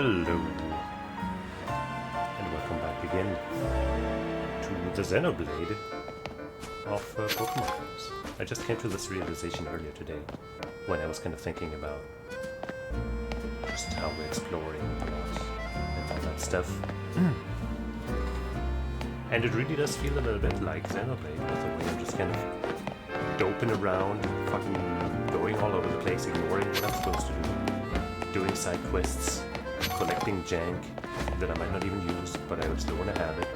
Hello, and welcome back again to the Xenoblade of Pokemon games. I just came to this realization earlier today when I was kind of thinking about just how we're exploring a lot and all that stuff. And it really does feel a little bit like Xenoblade, with the way I'm just kind of doping around, fucking going all over the place, ignoring what I'm supposed to do, doing side quests, collecting jank that I might not even use, but I still want to have it.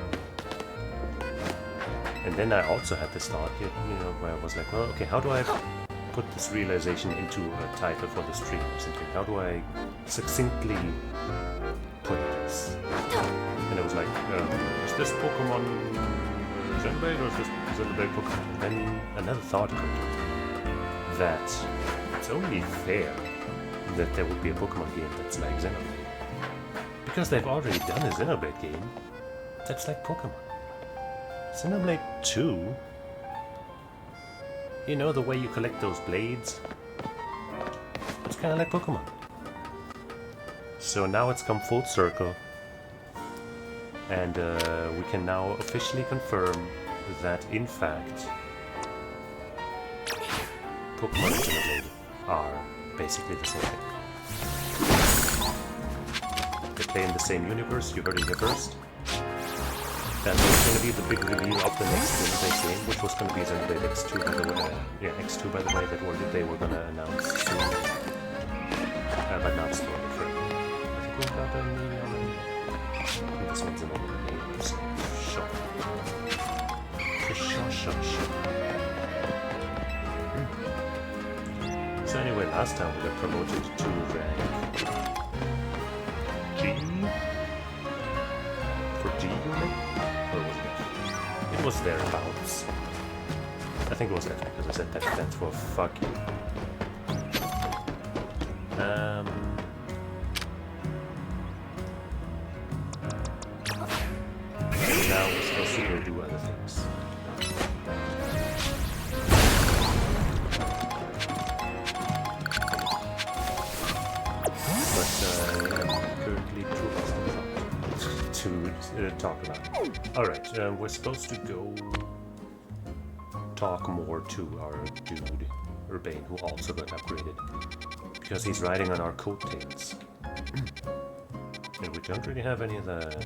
And then I also had this thought, where I was like, well, okay, how do I put this realization into a title for the stream or something? How do I succinctly put this? And I was like, is this Pokemon Xenoblade or is this Xenoblade Pokemon? Then another thought occurred to me, that it's only fair that there would be a Pokemon game that's like Xenoblade. Because they've already done a Xenoblade game that's like Pokemon. Xenoblade 2, you know, the way you collect those blades, it's kind of like Pokemon. So now it's come full circle, and we can now officially confirm that, in fact, Pokemon and Xenoblade are basically the same thing. They play in the same universe, you heard it here first. That was going to be the big reveal of the next Xenoblade game, which was going to be Xenoblade X2 by the way. X2 by the way, they were going to announce soon. But not spoiler free. I think we've got a name already. I think this one's another name. So anyway, last time we got promoted to rank G for G unit? Or was it? It was thereabouts. I think it was F because I said that stands for fuck you. And now we're supposed to go do other things. But I'm currently too lost to talk about it. Alright, we're supposed to go talk more to our dude, Urbane, who also got upgraded. Because he's riding on our coattails. And we don't really have any of the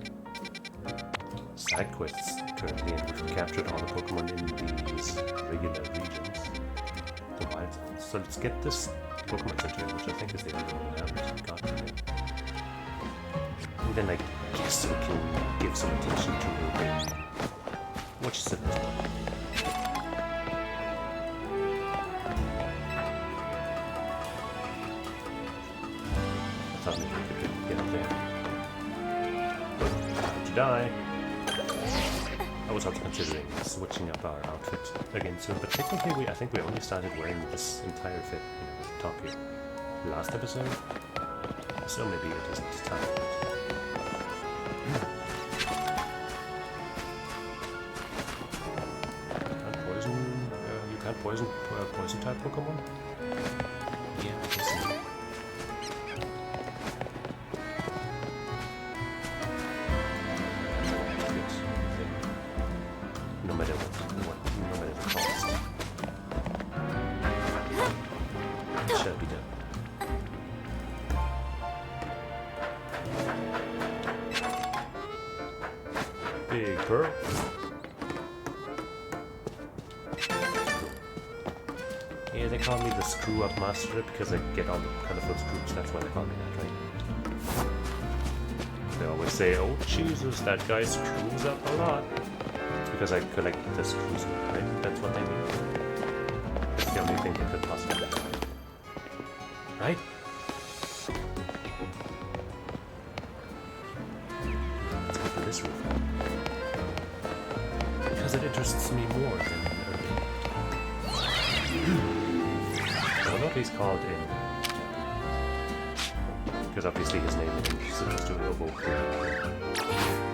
side quests currently, and we've captured all the Pokemon in these regular regions, the wild zones. So let's get this Pokemon Center, which I think is the only one we haven't gotten yet. And then I guess we can give some attention to Urbane, which is a bit. I thought maybe we could get up there. But time to die. I was also considering switching up our outfit again soon, but technically I think we only started wearing this entire fit, top here, last episode. So maybe it isn't time. You can't poison type Pokemon? Yeah, I guess so. No matter what, no matter the cost. It shall be done. Big Pearl. Yeah, they call me the Screw Up Master because I get all the colorful screws, that's why they call me that, right? They always say, oh Jesus, that guy screws up a lot. It's because I collect the screws, right? That's what they mean. That's the only thing they could possibly do. Right? Let's go to this roof. Because it interests me more than Urbane. I don't know if he's called in. Because obviously his name is supposed to evoke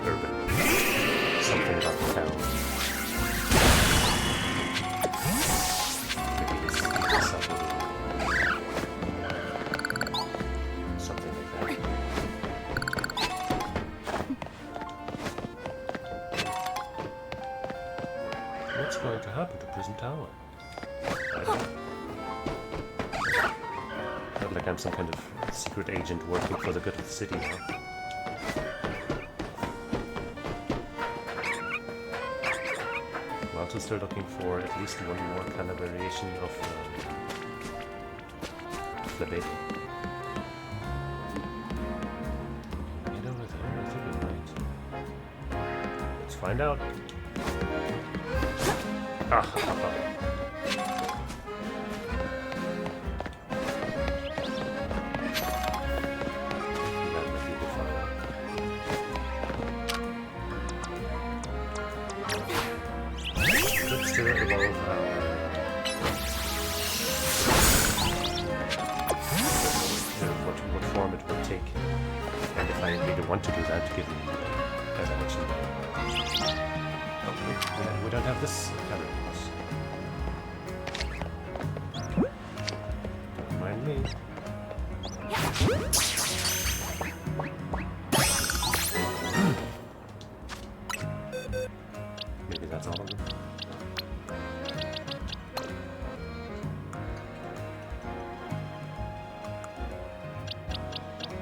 Urban. Something about the town. Maybe he's something like that. happened to Prison Tower? I don't know. Not like I'm some kind of secret agent working for the good of the city now. We're also still looking for at least one more color variation of the baby. Get over there, I think we're right. Let's find out. Ah, what form it will take, and if I really want to do that, to give me, as I mentioned, we don't have this color. Don't mind me. Maybe that's all of them.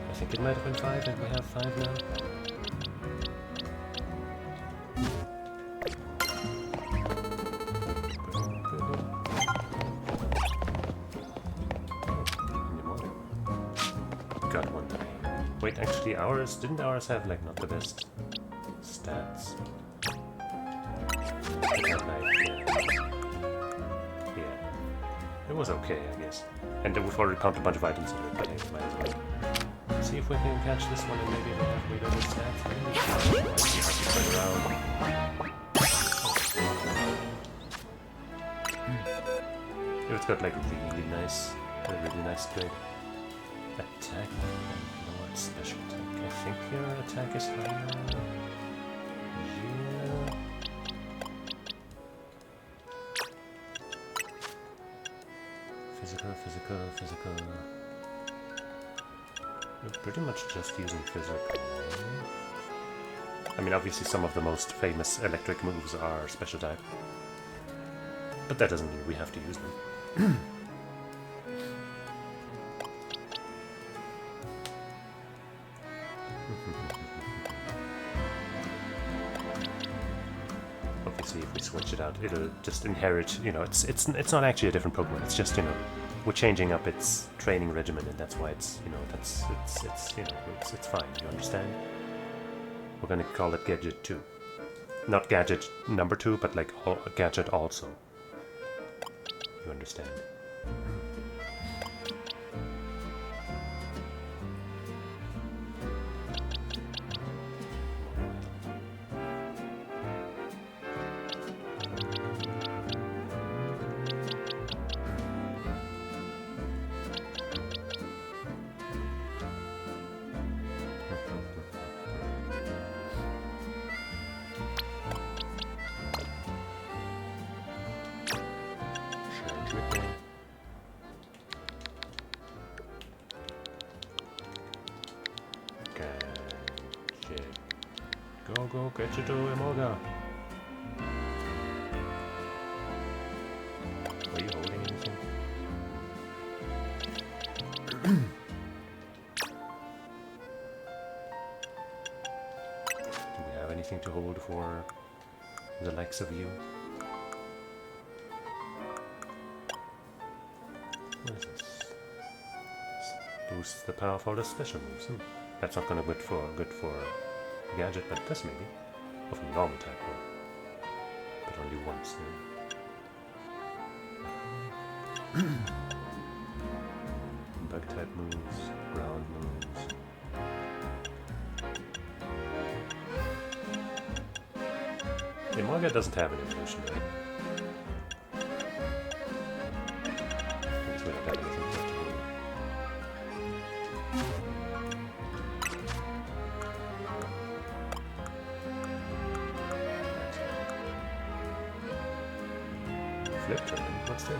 I think it might have been 5, and we have 5 now. Got one. Wait, actually ours, didn't ours have like not the best stats? It had like, yeah. It was okay, I guess. And we've already pumped a bunch of items in it, but hey, might as well. See if we can catch this one and maybe they have way better stats. Turn around. It's got like really nice spread. Attack and lower special attack. I think your attack is higher. Yeah. Physical. We're pretty much just using physical. I mean, obviously some of the most famous electric moves are special type. But that doesn't mean we have to use them. Obviously, if we switch it out, it'll just inherit. You know, it's not actually a different Pokemon. It's just, you know, we're changing up its training regimen, and that's why it's, you know, it's fine. You understand? We're gonna call it Gadget 2, not Gadget number 2, but like Gadget also. You understand? Go, get you to Emolga. Are you holding anything? Do we have anything to hold for the likes of you? What is this? Boosts the power for the special moves. That's not gonna be good for Gadget, but this maybe. Of a normal type one. But only once. Bug type moves, ground moves. Emolga doesn't have an evolution, right? I guess we don't have anything left to hold. What's this?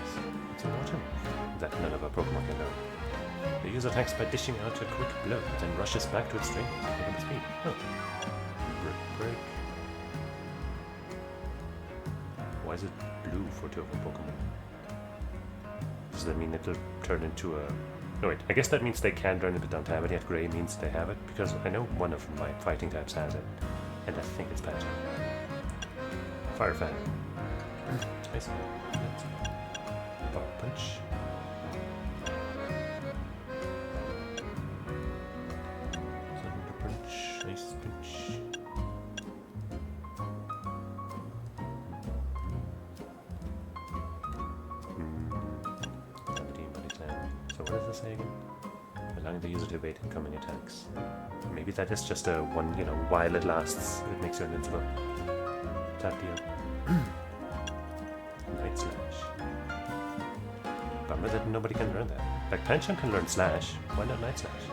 It's a water move that none of our Pokemon can know. The user attacks by dishing out a quick blow, then rushes back to its training to pick up its speed. Oh. Break. Why is it blue for turtle Pokemon. Does that mean it'll turn into a... No, wait, I guess that means they can learn it but don't have it yet. Gray means they have it, because I know one of my fighting types has it, and I think it's Pancham. Fire Fan. Ice Power Punch. Thunder Punch. Ice Punch. So what does this say again? Allowing the user to evade incoming attacks. Maybe that is just a one, you know, while it lasts, it makes you invincible. Type deal. Night Slash. Bummer that nobody can learn that. Like Pancham can learn Slash, why not Night Slash?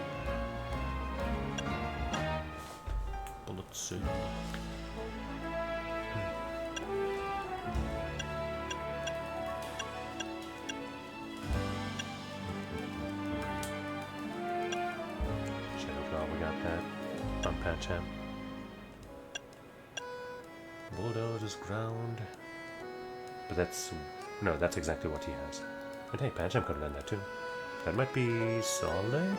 Bullet Suit. On Pancham. Bulldoze is ground. But that's... No, that's exactly what he has. And hey, Pancham could learn that too. That might be solid?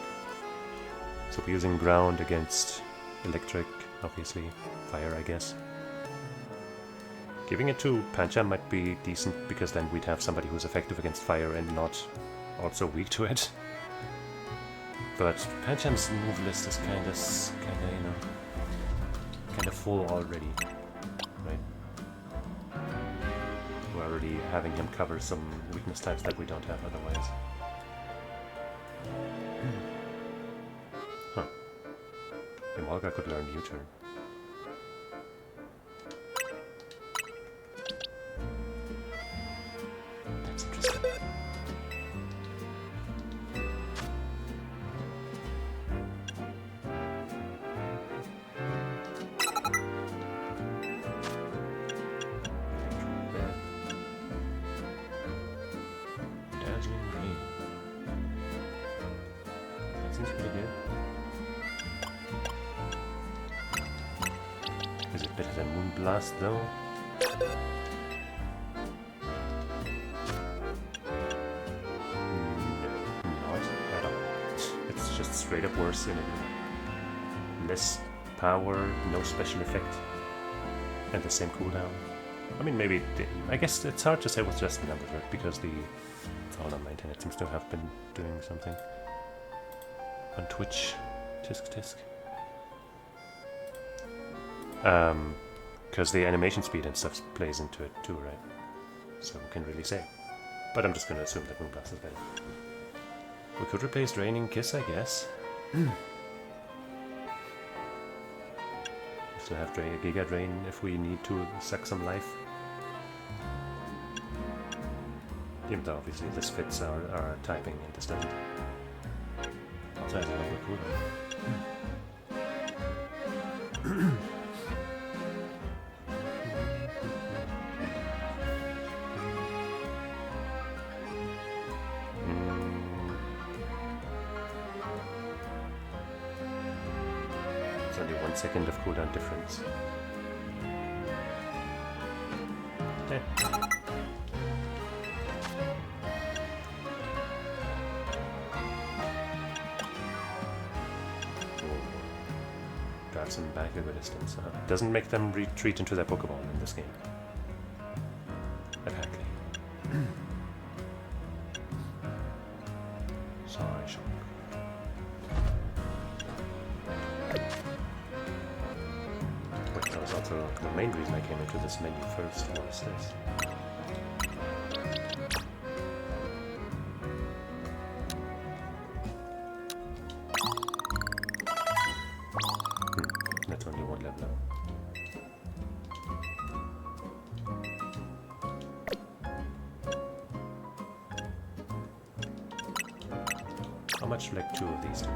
So we're using ground against electric, obviously. Fire, I guess. Giving it to Pancham might be decent, because then we'd have somebody who's effective against fire and not also weak to it. But Pancham's move list is kinda, you know, kinda full already, right? We're already having him cover some weakness types that we don't have otherwise. Huh. Emolga could learn U-turn. That's interesting. Seems pretty good. Is it better than Moonblast though? No, not at all. It's just straight up worse in it. Less power, no special effect, and the same cooldown. I mean, maybe, I guess it's hard to say with just the numbers, right? Because it's all on my internet seems to have been doing something. On Twitch, tisk. Because the animation speed and stuff plays into it too, right? So we can really say. But I'm just gonna assume that Moonblast is better. We could replace Draining Kiss, I guess. Still have Giga Drain if we need to suck some life. Even though obviously this fits our typing and this doesn't. Also has a longer cooldown. It's only 1 second of cooldown difference. Okay. Drives them back a good distance. Doesn't make them retreat into their Pokeball in this game. Apparently. Sorry, Shock. Wait, that was also the main reason I came into this menu first. What is this? That's only 1 level up. How much like 2 of these do?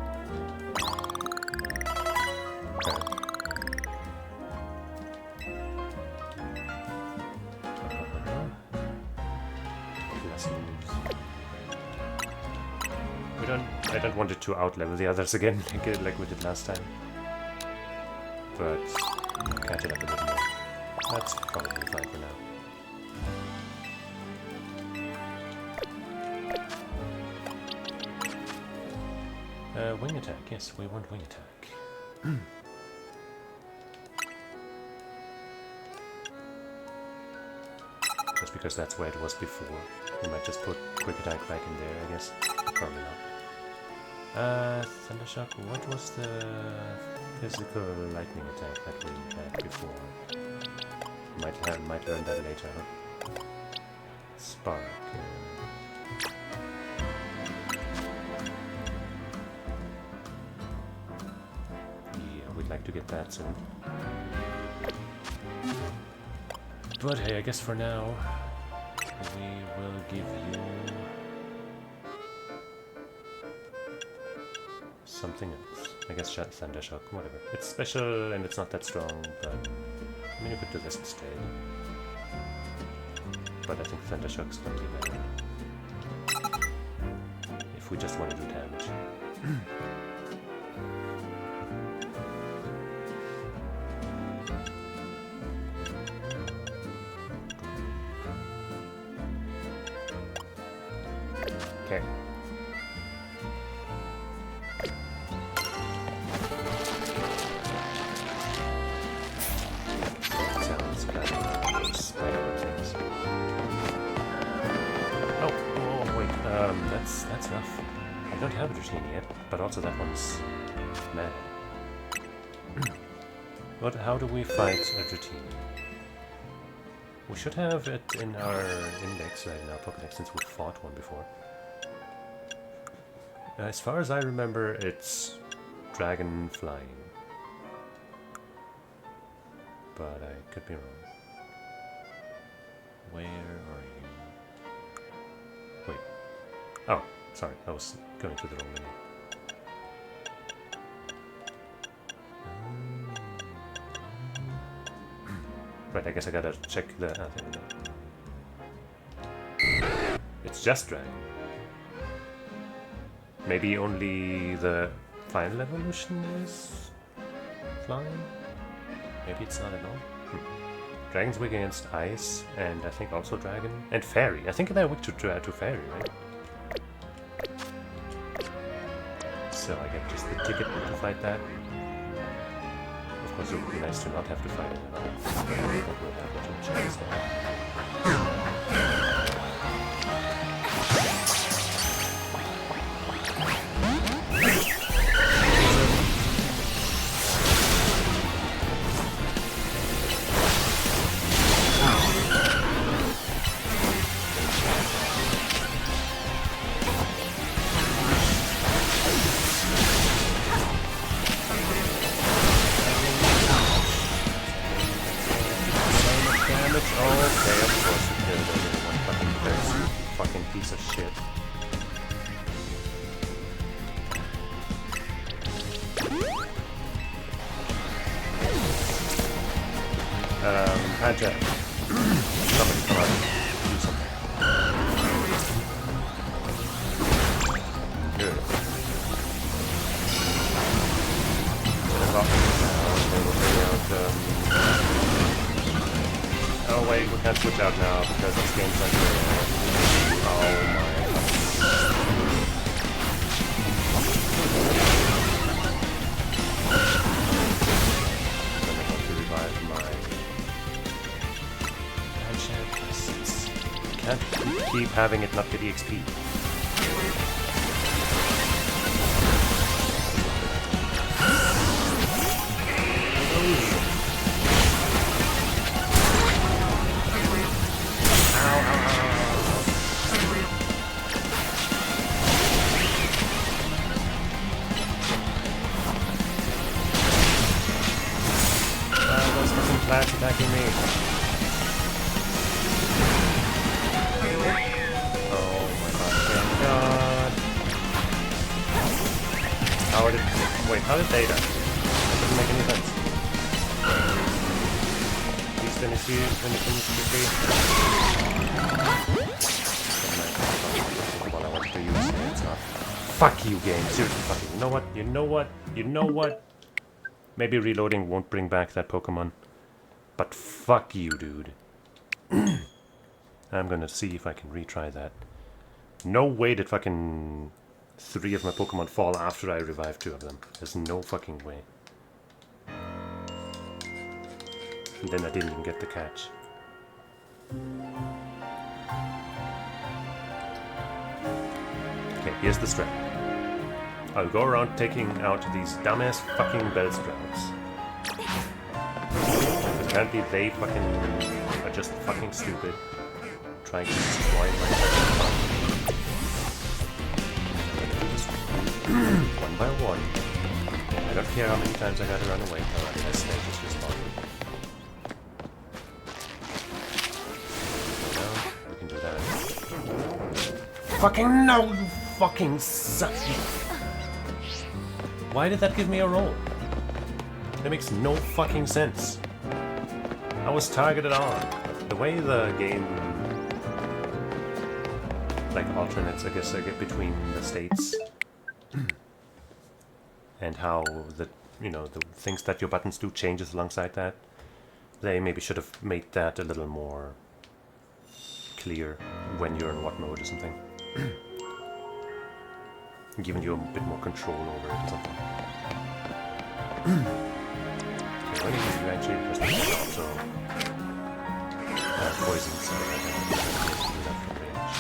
I don't want it to outlevel the others again, like we did last time. But catch it up a little more. That's probably fine for now. Wing attack, yes, we want wing attack. Just because that's where it was before. We might just put quick attack back in there, I guess. Probably not. Thunder Shock, what was the physical lightning attack that we had before? Might learn that later, huh? Spark. Yeah, we'd like to get that soon. But hey, I guess for now, we will give you something else. I guess Thunder Shock, whatever. It's special and it's not that strong, but I mean, you could do this instead. But I think Thunder Shock's gonna be better. If we just want to do damage. Okay. Sounds kind of spider things. Oh, wait. That's rough. I don't have a routine yet, but also that one's mad. But how do we fight a routine? We should have it in our index, right, in our Pokédex, since we fought one before. As far as I remember, it's dragon flying. But I could be wrong. Where are you? Wait. Oh, sorry, I was going to the wrong menu. Right, I guess I gotta check the... there we go. It's just dragon. Maybe only the final evolution is flying? Maybe it's not at all? Dragon's weak against ice, and I think also dragon. And fairy. I think they're weak to fairy, right? So I get just the ticket to fight that. Of course, it would be nice to not have to fight it at all. But we'll have a chance there. Hijack. Somebody come out and do something. Good. Oh wait, we can't switch out now because this game's like... Oh my... Then I want to revive my... Can't keep having it not get EXP. Those fucking plants attacking me. How did they die? That doesn't make any sense. Please finish you, finish quickly. What I want to use, it's not. Fuck you, game. Seriously, fucking. You know what? You know what? You know what? Maybe reloading won't bring back that Pokemon. But fuck you, dude. I'm gonna see if I can retry that. No way did fucking 3 of my Pokemon fall after I revive 2 of them. There's no fucking way. And then I didn't even get the catch. Okay, here's the strat. I'll go around taking out these dumbass fucking Bellsproutes. Apparently they fucking are just fucking stupid. Trying to destroy my fucking one by one. I don't care how many times I gotta run away. Alright, my snake just respawned. Now, we can do that. Fucking no, you fucking suck. Why did that give me a roll? That makes no fucking sense. I was targeted on. The way the game like alternates, I guess, between the states and how the the things that your buttons do changes alongside that. They maybe should have made that a little more clear when you're in what mode or something. Giving you a bit more control over it or something. Okay, when you actually press the button also poison, so I can do that from range.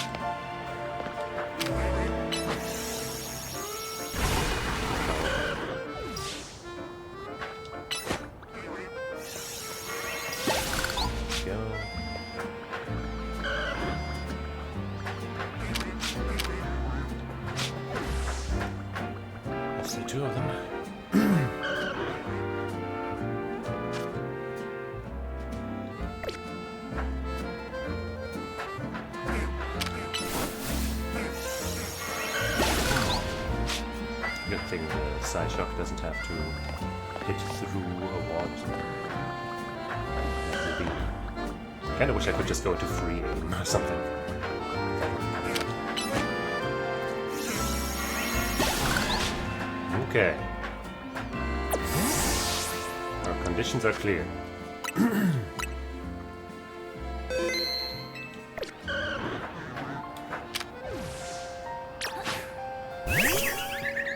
Go. I see 2 of them. Good thing the side shock doesn't have to hit through a wall or something. I kinda wish I could just go into free aim or something. Okay. Our conditions are clear.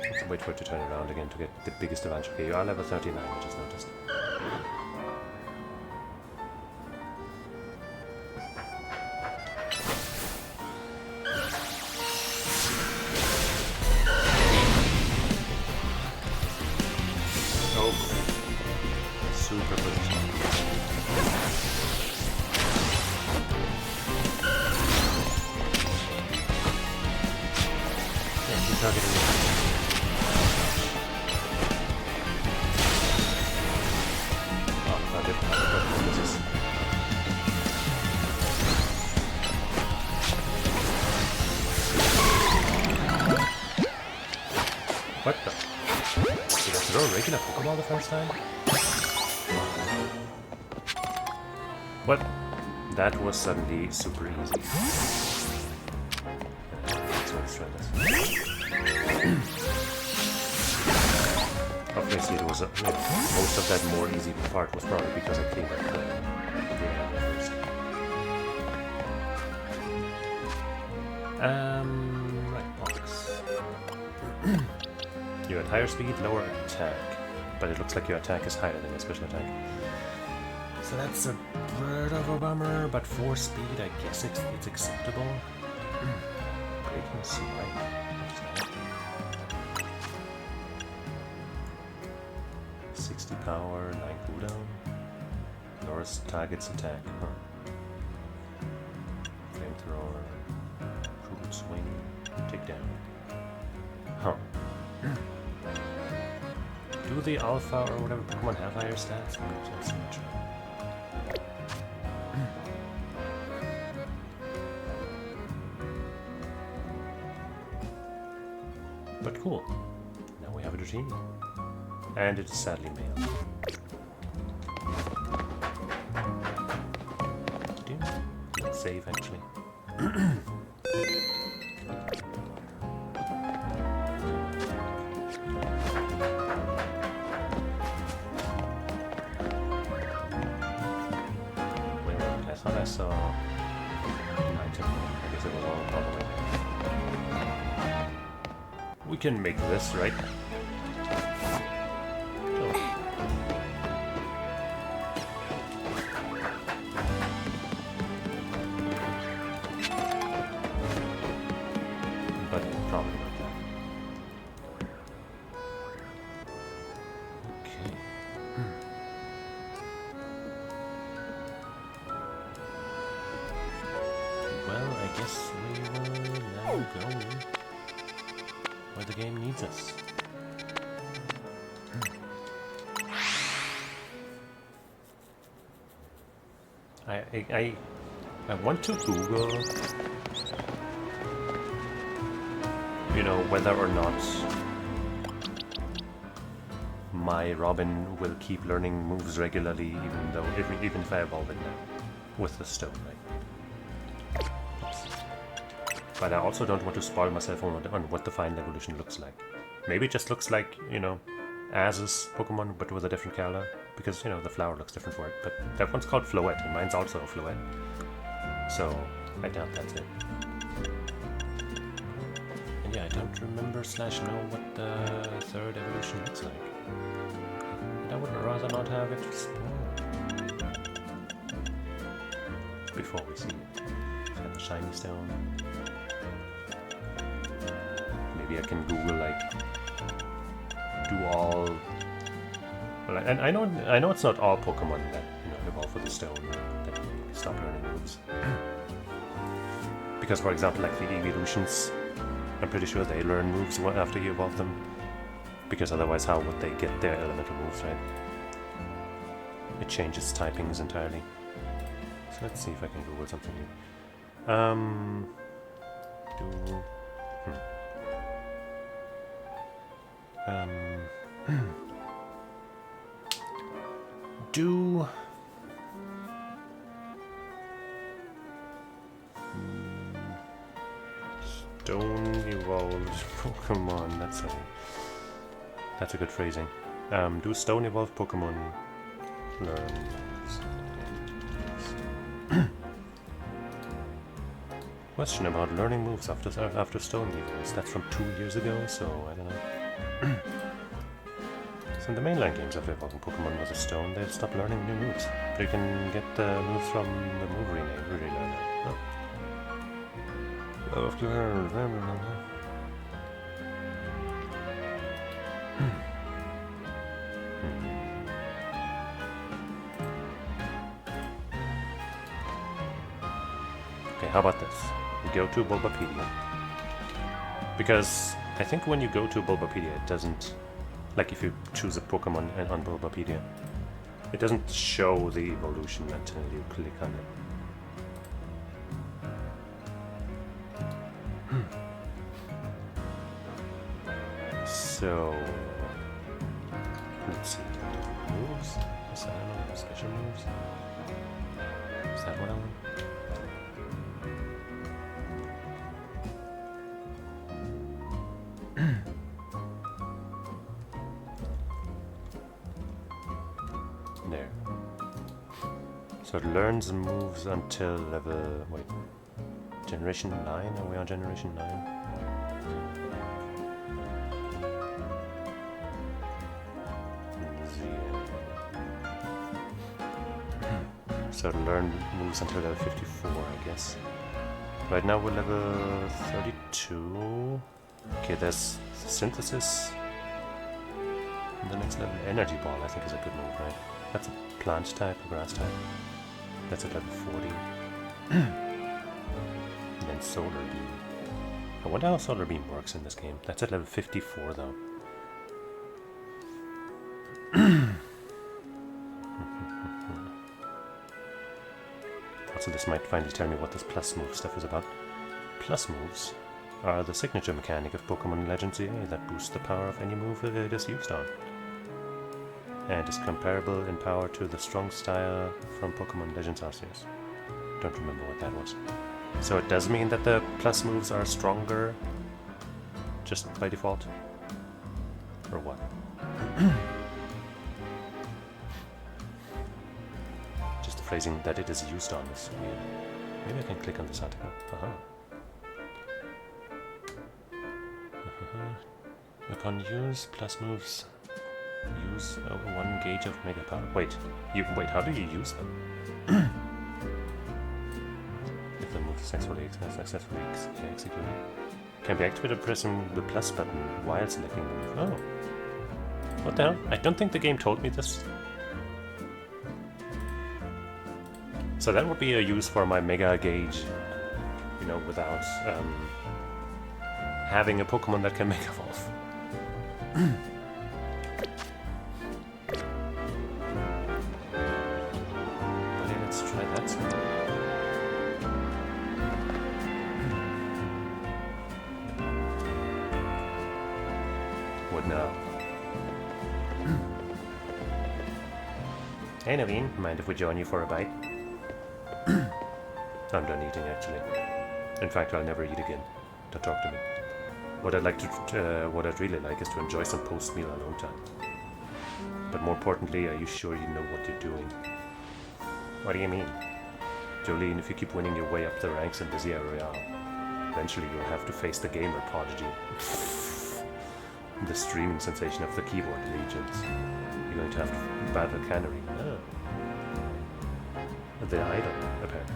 Let's wait for it to turn around again to get the biggest advantage. Okay, you are level 39, I just noticed. What the? Did I throw a regular Pokeball the first time? What? That was suddenly super easy. So let's try this. Obviously, it was most of that more easy part was probably because I cleaned up the area first. Right, box. You're at higher speed, lower attack, but it looks like your attack is higher than your special attack. So that's a bit of a bummer, but for speed, I guess it's acceptable. Breaking Smite. 60 power, 9 cooldown. Lowers target's attack. Huh. Flamethrower. Cruel swing. Take down. Huh. Do the alpha or whatever Pokemon have higher stats? That's not true. But cool. Now we have a routine. And it's sadly male. Let's save actually. I thought I saw an item. I guess it was all the way. We can make this, right? Oh. But probably not that. Okay. Well, I guess we will now go where the game needs us. I want to Google, you know, whether or not my Robin will keep learning moves regularly, even if I evolve it now with the stone, right? But I also don't want to spoil myself on what the final evolution looks like. Maybe it just looks like, you know, Az's Pokemon, but with a different color. Because, you know, the flower looks different for it. But that one's called Floette, and mine's also a Floette. So, I doubt that's it. And yeah, I don't remember / know what the third evolution looks like. And I would rather not have it before we see it. Have the shiny stone. Maybe I can Google, like, do all... Well, and I know it's not all Pokemon that, you know, evolve with the stone that stop learning moves. Because, for example, like the Evolutions, I'm pretty sure they learn moves after you evolve them. Because otherwise, how would they get their elemental moves, right? It changes typings entirely. So let's see if I can Google something here. Stone evolved Pokemon. That's a good phrasing. Do stone evolved Pokemon learn? Question about learning moves after stone evolves. That's from 2 years ago, so I don't know. So in the mainline games of evolving Pokemon with a stone, they'll stop learning new moves. You can get the moves from the move relearner. Oh. Okay, how about this? We go to Bulbapedia. Because I think when you go to Bulbapedia, it doesn't... Like if you choose a Pokemon on Bulbapedia, it doesn't show the evolution until you click on it. So... Let's see. Moves? Is that one? Special moves? Is that what I want? There. So it learns moves until level... Wait. Generation 9? Are we on Generation 9? So learn moves until level 54, I guess. Right now we're level 32. Okay, there's Synthesis. And the next level, Energy Ball, I think is a good move, right? That's a plant type, a grass type. That's at level 40. And then Solar Beam. I wonder how Solar Beam works in this game. That's at level 54 though. Also, this might finally tell me what this plus move stuff is about. Plus moves are the signature mechanic of Pokemon Legends EA that boosts the power of any move that it is used on, and is comparable in power to the strong style from Pokemon Legends Arceus. Don't remember what that was. So it does mean that the plus moves are stronger just by default? Or what? Just the phrasing that it is used on is weird. Maybe I can click on this article. Upon use, plus moves. Use over 1 gauge of mega power. Wait, how do you use them? If the move successfully executed. Can be activated pressing the plus button while selecting the move. Oh. What the hell? I don't think the game told me this. So that would be a use for my mega gauge, you know, without having a Pokemon that can Mega Evolve. But yeah, let's try that some. What now? Hey Naveen, mind if we join you for a bite? I'm done eating, actually. In fact, I'll never eat again. Don't talk to me. What I'd really like is to enjoy some post-meal alone time. But more importantly, are you sure you know what you're doing? What do you mean? Jolene, if you keep winning your way up the ranks in the Zia Royale, eventually you'll have to face the gamer prodigy. The streaming sensation of the keyboard legions. You're going to have to battle Canary. Oh. The idol, apparently.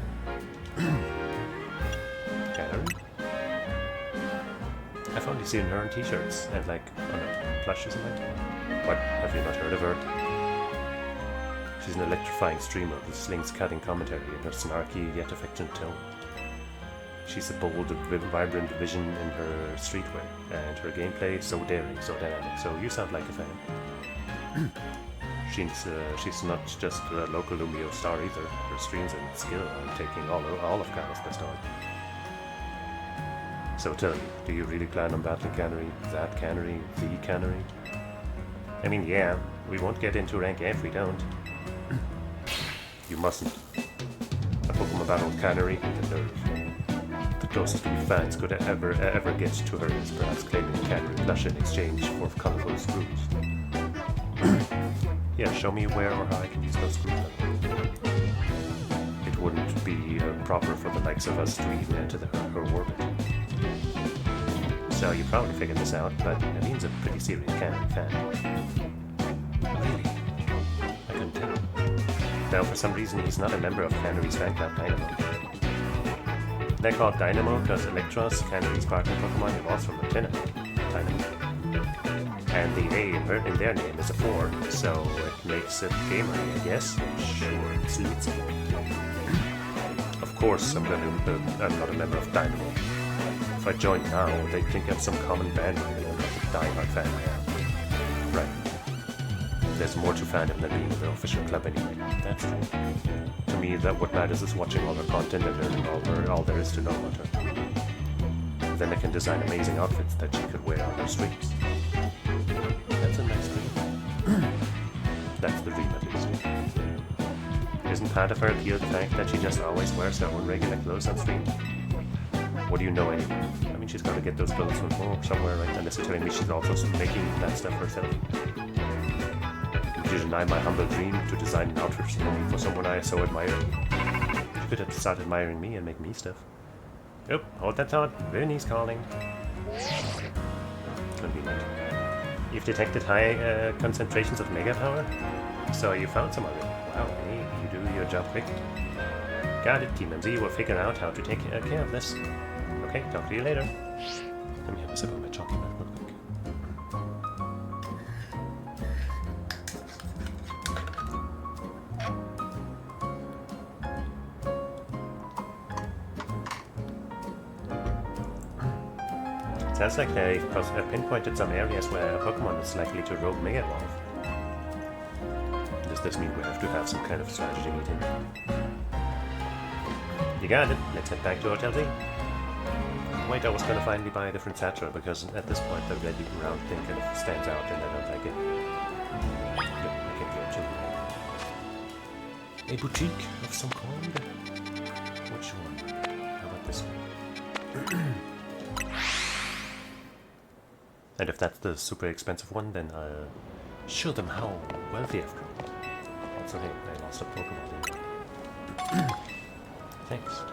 Canary? I've only seen her on t-shirts and like on plushes and like. What? Have you not heard of her? She's an electrifying streamer who slings cutting commentary in her snarky yet affectionate tone. She's a bold, vibrant vision in her streetwear, and her gameplay so daring, so dynamic. So you sound like a fan. She's not just a local Lumio star either. Her streams and skill are taking all of Kalos by storm. So tell me, do you really plan on battling Canary, that Canary, the Canary? I mean, yeah, we won't get into rank F if we don't. You mustn't. A Pokemon battle Canary, the nerve. The closest we fans could ever get to her is perhaps claiming a Canary plush in exchange for colorful screws. Yeah, show me where or how I can use those screws. It wouldn't be proper for the likes of us to even enter her orbit. So you probably figured this out, but Naveen's a pretty serious Canary fan. Really? I couldn't tell. Now, for some reason, he's not a member of Canary's fan club Dynamo. They're called Dynamo because Electros, Canary's partner Pokemon, evolves from Lieutenant Dynamo. And the A in their name is a 4, so it makes it gamer, I guess. Sure, it's Litzy. Of course, I'm not a member of Dynamo. If I join now, they'd think I'm some common bandwagon and not the diehard fan I am. Right. There's more to fandom than being in the official club anyway. That's true. To me, what matters is watching all her content and learning all there is to know about her. Then I can design amazing outfits that she could wear on her streams. That's a nice dream. That's the dream, at least. Isn't part of her appeal the fact that she just always wears her own regular clothes on stream? What do you know anyway? I mean, she's got to get those clothes from home somewhere, right? Unless you're telling me she's also making that stuff herself. Would you deny my humble dream to design an outfit for someone I so admire? You could have started admiring me and make me stuff. Oh, hold that thought. Vinny's calling. Convenient. You've detected high concentrations of mega power? So you found some of it. Wow, hey, you do your job quick. Got it, Team MZ will figure out how to take care of this. Okay, talk to you later. Let me have a sip of my chocolate real quick. Sounds like they've pinpointed some areas where a Pokemon is likely to rogue Mega Evolve. Does this mean we have to have some kind of strategy meeting? You got it. Let's head back to Hotel Z. Wait, I was gonna finally buy a different Satra because at this point the red round thing kind of stands out and I don't like it. No, I can't go to a boutique of some kind? Which one? How about this one? And if that's the super expensive one, then I'll show them how wealthy I've grown. Also, hey, I lost a Pokemon. Thanks.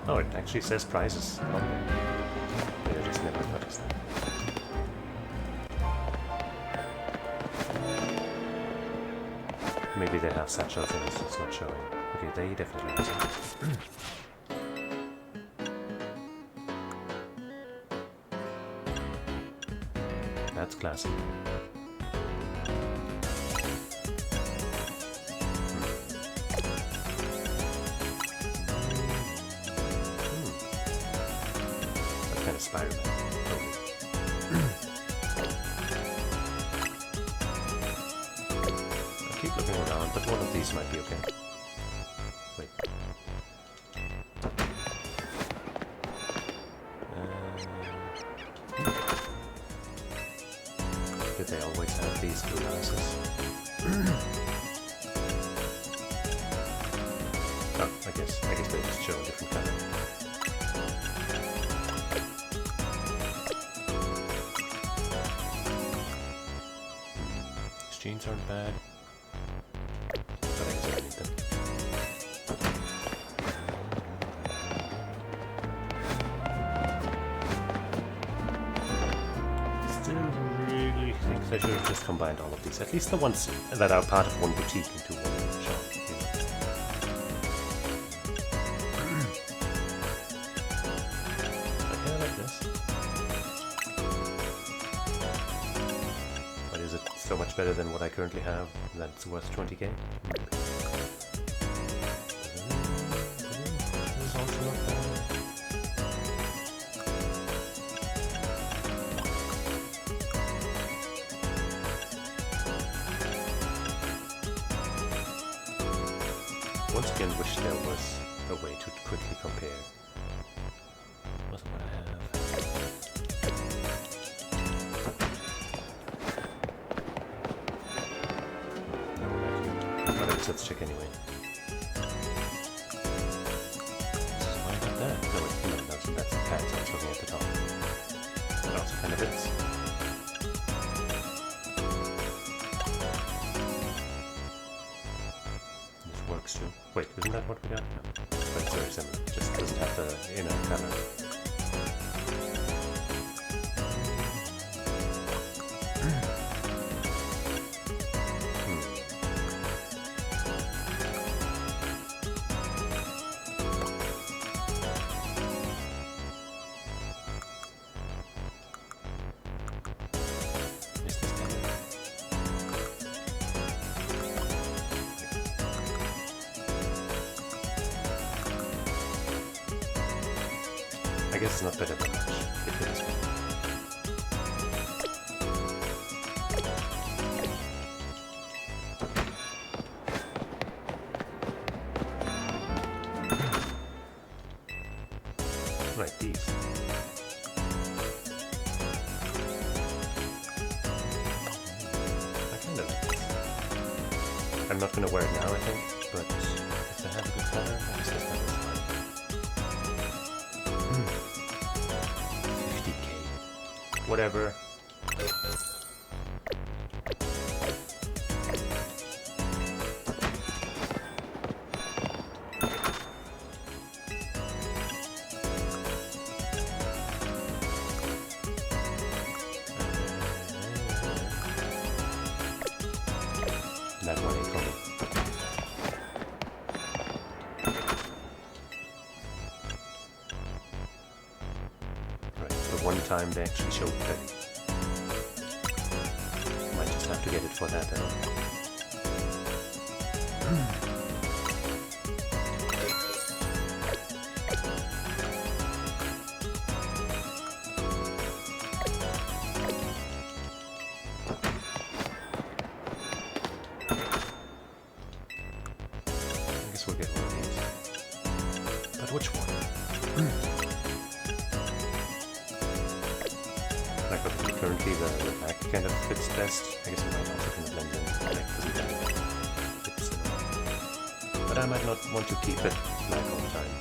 Oh, it actually says prizes on there. Maybe I just never noticed that. Maybe they have satchels and it's just not showing. Okay, they definitely have some. That's classic. That's kind of Spider-Man. I keep looking around, but one of these might be okay. Wait. Did they always have these blue houses? Oh, I guess they just show a different color. These jeans aren't bad, but I guess I don't need them. I should have just combined all of these, at least the ones that are part of one boutique into one shop. I kind of like this. But is it so much better than what I currently have that's worth 20k? This is also not bad. Once again, wish there was a way to quickly compare. What's what I have? No, not yet. But I guess let's check anyway. This is why I got that. No, that's the pads I was looking at the top. That also kind of fits. Works too. Wait, isn't that what we got? No. But it's very similar. It just doesn't have the inner color. Is this better? I guess it's not better than much. It feels good. Right, these. I kind of like this. I'm not going to wear it now, I think, but if they have a good color, I guess this color is fine. 50k. Whatever. That one ain't coming. Right, the one time they actually showed 30. Might just have to get it for that, I don't know. We'll get one of these. But which one? Like currently the back kind of fits best. I guess it might also kind of blend in. The back doesn't kind of fits in a way. But I might not want to keep it black all the time.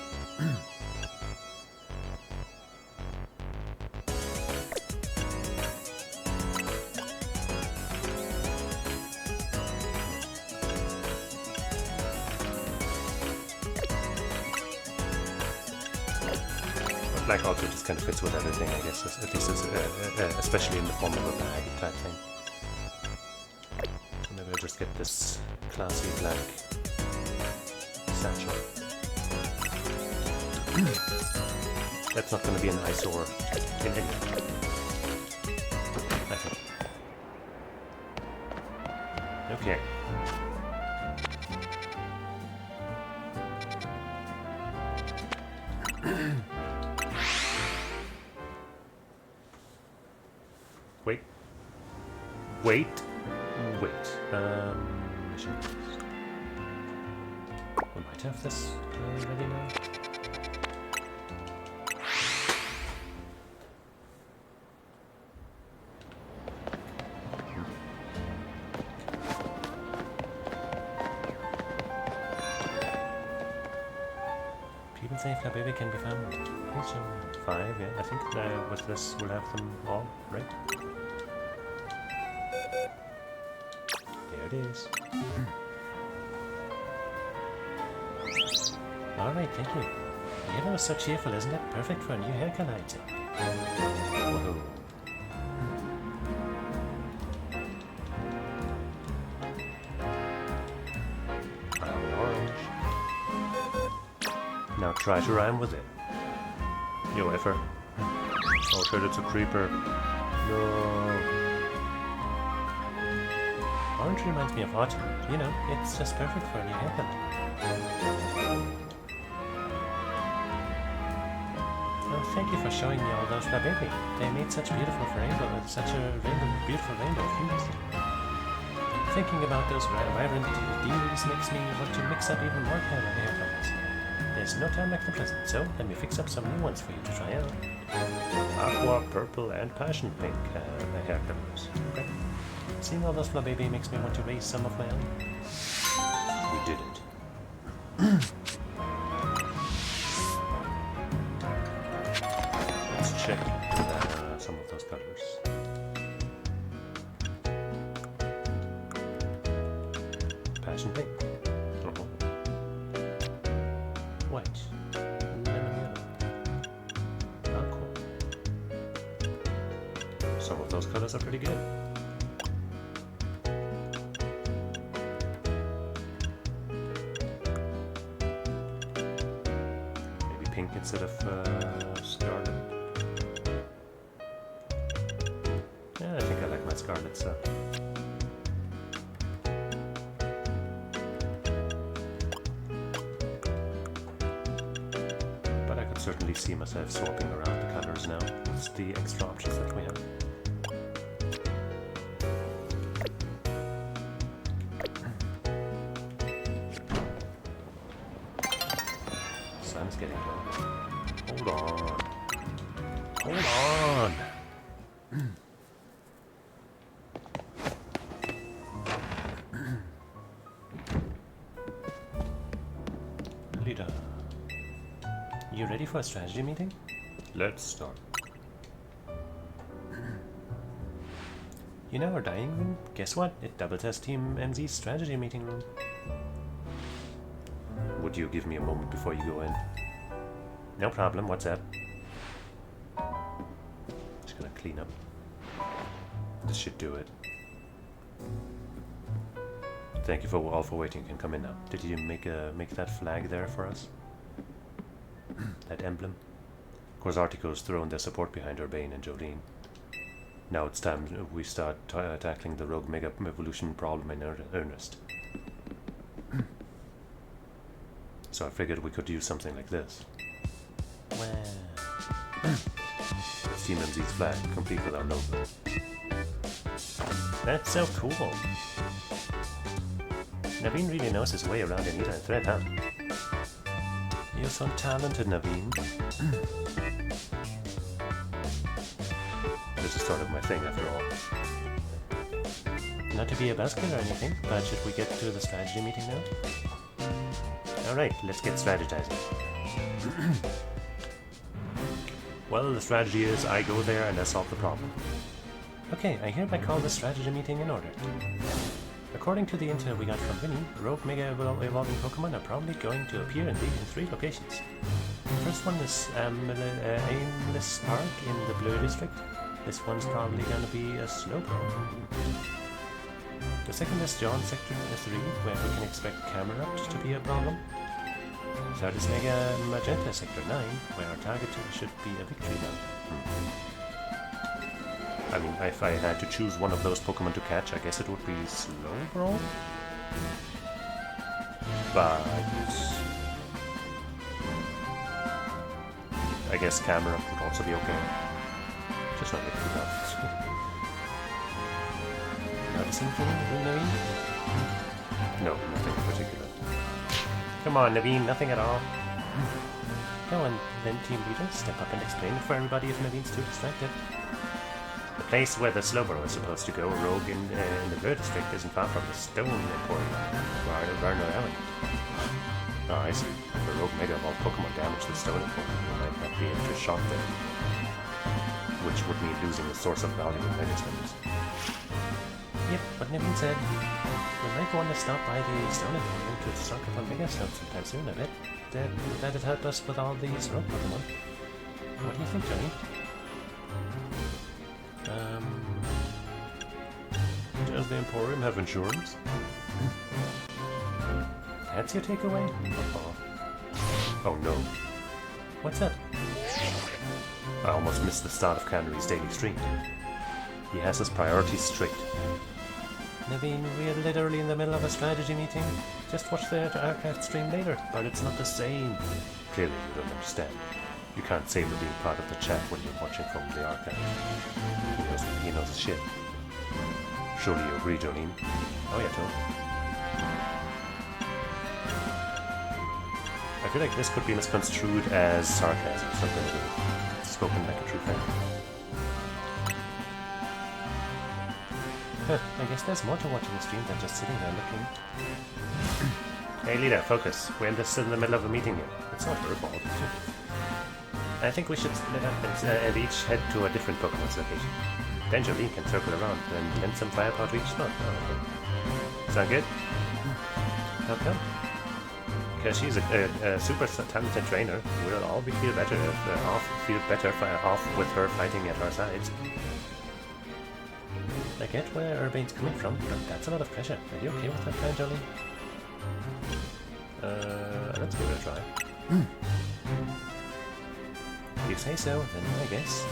Like, also just kind of fits with everything, I guess, at least especially in the form of a bag type thing. So maybe I'll just get this classy black satchel. That's not going to be an eyesore in any way, I think. Okay. Wait. Wait. Mission list. We might have this ready now. People say if baby can be found. So 5, yeah. I think with this we'll have them all, right? There it is. Alright, thank you. Yellow is so cheerful, isn't it? Perfect for a new haircut, I'd say. Whoa. Orange. Now try to rhyme with it. Yo, effer. Oh shit, it's a creeper. No. Orange reminds me of autumn. You know, it's just perfect for a new haircut. Oh, thank you for showing me all those baby. They made such beautiful beautiful rainbow of hues. Thinking about those vibrant hues makes me want to mix up even more hair colors. There's no time like the present, so let me fix up some new ones for you to try out. Aqua, purple, and passion pink hair colors. Okay. Seeing all those baby makes me want to raise some of my own. We did it. Let's check some of those colors. Passion pink. White. Lemon yellow. Aqua. Some of those colors are pretty good. Pink instead of scarlet. Yeah, I think I like my scarlet stuff. But I could certainly see myself swapping around the colors now with the extra options that we have. Sun's getting low. Hold on. Hold on. Leader, you ready for a strategy meeting? Let's start. You know our dining room? Guess what? It doubles as Team MZ's strategy meeting room. Would you give me a moment before you go in? No problem, what's up? Just gonna clean up. This should do it. Thank you all for waiting. You can come in now. Did you make that flag there for us? That emblem? Of course, Artico's thrown their support behind Urbane and Jolene. Now it's time we start tackling the rogue mega evolution problem in earnest. So I figured we could use something like this. Wow. It's Team MZ's flag, complete with our logo. That's so cool. Naveen really knows his way around Anita and Thread, huh? You're so talented, Naveen. This is sort of my thing, after all. Not to be a buzzkill or anything, but should we get to the strategy meeting now? Alright, let's get strategizing. Well, the strategy is I go there and I solve the problem. Okay, I hereby call this strategy meeting in order. According to the intel we got from Vinny, rogue mega evolving Pokemon are probably going to appear and lead in 3 locations. first one is Aimless Argh in the Blue District. This one's probably gonna be a Snowball. The second is John Sector 3, where we can expect camera ups to be a problem. Third is Mega Magenta Sector 9, where our target should be a victory bell. I mean, if I had to choose one of those Pokemon to catch, I guess it would be Slowbro. But I guess camera would also be okay. Just not victory bell. Noticing anything, Naveen? No, nothing in particular. Come on, Naveen, nothing at all. Go on, then team leader, step up and explain it for everybody if Naveen's too distracted. The place where the Slowbro is supposed to go, Rogue in the Blue District, isn't far from the Stone Emporium, Varno Alley. Oh, I see. If the Rogue Mega Evolved Pokemon damage the Stone Emporium, we might not be able to shop there. Which would mean losing a source of valuable Mega Stones. Yep, but Naveen said we might want to stop by the Stone Emporium to stock up on Mega Stones sometime soon. I bet that'd help us with all these rogue Pokemon. What do you think, Johnny? Does the Emporium have insurance? That's your takeaway? Oh no. What's that? I almost missed the start of Cannery's daily stream. He has his priorities straight. Naveen, we're literally in the middle of a strategy meeting. Just watch the archive stream later. But it's not the same. Clearly you don't understand. You can't say we're being part of the chat when you're watching from the archive. He knows his shit. Surely you agree, Jolene? Oh yeah, totally. I feel like this could be misconstrued as sarcasm, something to do. Spoken like a true fan. Huh, I guess there's more to watching the stream than just sitting there looking. Hey leader, focus. We're in the middle of a meeting here. It's not your fault. I think we should split up and each head to a different Pokemon's location. Then Jolene can circle around and lend some firepower to each spot. Oh, okay. Sound good? How come? Because she's a super talented trainer. We'll all feel better off with her fighting at our sides. I get where Urbane's coming from, but that's a lot of pressure. Are you okay with that plan, Jolene? Let's give it a try. If you say so, then I guess.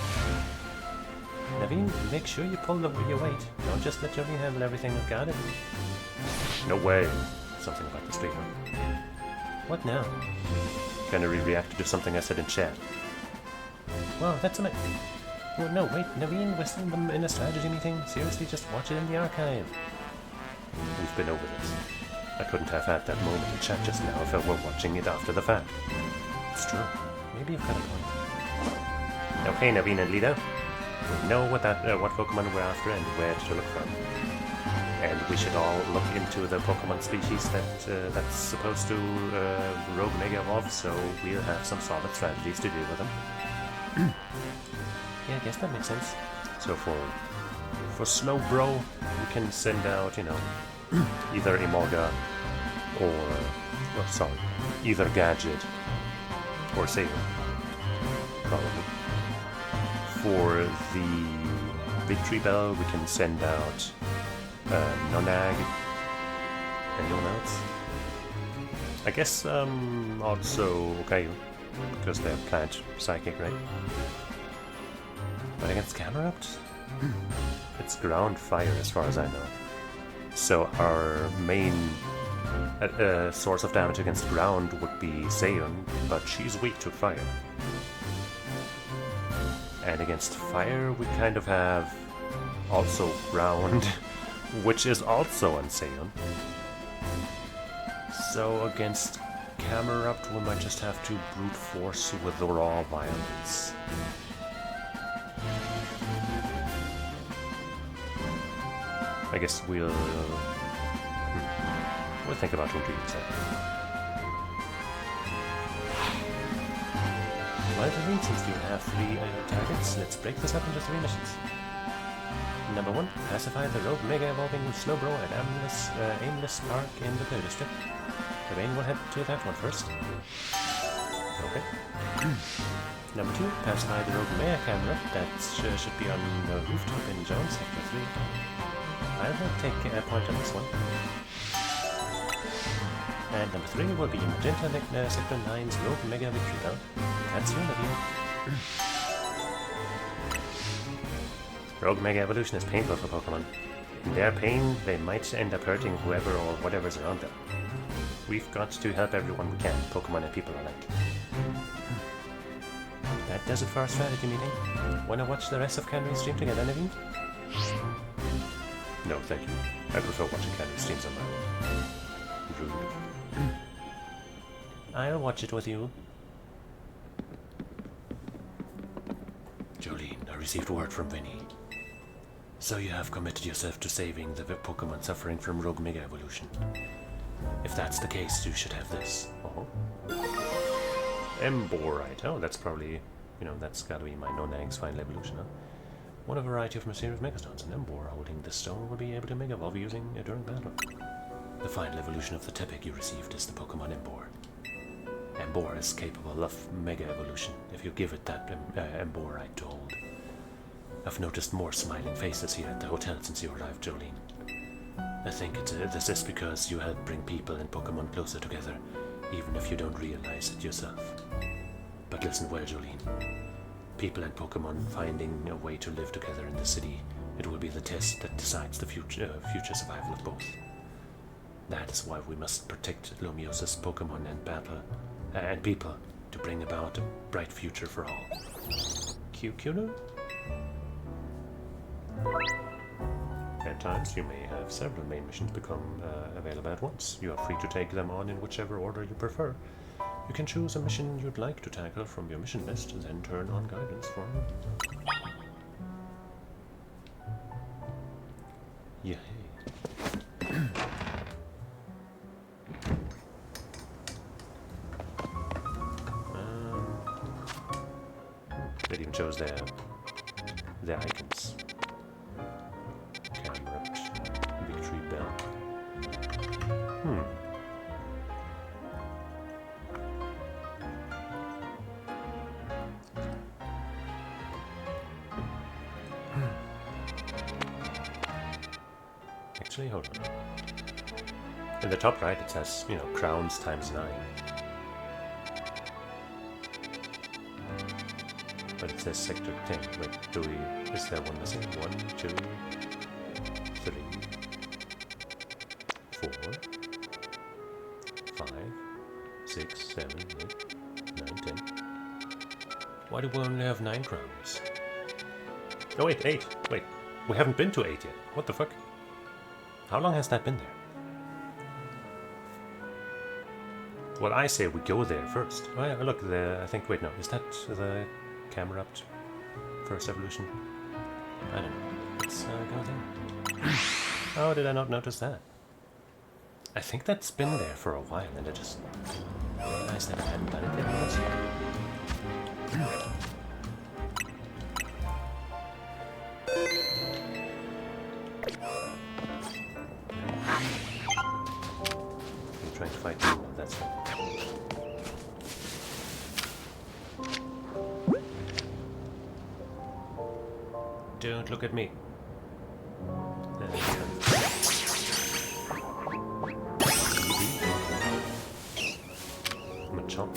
Naveen, make sure you pull over your weight. Don't just let Jolene handle everything. Got it? No way. Something about the streamer. What now? Canary reacted to something I said in chat. Well, that's a... Oh, no, wait, Naveen, we're still in a strategy meeting. Seriously, just watch it in the archive. We've been over this. I couldn't have had that moment in chat just now if I were watching it after the fact. It's true. Maybe you've got a point. Okay, Naveen and Lida. We know what Pokemon we're after and where to look for. And we should all look into the Pokemon species that's supposed to Rogue Mega Evolve, so we'll have some solid strategies to deal with them. Yeah, I guess that makes sense. So for Slowbro, we can send out, either Emolga or... either Gadget or Saber. Probably. For the Victory Bell, we can send out Nonag. Anyone else? I guess also Okayu, because they're Plant Psychic, right? But against Camerupt? It's ground fire as far as I know. So our main source of damage against ground would be Zayon, but she's weak to fire. And against fire we kind of have also ground, which is also on Zayon. So against Camerupt we might just have to brute force with the raw violence. I guess we'll think about who to use that. Well, since you have 3 targets, let's break this up into 3 missions. Number 1, pacify the rogue Mega Evolving Slowbro at Aimless Park in the Blue District. Ravane will head to that one first. Okay. Number 2, pass by the rogue Maya camera. That should be on the rooftop in Jones Sector 3. I'll take a point on this one. And number 3 will be Magenta Sector 9's rogue Mega Victory Bell. That's Unity. Rogue Mega Evolution is painful for Pokemon. In their pain, they might end up hurting whoever or whatever's around them. We've got to help everyone we can, Pokemon and people alike. That does it for our strategy meeting. Wanna watch the rest of Canry's stream together, Naveen? No, thank you. I prefer watching Canry's streams on my own. Rude. I'll watch it with you. Jolene, I received word from Vinny. So you have committed yourself to saving the Pokemon suffering from Rogue Mega Evolution. If that's the case, you should have this. Oh. Emborite. Oh, that's probably, that's gotta be my No-Nag's final evolution, huh? One of a variety of mysterious Megastons, and Embor holding this stone will be able to Mega Evolve using it during battle. The final evolution of the Tepig you received is the Pokemon Embor. Embor is capable of Mega Evolution if you give it that Emborite to hold. I've noticed more smiling faces here at the hotel since you arrived, Jolene. I think this is because you help bring people and Pokemon closer together, even if you don't realize it yourself. But listen well, Jolene. People and Pokemon finding a way to live together in the city, it will be the test that decides the future survival of both. That is why we must protect Lumios's Pokemon and people to bring about a bright future for all. Q-Cuno? At times, you may have several main missions become available at once. You are free to take them on in whichever order you prefer. You can choose a mission you'd like to tackle from your mission list, then turn on guidance for it. Yay. It even shows their icons. Victory Bell. Actually, hold on. In the top right it says, crowns times 9. But it says sector 10. Wait, is there one missing? 1, 2, 3, 4, 5, 6, 7, 8, 9, 10. Why do we only have 9 crowns? Oh wait, 8. Wait, we haven't been to 8 yet. What the fuck? How long has that been there? Well, I say we go there first. Oh yeah, look, I think, wait, no, is that the Camerupt first evolution? I don't know. Let's go there. How did I not notice that? I think that's been there for a while, and I just realized that I hadn't done it yet. I'm trying to fight you, that's right. Don't look at me. I'm a chump.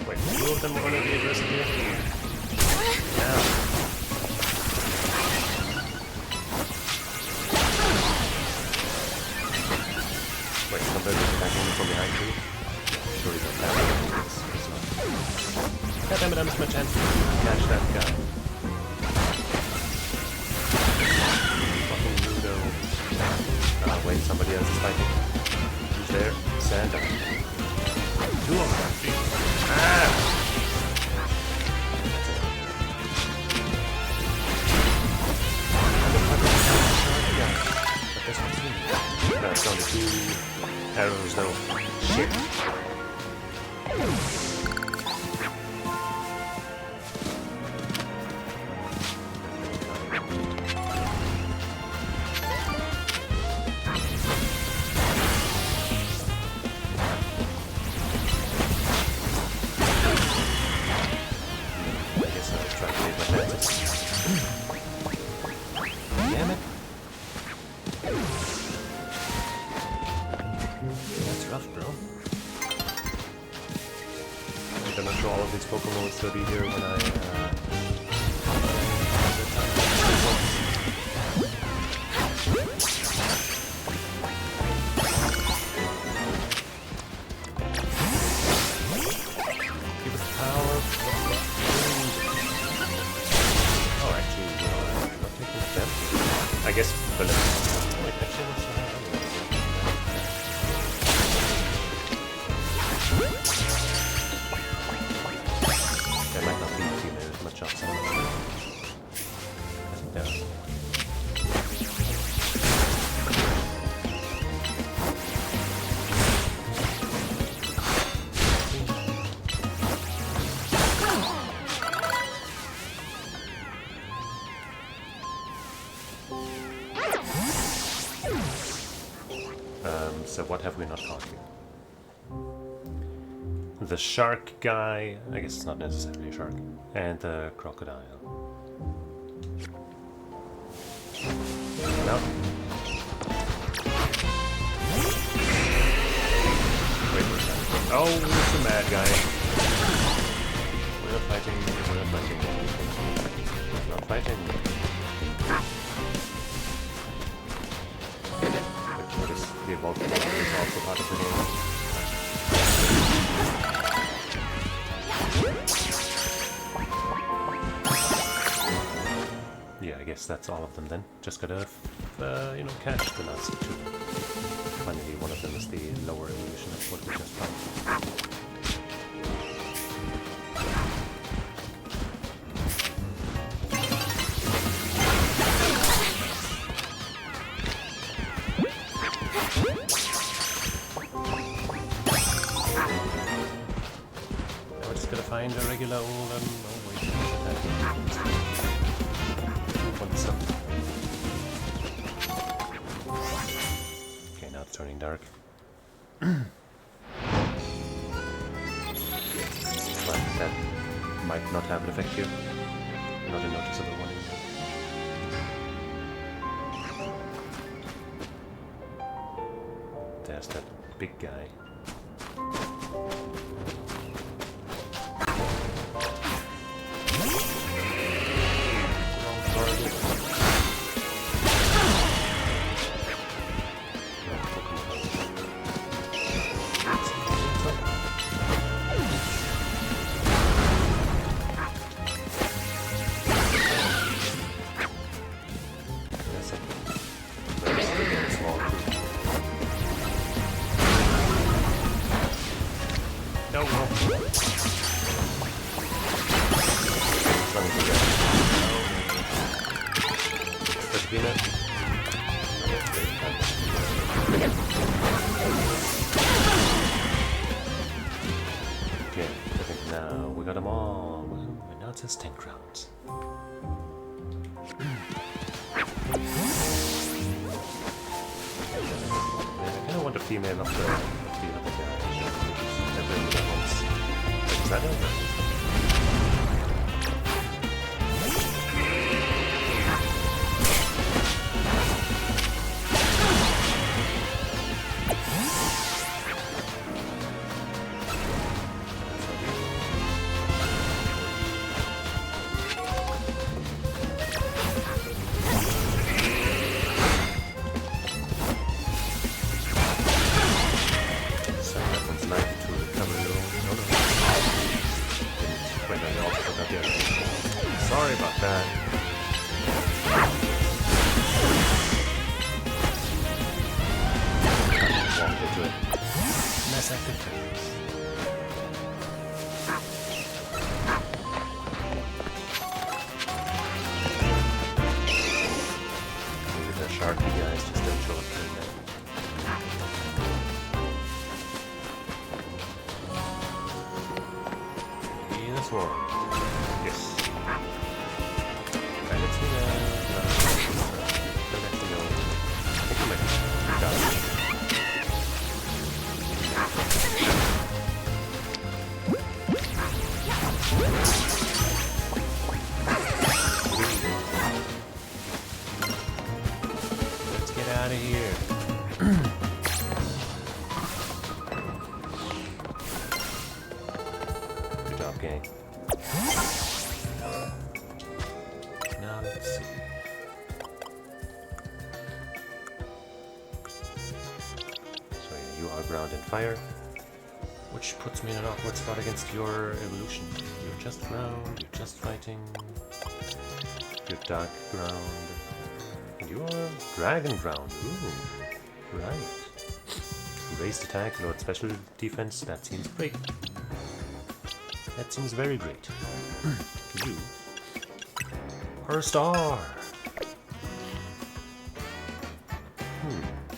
Wait, 2 of them are going to be aggressive here? Yeah. Wait, somebody's attacking me from behind me? Sure he's not attacking me. God damn it, I missed my chance to catch that guy. Fucking Ludo. Wait, somebody else is fighting. Who's there? Santa. 2 of them. Ah! That's only 2 arrows though. Shit. Pokemon will still be here when I give us power. Oh, actually, no, I'm not taking them. I guess Philip. Wait, actually, what's the hell? There might not be female much option. No. So what have we not caught here? The shark guy, I guess it's not necessarily a shark, and the crocodile. No. Wait, what's that? Oh, it's the mad guy. We're not fighting, we're not fighting. We're not fighting. What is the evolved form is also part of the game. Yeah, I guess that's all of them then. Just gotta, you know, catch the last two. Finally, one of them is the lower evolution of what we just found. Now we're just gonna find a regular old, oh wait, okay, now it's turning dark. But that might not have an effect here. Not a noticeable one anymore. There's that big guy. No, no. Okay, I think now we got them all. And now it says 10 crowns. I kind of want a female of the other guy. Is that it? Sorry about that. Walked into it. Mass active turns. Maybe the sharky guys just don't show up doing that. Maybe this one. Yes. Let's see let's get out of here. Good job, gang. Let's see. So yeah, you are ground and fire, which puts me in an awkward spot against your evolution. You're just ground, you're just fighting, you're dark ground, and you are dragon ground. Ooh, right. Raised attack, lowered special defense, that seems great. That seems very great. You are a star!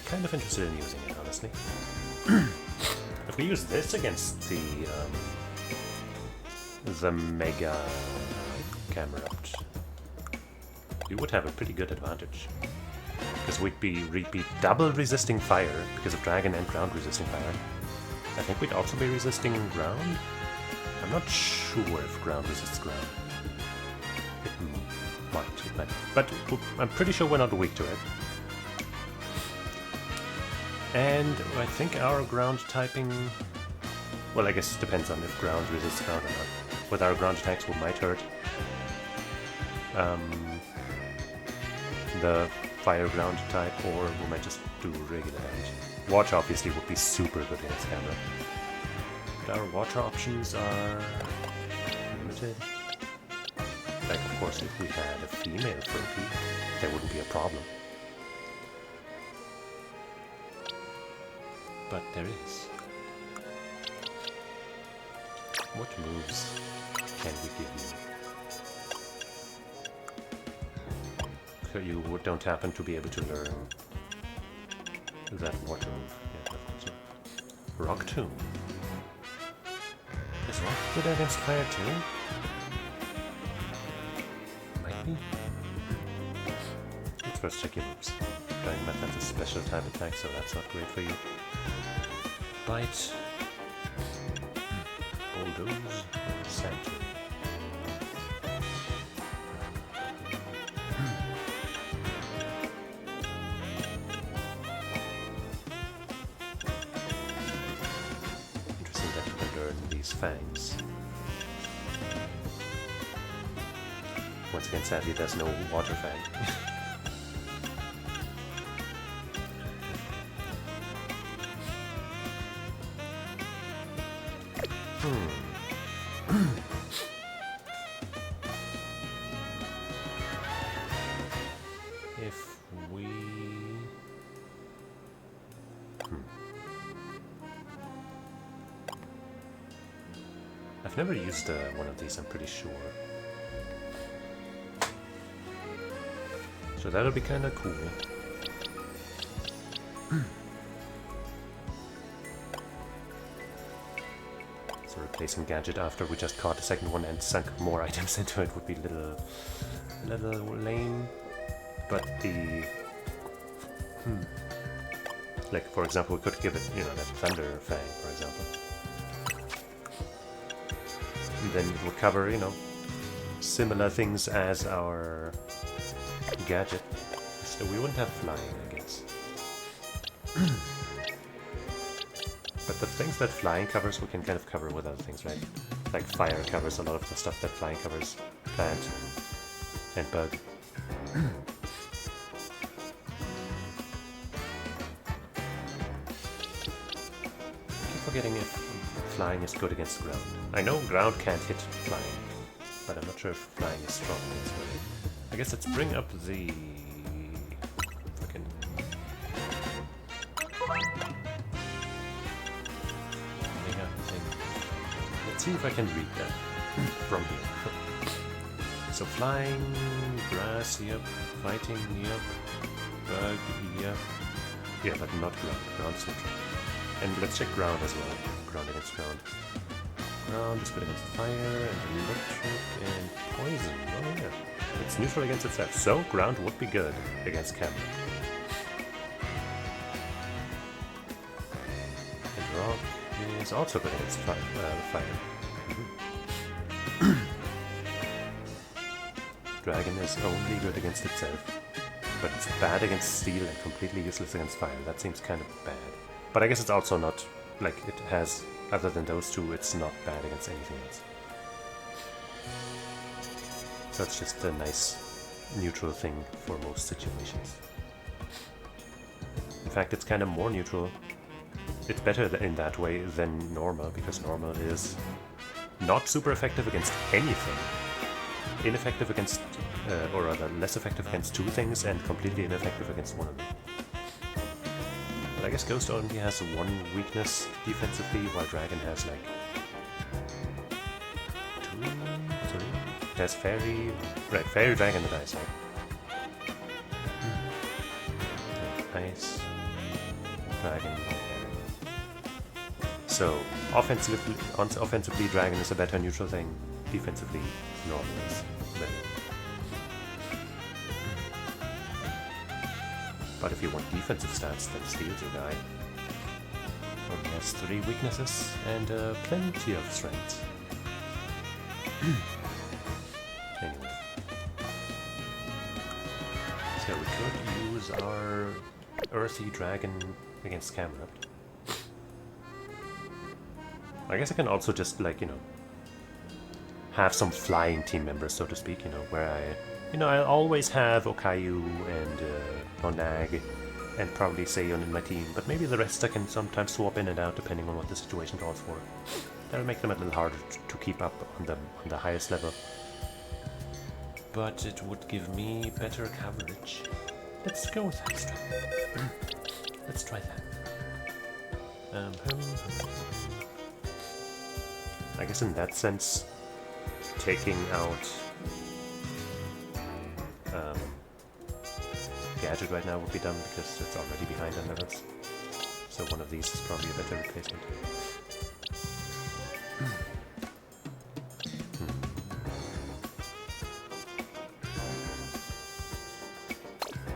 Kind of interested in using it, honestly. If we use this against the Mega Camerupt, you would have a pretty good advantage. Because we'd be double resisting fire because of dragon and ground resisting fire. I think we'd also be resisting ground. I'm not sure if ground resists ground. It might. But I'm pretty sure we're not weak to it. And I think our ground typing... Well, I guess it depends on if ground resists ground or not. With our ground attacks, we might hurt the fire ground type, or we might just do regular damage. Water obviously would be super good against camera. But our water options are limited. Like, of course, if we had a female Froakie, that wouldn't be a problem. But there is. What moves can we give you? So you don't happen to be able to learn that water move. Yeah, of course not. Rock Tomb. Is Rock good against fire too? Might be. Let's first check your moves. Dragon Breath has a special type attack, so that's not great for you. Bite. Bulldoze. Center. Interesting that you can learn these fangs. Once again, sadly, there's no water fang. If we... I've never used one of these, I'm pretty sure. So that'll be kinda cool. So replacing Gadget after we just caught the second one and sunk more items into it would be a little lame. But the... Like, for example, we could give it, you know, that Thunder Fang, for example. And then it would cover, you know, similar things as our Gadget. So we wouldn't have flying, I guess. But the things that flying covers, we can kind of cover with other things, right? Like fire covers a lot of the stuff that flying covers. Plant and bug. Forgetting if flying is good against ground. I know ground can't hit flying, but I'm not sure if flying is strong against ground. I guess let's bring up the fucking thing. Let's see if I can read that from here. So flying, grass, yep. Fighting, yep. Bug, yep. Yeah, but not ground. Ground's neutral. And let's check ground as well. Ground against ground. Ground is good against fire and electric and poison. Oh yeah. It's neutral against itself. So ground would be good against camera. And rock is also good against fire. Dragon is only good against itself. But it's bad against steel and completely useless against fire. That seems kind of bad. But I guess it's also not, like, it has, other than those two, it's not bad against anything else. So it's just a nice neutral thing for most situations. In fact, it's kind of more neutral. It's better in that way than normal, because normal is not super effective against anything. Ineffective against, or rather less effective against two things, and completely ineffective against one of them. But I guess Ghost only has one weakness defensively, while Dragon has like two, three. There's Fairy, right? Fairy, Dragon, and Ice, right? Ice, Dragon, Fairy. So offensively, Dragon is a better neutral thing. Defensively, normal is better. But if you want defensive stats, then Steel's your guy. Only has 3 weaknesses and plenty of strength. Anyway. So we could use our Earthy Dragon against Camelot. I guess I can also just, like, you know, have some flying team members, so to speak, you know, where I'll always have Okayu and Monag and probably Seion in my team, but maybe the rest I can sometimes swap in and out depending on what the situation calls for. That'll make them a little harder to keep up on the highest level. But it would give me better coverage. Let's go with that. Let's try that. I guess in that sense, taking out Gadget right now would be dumb because it's already behind on levels. So one of these is probably a better replacement.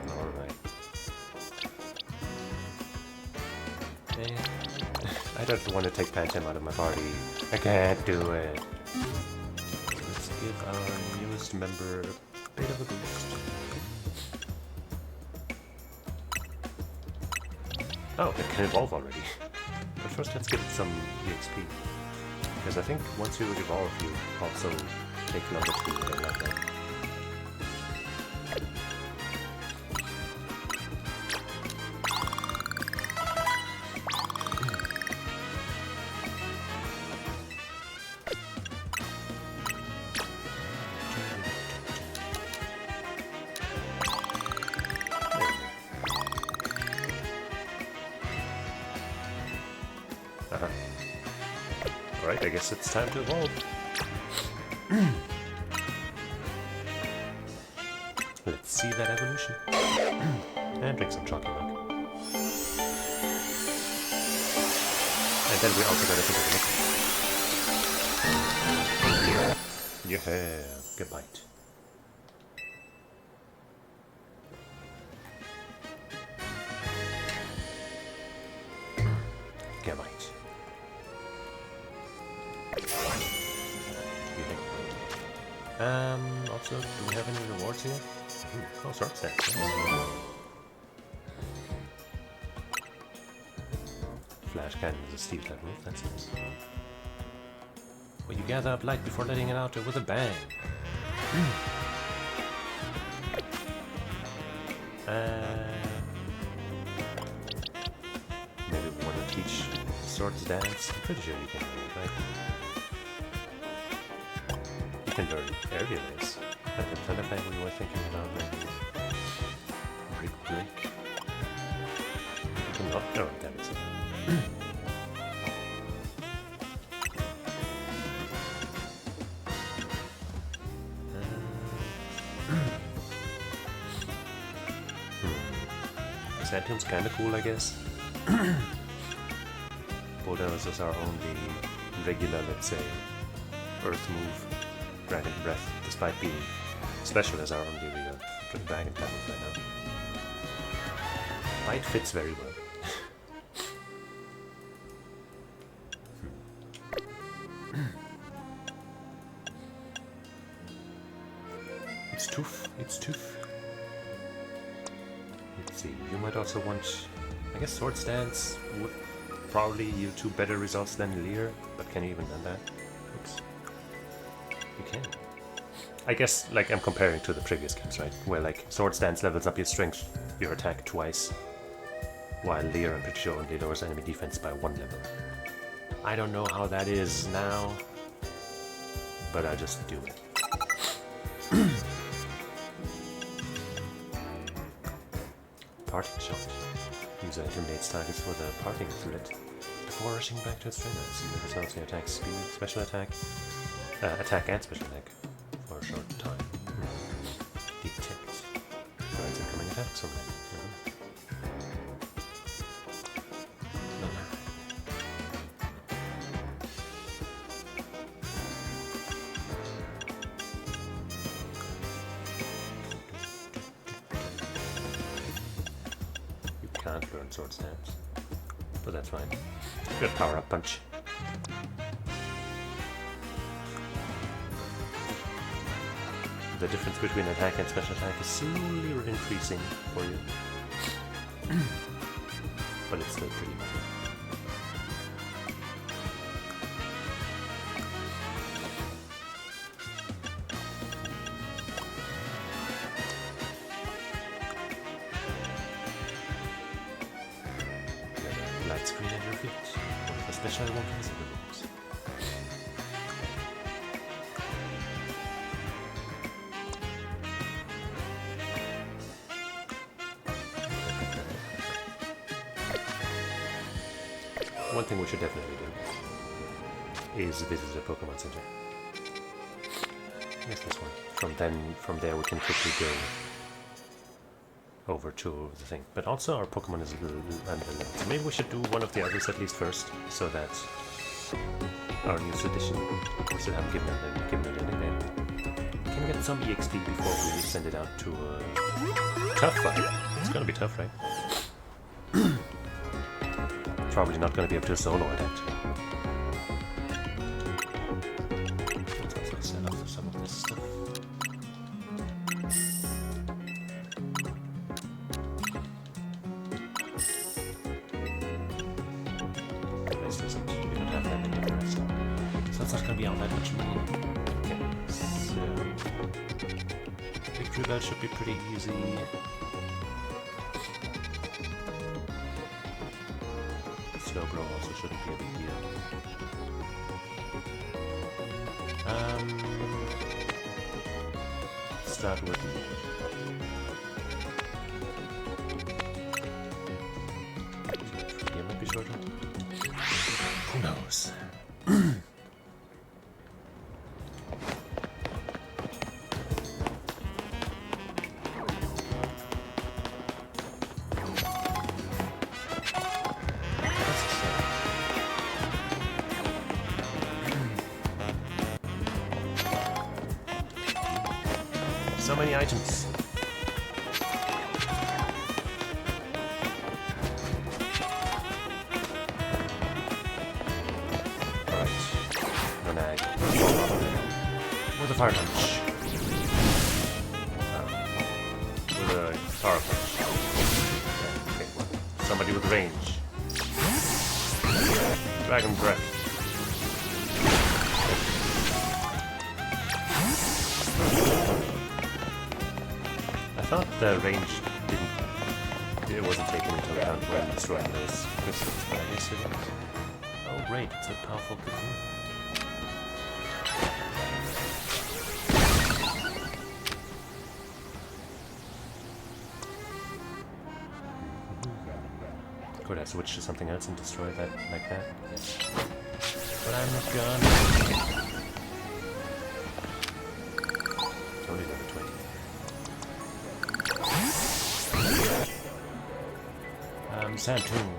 Alright. I don't want to take Pancham out of my party. I can't do it. Let's give our newest member a bit of a boost. Oh, it can evolve already. But first let's get some EXP. Because I think once you evolve, you also take longer to level up. Alright, I guess it's time to evolve. Let's see that evolution. And drink some chalky milk. And then we also gotta think of the liquid. Yeah, good bite. Gamite. Also, do we have any rewards here? Oh, sword stacks. Flash cannon is a steel type move, that's nice. Well, you gather up light before letting it out with a bang. Maybe we want to teach swords dance. I'm pretty sure you can do it, right? You can learn area race. At the teleplay we were thinking about maybe break. You can not. Oh, that is it. Saturn's kinda cool, I guess. Bulldozer is our only regular, let's say, Earth move, Dragon Breath, despite being special as our only real Dragon type move right now. Bite fits very well. It's tooth. It's tooth. Let's see. You might also want, I guess, Sword Stance would probably yield 2 better results than Leer, but can you even done that? Oops. You can. I guess like I'm comparing to the previous games, right? Where like Sword Stance levels up your strength, your attack twice, while Leer, I'm pretty sure, only lowers enemy defense by 1 level. I don't know how that is now, but I just do it. Parting shot. User intimidates targets for the parting threat before rushing back to its trainer. See the results of your attack speed, special attack, attack and special attack for a short time. Detect. Finds incoming attacks from that. Can't learn Sword Stance, but that's fine. Good power up punch. The difference between attack and special attack is slowly increasing for you, but it's still pretty much. Light screen at your feet. One of the special weapons in the rooms. One thing we should definitely do is visit the Pokemon Center. Yes, this one. From there we can quickly go over to the thing. But also our Pokemon is a little underleveled. So maybe we should do one of the others at least first, so that our newest edition, we still haven't given it a nickname, can get some EXP before we send it out to a tough fight. It's gonna be tough, right? Probably not gonna be able to solo it actually. Let's also set off some of this stuff. It's not going to be all that much money. Okay, so Victory Bell should be pretty easy. Slowbro also shouldn't be a big deal. Start with here might be shorter. Who knows? So many items. Alright. Renag. With a fire punch. With a power punch. Okay, well, somebody with range. Dragon Breath. I thought the range it wasn't taken into account when destroying those crystals, but I guess it is. Oh great, it's a powerful cocoon. Could I switch to something else and destroy that like that? Yes. But I'm not gonna. It's only level 20. Santoon.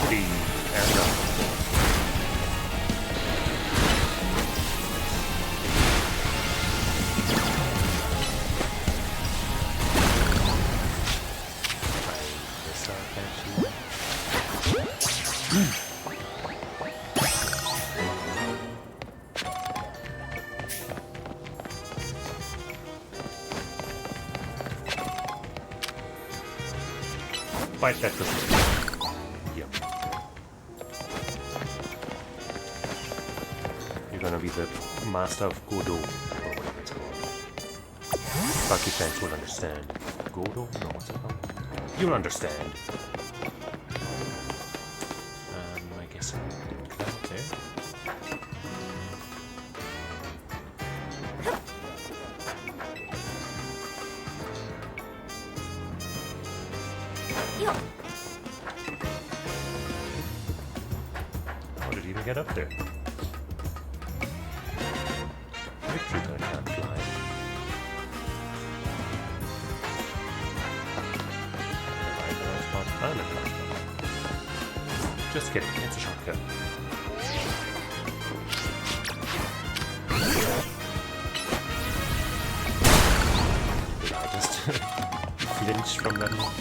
Pretty fight that person. Yep. You're gonna be the master of Godo, or whatever it's called. Bucky fans will understand. Godo? No, what's it called? You'll understand. I guess I'll put that up there. How did it even get up there? Victory Bird can't fly. I'm a fly. Just kidding, it's a shortcut. Did I just flinch from that one?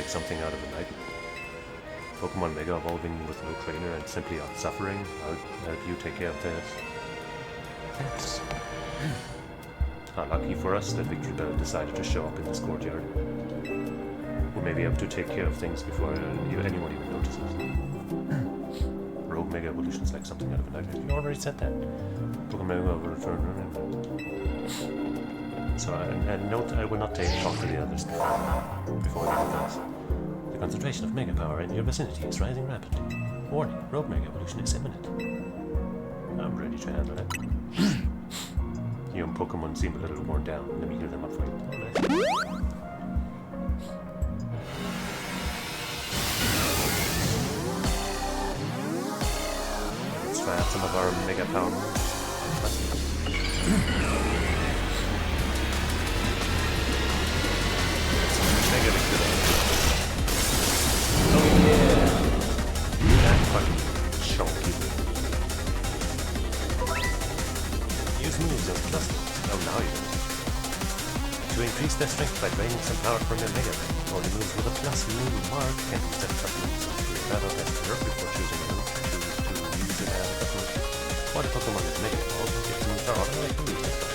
Something out of the night. Pokemon Mega Evolving with no trainer and simply out suffering. I'll help you take care of that. Thanks. Lucky for us that Victory Bell decided to show up in this courtyard. We may be able to take care of things before anyone even notices. Rogue Mega Evolution's like something out of a nightmare. You already said that. Pokemon Mega Evolution. So, and note, I will not talk to the others before we do this. The concentration of Mega Power in your vicinity is rising rapidly. Warning, Rogue Mega Evolution is imminent. I'm ready to handle it. Your Pokemon seem a little worn down. Let me heal them up for you. Oh, nice. Let's try out some of our Mega Power moves. Mega Victory. Oh yeah! That fucking chunky. Use moves and plus. Oh, now you do. To increase their strength by draining some power from your Mega Man, only moves with a plus move mark can be set up moves. Your battle has to work before choosing a move. Choose to use it as a move. While the Pokemon is Mega Evolved, its moves are automatically used.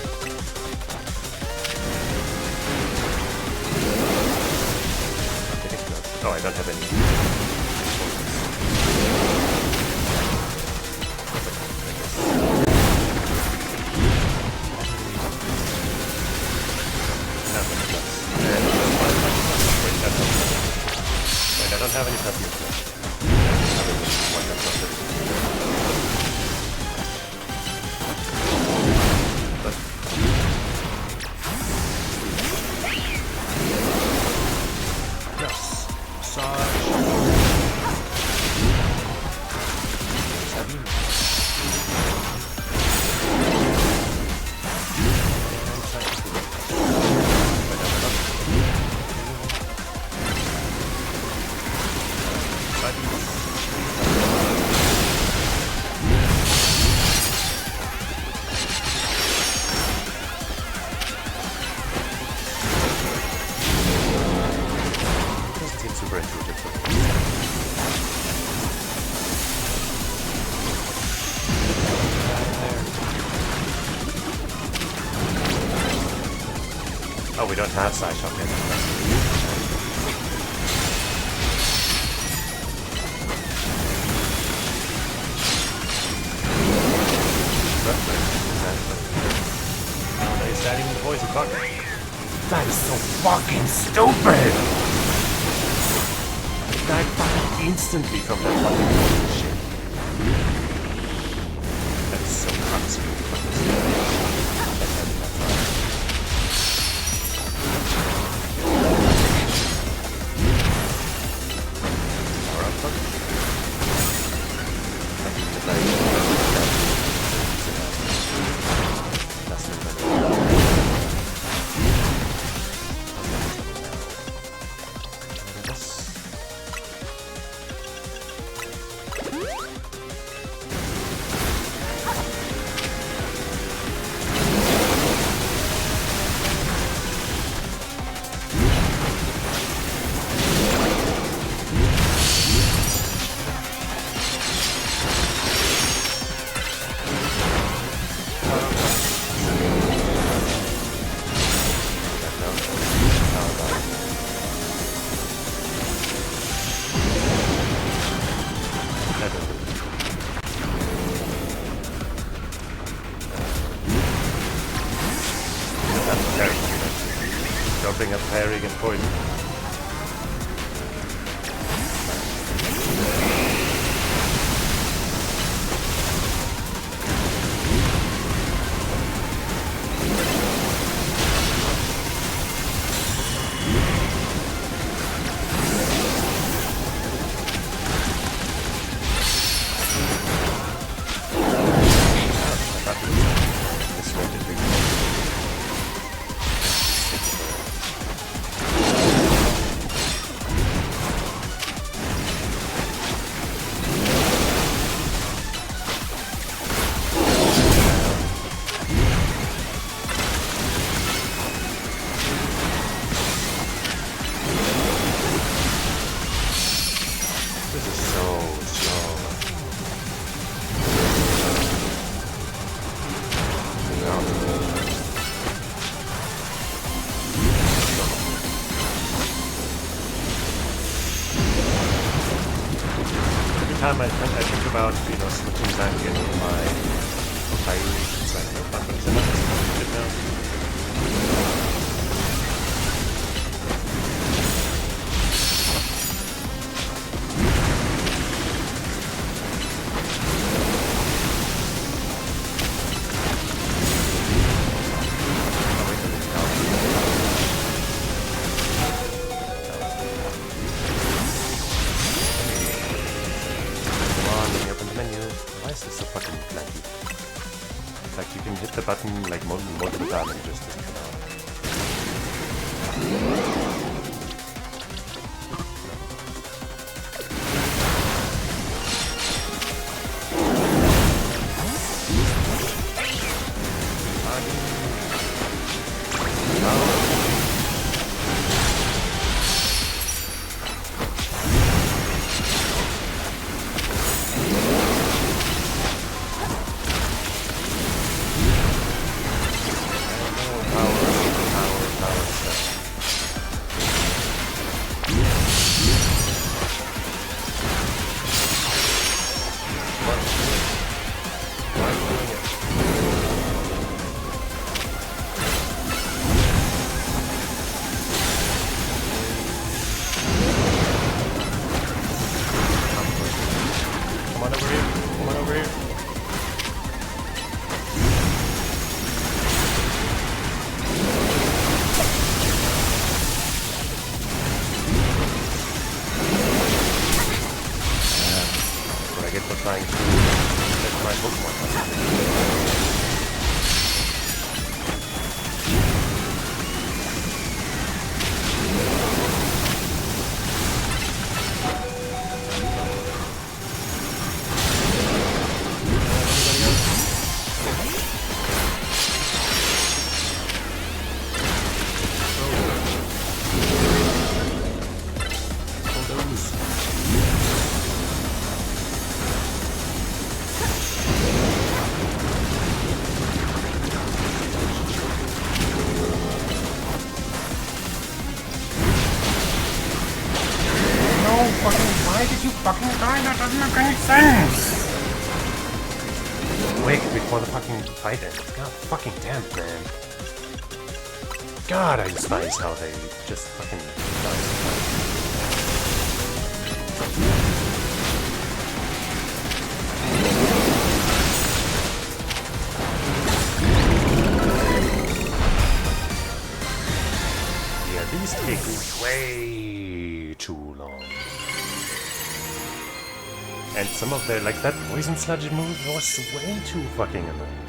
Oh, I don't have any. Wait, I don't have any plasmids left. Other than one that's not good. Oh, we don't have side shot yet. He's adding the poison bug. That is so fucking stupid! I died fucking instantly from that fucking shit. That is so clumsy. bring up parrying and poison. I think about, you know, switching back into my papyri, so I know buttons and that's good now. The button like multiple times and it just doesn't come out. Trying to let my Pokemon. Why did you fucking die? That doesn't make any sense! Quick, before the fucking fight ends. God fucking damn, man. God, I despise how they just fucking yeah, these take way too long. And some of their, like that poison sludge move was way too fucking annoying.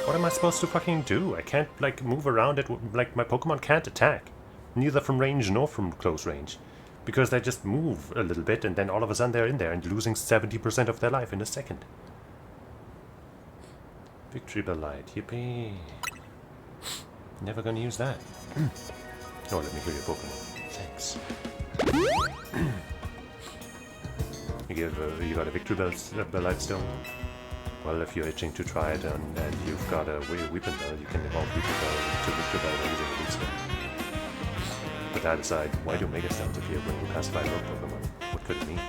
What am I supposed to fucking do? I can't, like, move around it, like, my Pokemon can't attack. Neither from range nor from close range. Because they just move a little bit and then all of a sudden they're in there and losing 70% of their life in a second. Victory Bell Light, yippee. Never gonna use that. Oh, let me heal your Pokemon. Thanks. You got a Victory Bell Light Stone? Well, if you're itching to try it and you've got a Weeping Bell, you can evolve Weeping Bell to Victory Bell by using a Leaf Stone. But that aside, why do Mega Stones appear when you pacify rogue Pokemon? What could it mean?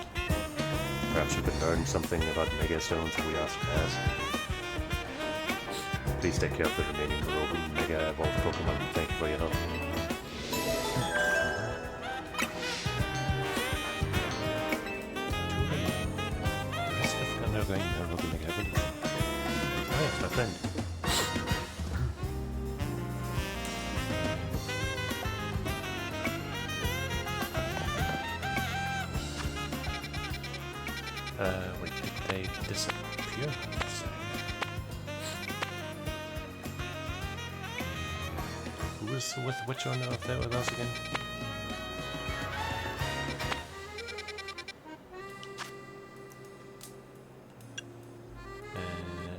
Perhaps you could learn something about Mega Stones if we ask Kaz. Please take care of the remaining rogue Mega evolved Pokemon. Thank you for your help. going now, looking like heaven. Oh yes, my friend. Wait, did they disappear? Who was with which one of those again?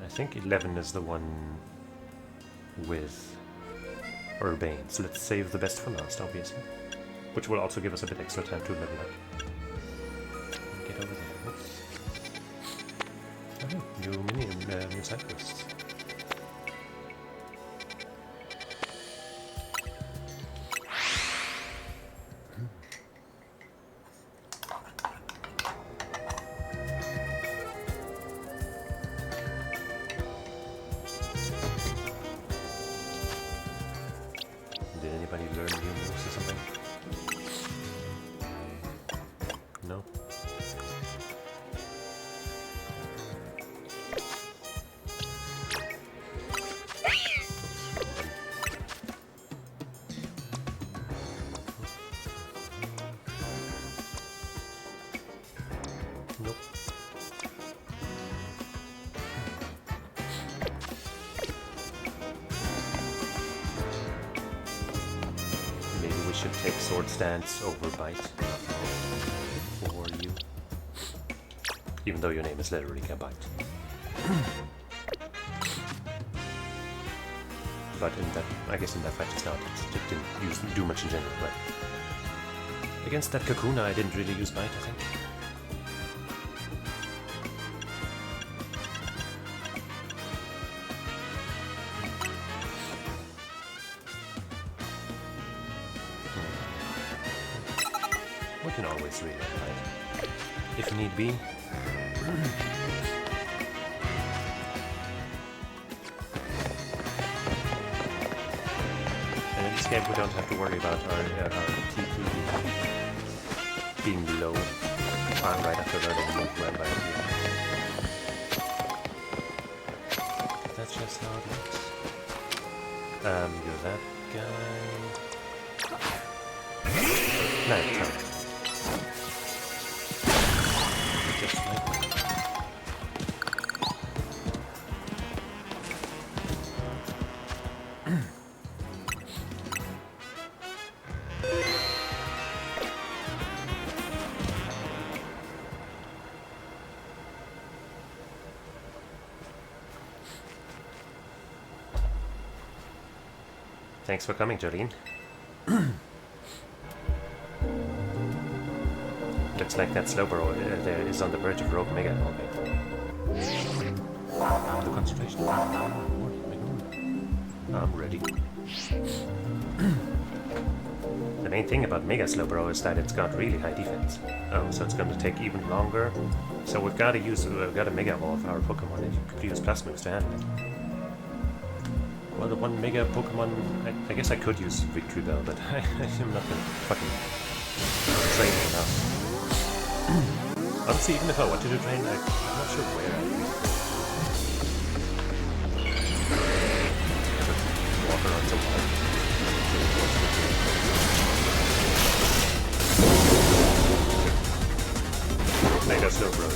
I think 11 is the one with Urbane, so let's save the best for last, obviously. Which will also give us a bit extra time to level up. Get over there. Whoops. Oh, new side quests. Did anybody learn new moves or something? No? Nope. Maybe we should take Sword Stance over Bite for you. Even though your name is literally Bite. But in that, I guess in that fight just now, it didn't do much in general, but against that Kakuna I didn't really use Bite, I think. We can always read it, right? If need be. And in this game we don't have to worry about our TP being low right after learning the move right here. That's just how it works. You're that guy. Night time. Just like that. Thanks for coming, Jolene. Looks like that Slowbro there is on the verge of Rogue Mega evolving. The concentration. I'm ready. The main thing about Mega Slowbro is that it's got really high defense. Oh, so it's going to take even longer. So we've got to Mega Evolve our Pokemon and you could use Plus moves to handle it. Well, the one Mega Pokemon, I guess I could use Victory Bell, but I'm not gonna fucking train it enough. Honestly, even if I wanted to train, I'm not sure where I would walk around so hard. Mega Slowbro.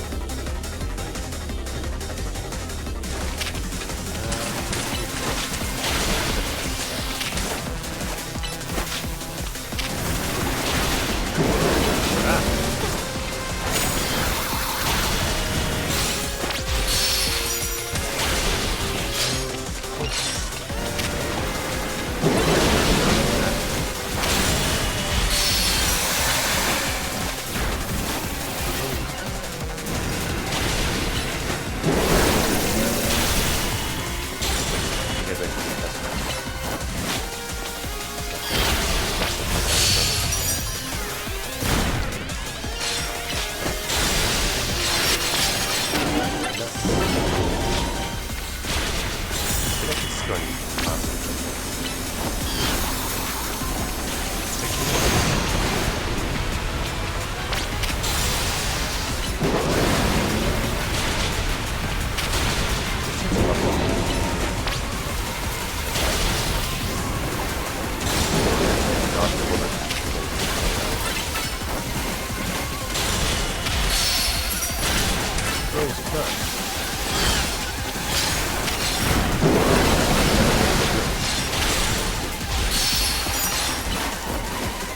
throws it does.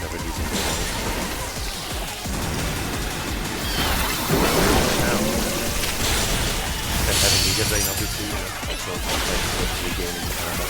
Never using the now. And having Giga Drain obviously also affects with regaining mana.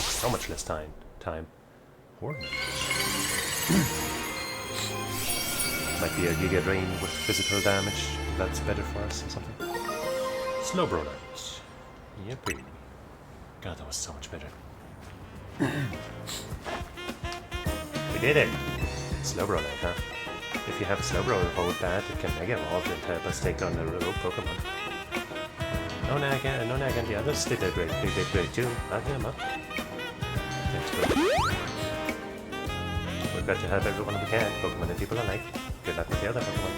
So much less time. Might be a Giga Drain with physical damage. That's better for us or something. Slow Bro damage. Yippee. God, that was so much better. We did it! Slow Bro Knight, huh? If you have Slow Bro hold that, it can Mega Evolve and help us take on the real Pokemon. No Nag and the others did a great, they did great too. I'll get them up. That's good. We've got to help everyone we can, Pokemon and people alike. Good luck with the other Pokemon.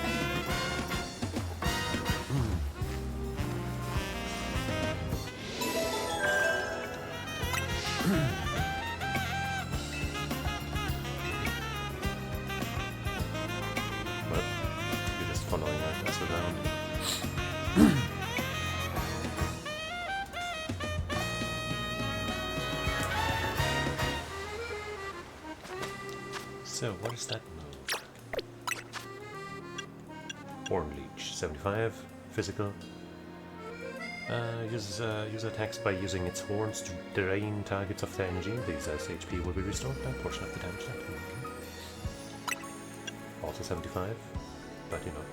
Well, you're just following us around. So, what is that move? Horn Leech, 75, physical. Uses attacks by using its horns to drain targets of their energy. The user's HP will be restored by a portion of the damage taken. Also 75, but you know,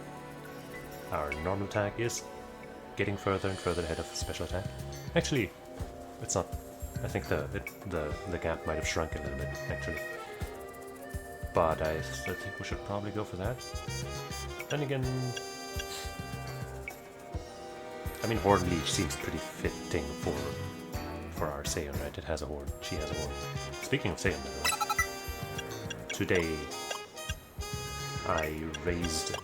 our normal attack is getting further and further ahead of special attack. Actually, it's not. I think the gap might have shrunk a little bit, actually. But I think we should probably go for that. Then again, I mean, Horn Leech seems pretty fitting for our Saiyan, right? It has a horn. She has a horn. Speaking of Saiyan, by the way, today I raised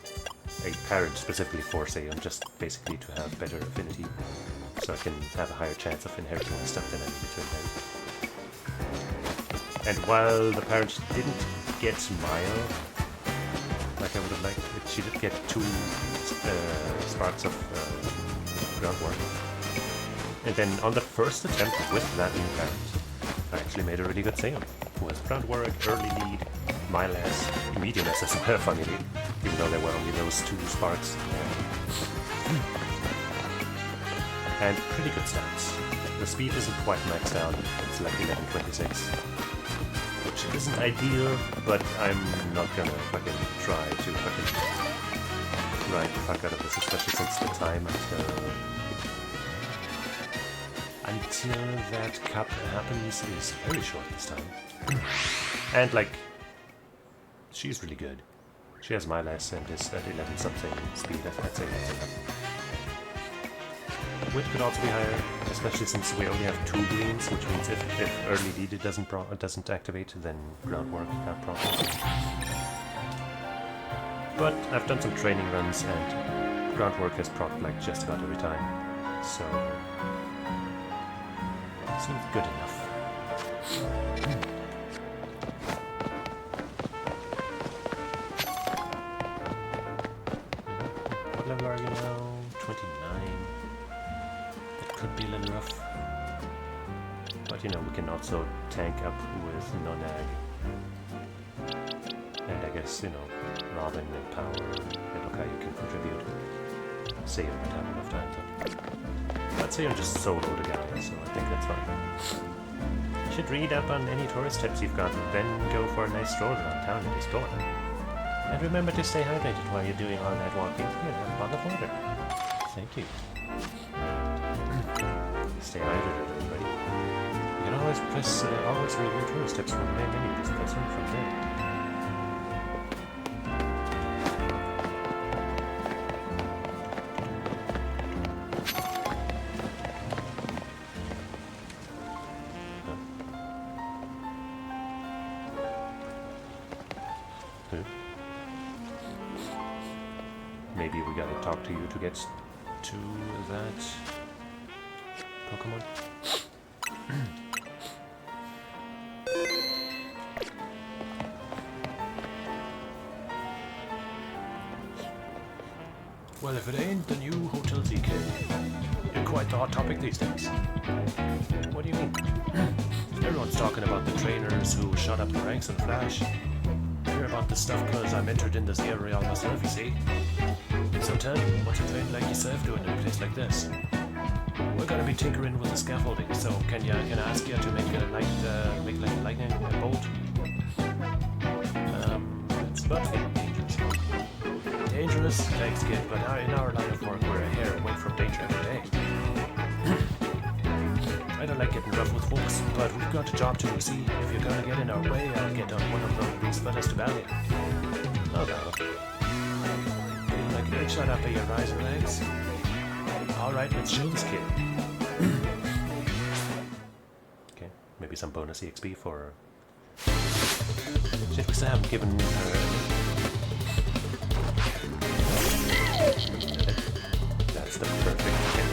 a parent specifically for Saiyan, just basically to have better affinity, so I can have a higher chance of inheriting my stuff than I need to inherit. And while the parent didn't get Smile like I would have liked, she did get 2 sparks of groundwork. And then on the first attempt with that new parent, I actually made a really good Saiyan, who has groundwork, early lead, Milas, medium-S as well, funnily, even though there were only those 2 sparks. And pretty good stats. The speed isn't quite maxed out, it's like 1126. Which isn't ideal, but I'm not gonna fucking try to fucking ride the fuck out of this, especially since the time until... I until that cup happens is very short this time. And like, she's really good. She has my less and is at 11 something speed. I'd say that's enough. Wit could also be higher, especially since we only have 2 greens, which means if early deed doesn't activate, then groundwork can't problem. But I've done some training runs and groundwork has procced like just about every time, so seems good enough. What level are you now? 29. That could be a little rough. But you know, we can also tank up with non-ag. And I guess, you know, Robin and Power and Okai you can contribute. Say you might have enough time to. I'd say you're just solo the guy, so I think that's fine. You should read up on any tourist tips you've got, then go for a nice stroll around town and explore. And remember to stay hydrated while you're doing all that walking. Here, have a bottle of water. Thank you. Stay hydrated, everybody. You can always always review tourist tips from the main menu, just press on from there. Maybe we gotta talk to you to get to that Pokemon. Well, if it ain't the new Hotel ZK, you're quite the hot topic these days. What do you mean? Everyone's talking about the trainers who shot up the ranks in Flash. I hear about this stuff because I'm entered in this area myself, you see. So tell me, what's a trainer like yourself doing in a place like this? We're gonna be tinkering with the scaffolding, so can I ask you to make a lightning bolt? It's about to get dangerous. Dangerous? Thanks, kid, but in our line of work, we're a hair away from danger every day. I don't like getting rough with folks, but we've got a job to do, see? If you're gonna get in our way, I'll get on one of these fellas to value. Oh, no. Like a shut up at your riser legs. Alright, let's show this kid. Okay, maybe some bonus EXP for... Shit, because I haven't given her... That's the perfect kid.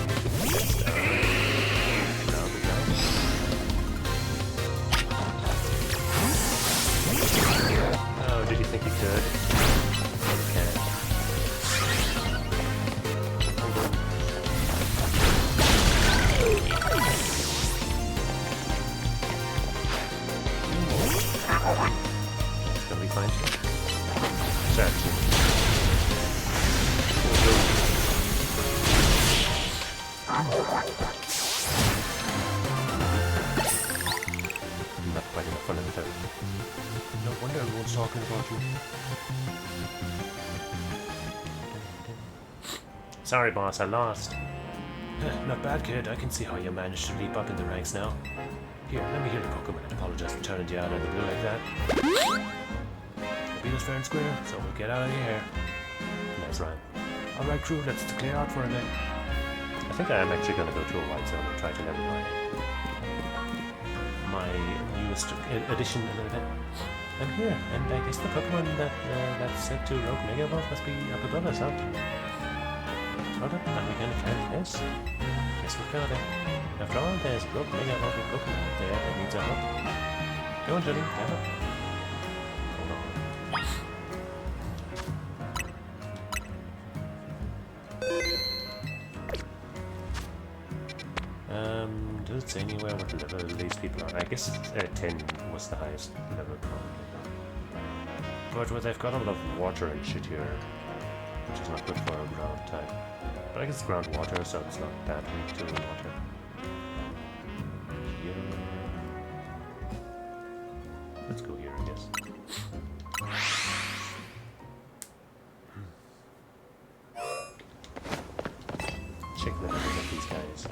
Oh, did you think you could? Okay. It's gonna be fine too. Exactly. Not quite enough fun in the town. No wonder everyone's talking about you. Sorry, boss, I lost. Not bad, kid. I can see how you managed to leap up in the ranks now. Here, let me hear the Pokemon and apologize for turning you out of the blue like that. Beat us fair and square, so we'll get out of here. Nice rhyme. Alright, crew, let's clear out for a bit. I think I am actually going to go to a white zone and try to level my newest addition a little bit. I'm here, and I guess the Pokemon that's set to Rogue Mega Evolve must be up above us, huh? Hold up, are we going to climb this? Yes, we've got it. After all, there's Rogue Mega Evolving Pokemon out there that needs our help. Go on, Johnny, climb up. Hold on. Does it say anywhere what level these people are? I guess 10 was the highest level probably. But they've got a lot of water and shit here, which is not good for a ground type. But I guess it's groundwater, so it's not that weak to water. Here. Let's go here, I guess. Check the levels of these guys.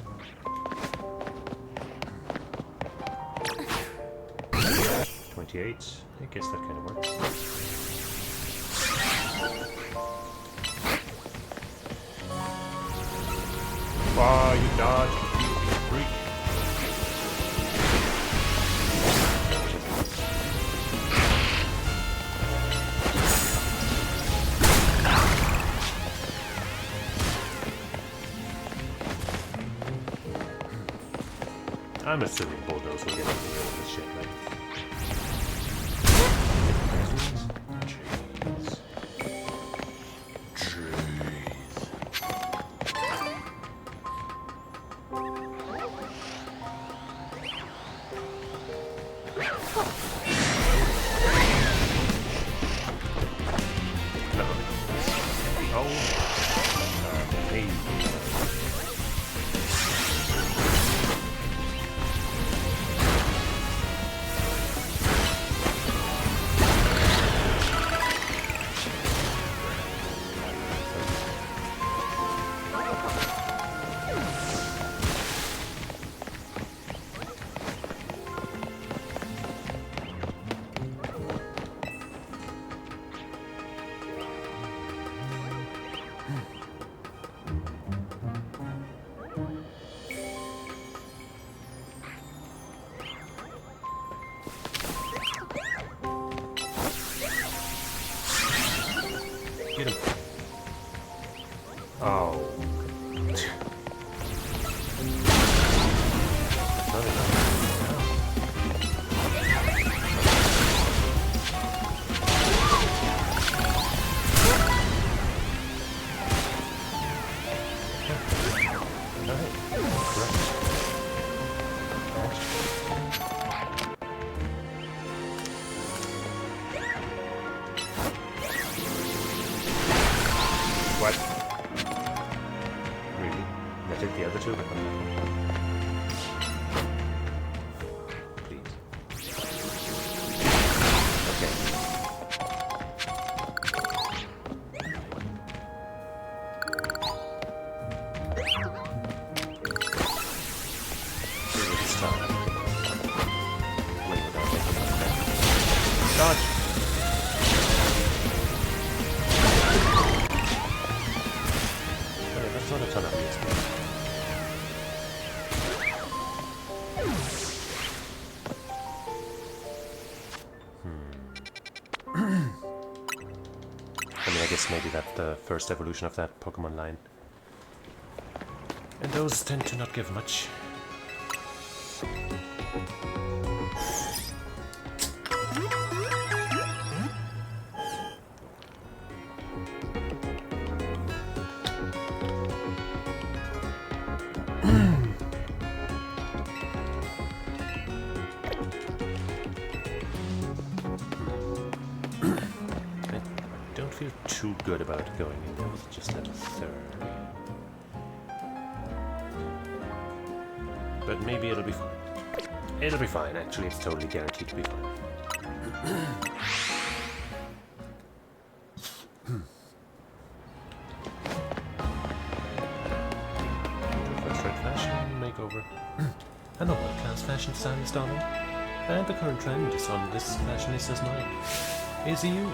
28. I guess that kind of works. Wow, you dodged, you freak. I'm assuming Bulldoze will get rid of this shit, right? Get him. Oh. Not enough. What? Really? That did the other two? Please. Okay. See what it's done. Wait without making that. Dodge! That's not a ton of ESP. I mean, I guess maybe that's the first evolution of that Pokemon line. And those tend to not give much. Feel too good about going in there with just a third. But maybe it'll be fine. It'll be fine, actually. It's totally guaranteed to be fine. First red fashion makeover. An old class fashion stylist, darling. And the current trend is on this fashionista's mind. Is you.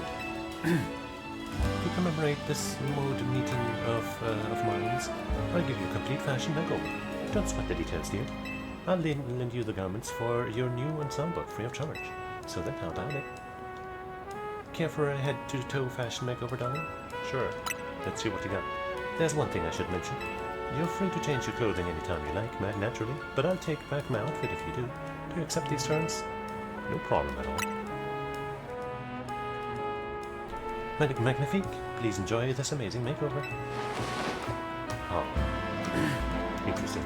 To commemorate this mode meeting of minds, I'll give you a complete fashion makeover. Don't sweat the details, dear. I'll lend you the garments for your new ensemble free of charge. So then, how about it? Care for a head-to-toe fashion makeover, darling? Sure. Let's see what you got. There's one thing I should mention. You're free to change your clothing anytime you like, naturally, but I'll take back my outfit if you do. Do you accept these terms? No problem at all. Magnifique, please enjoy this amazing makeover. Oh. Interesting.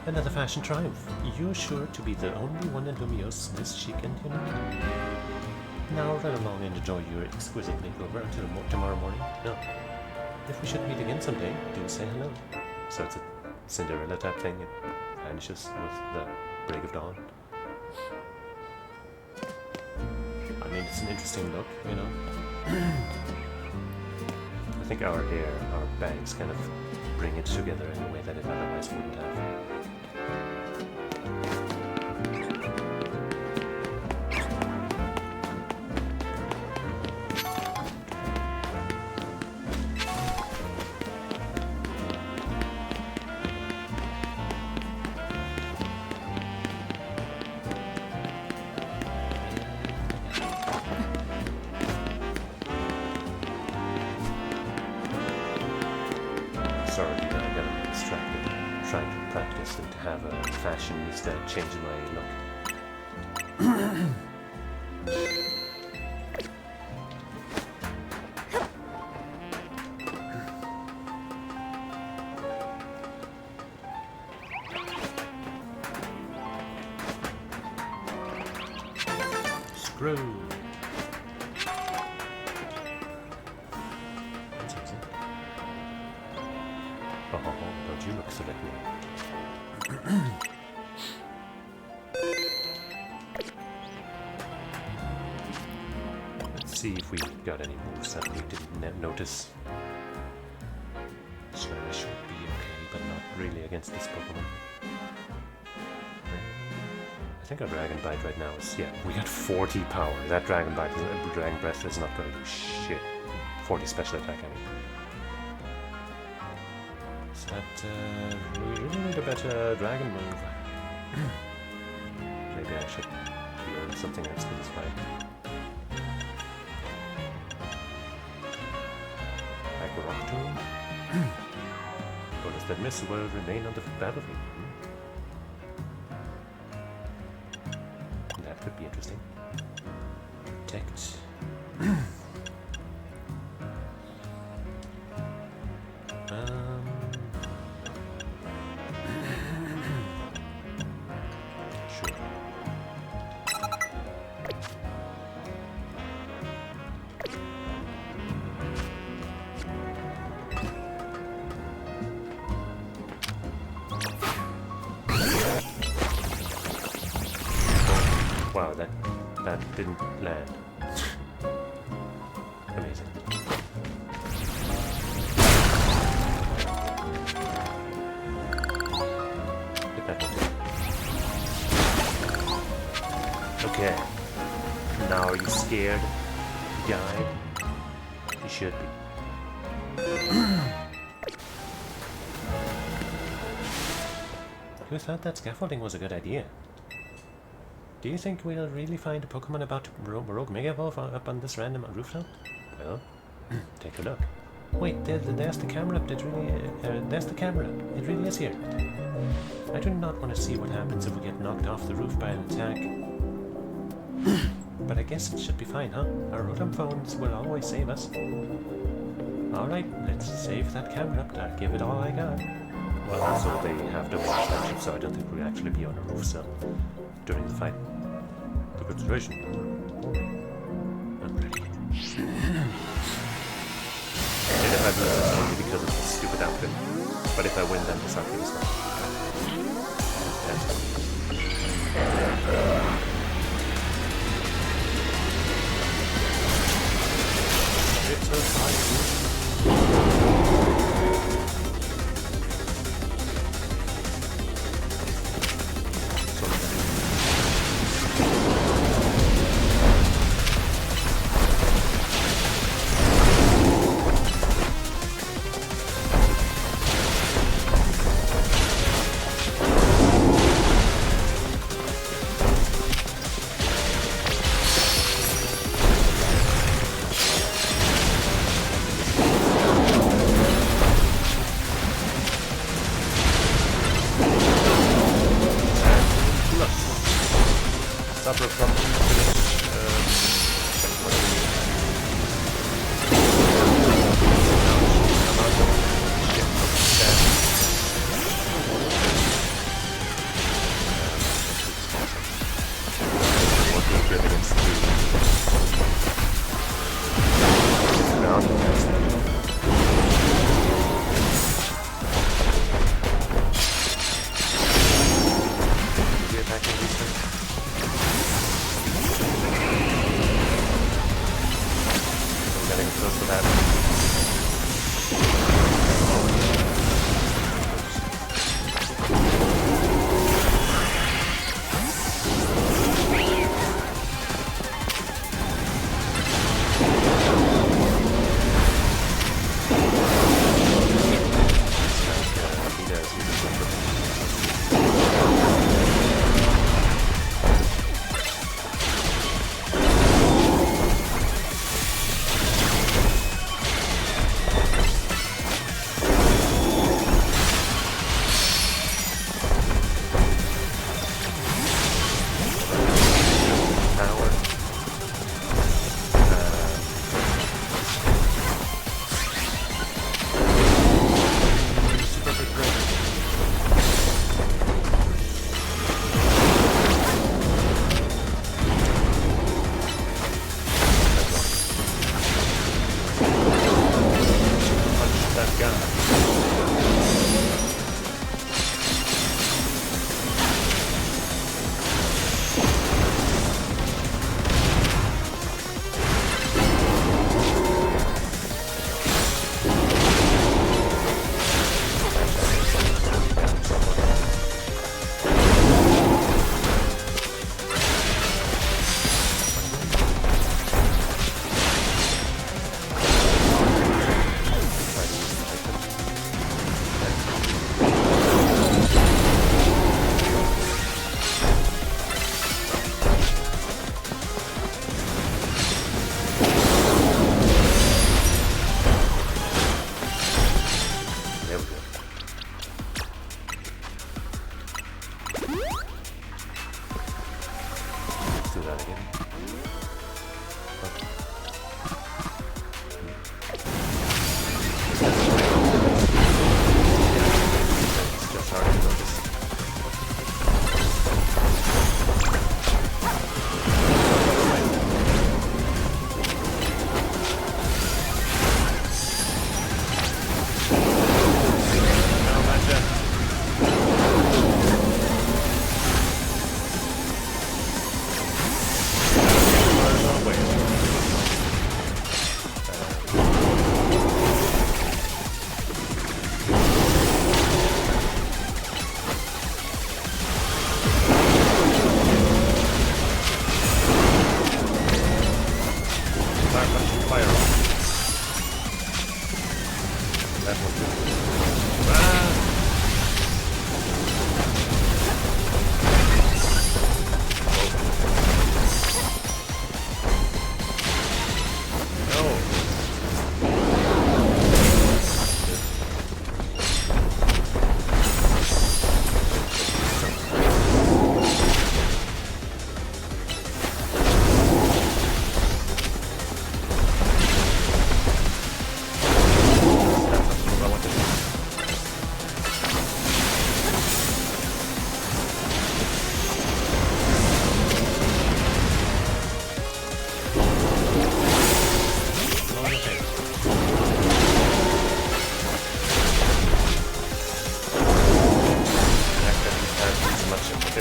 Another fashion triumph. You're sure to be the only one in Lumios this chic and unique. Now run along and enjoy your exquisite makeover until tomorrow morning. No. If we should meet again someday, do say hello. So it's a Cinderella type thing. It vanishes with the break of dawn. I mean, it's an interesting look, you know. I think our hair, our bangs kind of bring it together in a way that it otherwise wouldn't have. fashion needs to change my look. Screw. That's easy. Oh, don't you look so like me. Let's see if we got any moves that we didn't notice. Slurry should be okay, but not really against this Pokemon. I think our Dragon Bite right now is, yeah, we got 40 power. That Dragon Bite, Dragon Breath is not going to do shit. 40 special attack, I mean. So that, we really need a better Dragon move. Maybe I should learn something else for this fight. Like Rock Tomb? Bonus that miss will remain on the battlefield. That could be interesting. Protect. Sure. Wow, that didn't land. Amazing. Hit that one. Okay. Now are you scared, guy? You should be. Who thought that scaffolding was a good idea? Do you think we'll really find a Pokemon about to Rogue Mega Evolve up on this random rooftop? Well, take a look. Wait, there's the camera. There's the camera. It really is here. I do not want to see what happens if we get knocked off the roof by an attack. But I guess it should be fine, huh? Our Rotom phones will always save us. Alright, let's save that camera up. I'll give it all I got. Well, also they have to watch that ship, so I don't think we'll actually be on a roof cell during the fight. The good situation. I'm ready. And if I lose, it's only because of the stupid outfit. But if I win, then this outfit is fine. That's fine. It's a fight. Suffer from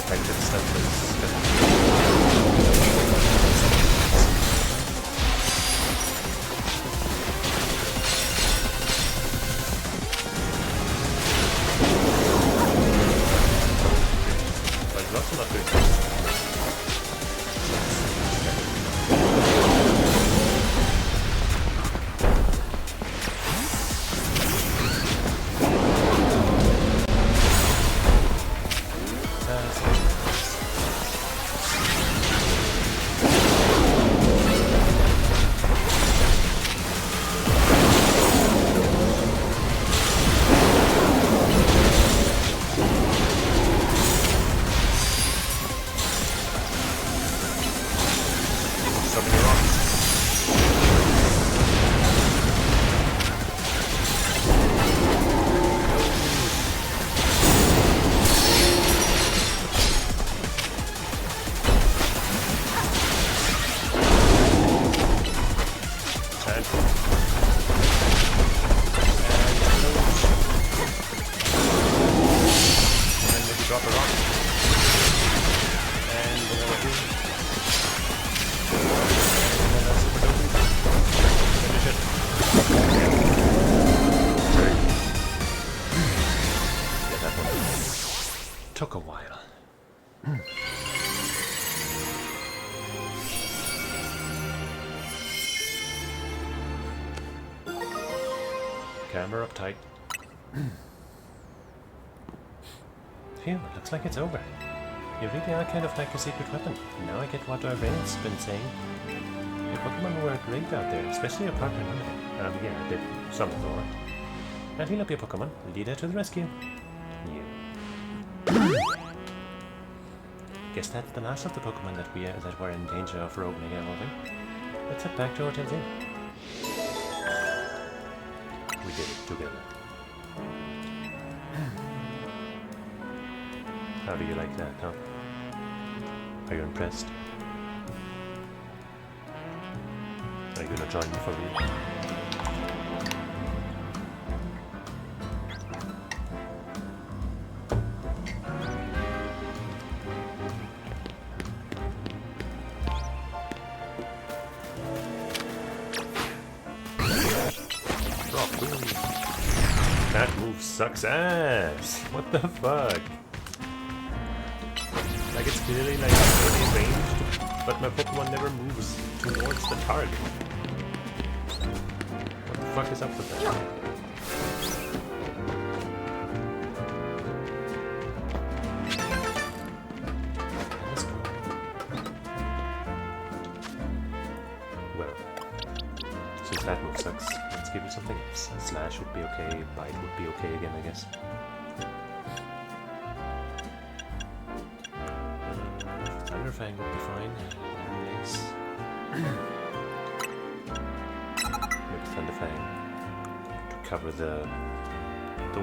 effective stuff is like lots of upgrades. Took a while. Camera up tight. Phew, it looks like it's over. You really are kind of like a secret weapon. Now I get what Argh's been saying. Your Pokemon were great out there, especially your partner. Yeah, I did some before. And heal up your Pokemon. Leader to the rescue. You. Guess that's the last of the Pokemon that were in danger of rogue mega evolving. Let's head back to Hotel Inn. We did it together. How do you like that, huh? Are you impressed? Are you gonna join me for real? That move sucks ass! What the fuck? Like, it's clearly like really ranged, but my Pokemon never moves towards the target. What the fuck is up with that? Let's go. Well, since that move sucks, let's give it something else. Slash would be okay, Bite would be okay again, I guess. Thunderfang would be fine. Nice. Maybe Thunderfang to cover the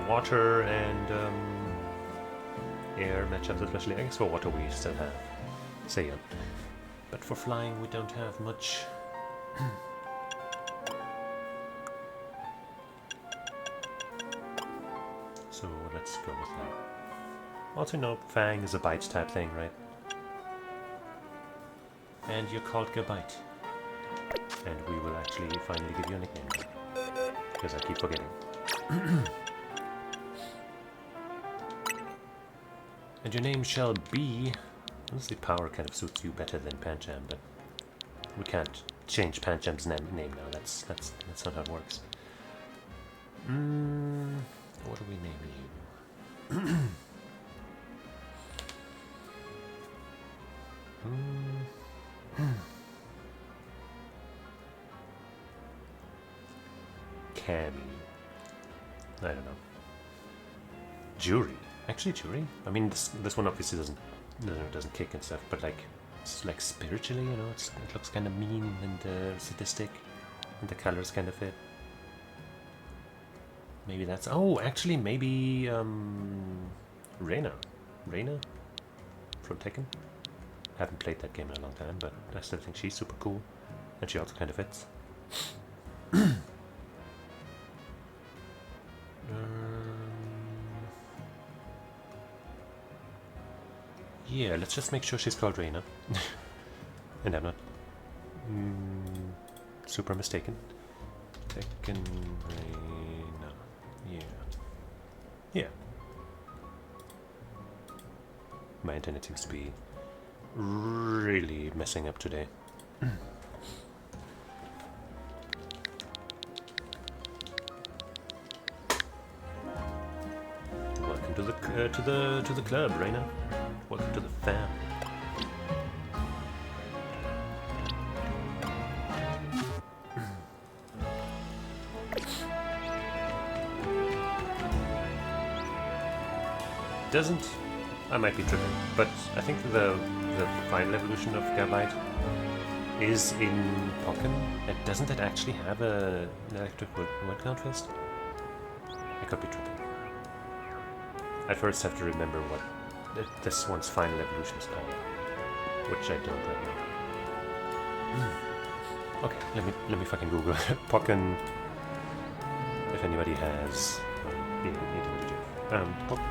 water and air matchups, especially. I guess for water we still have Sail, but for flying we don't have much. So let's go with that. Also, no, Fang is a bite type thing, right? And you're called Gabite. And we will actually finally give you a nickname. Because I keep forgetting. And your name shall be... Honestly, Power kind of suits you better than Pancham, but... We can't change Pancham's name now. That's not how it works. What do we name you? Cammy. I don't know. Jury. Actually, Jury. I mean, this one obviously doesn't kick and stuff, but like, it's like spiritually, you know, it looks kind of mean and sadistic, and the colors kind of fit. Maybe that's... Oh, actually, maybe... Reina. Reina? From Tekken? Haven't played that game in a long time, but I still think she's super cool. And she also kind of fits. yeah, let's just make sure she's called Reina. And I'm not super mistaken. Tekken Reina. Yeah. Yeah. My internet seems to be really messing up today. Welcome to the club, Reina. Welcome to the fam. Doesn't, I might be tripping, but I think the final evolution of Gabite is in Pokken. And doesn't it actually have an electric word count fist? I could be tripping. I first have to remember what this one's final evolution is called, which I don't right now. Okay, let me fucking Google Pokken. If anybody has, Pokken.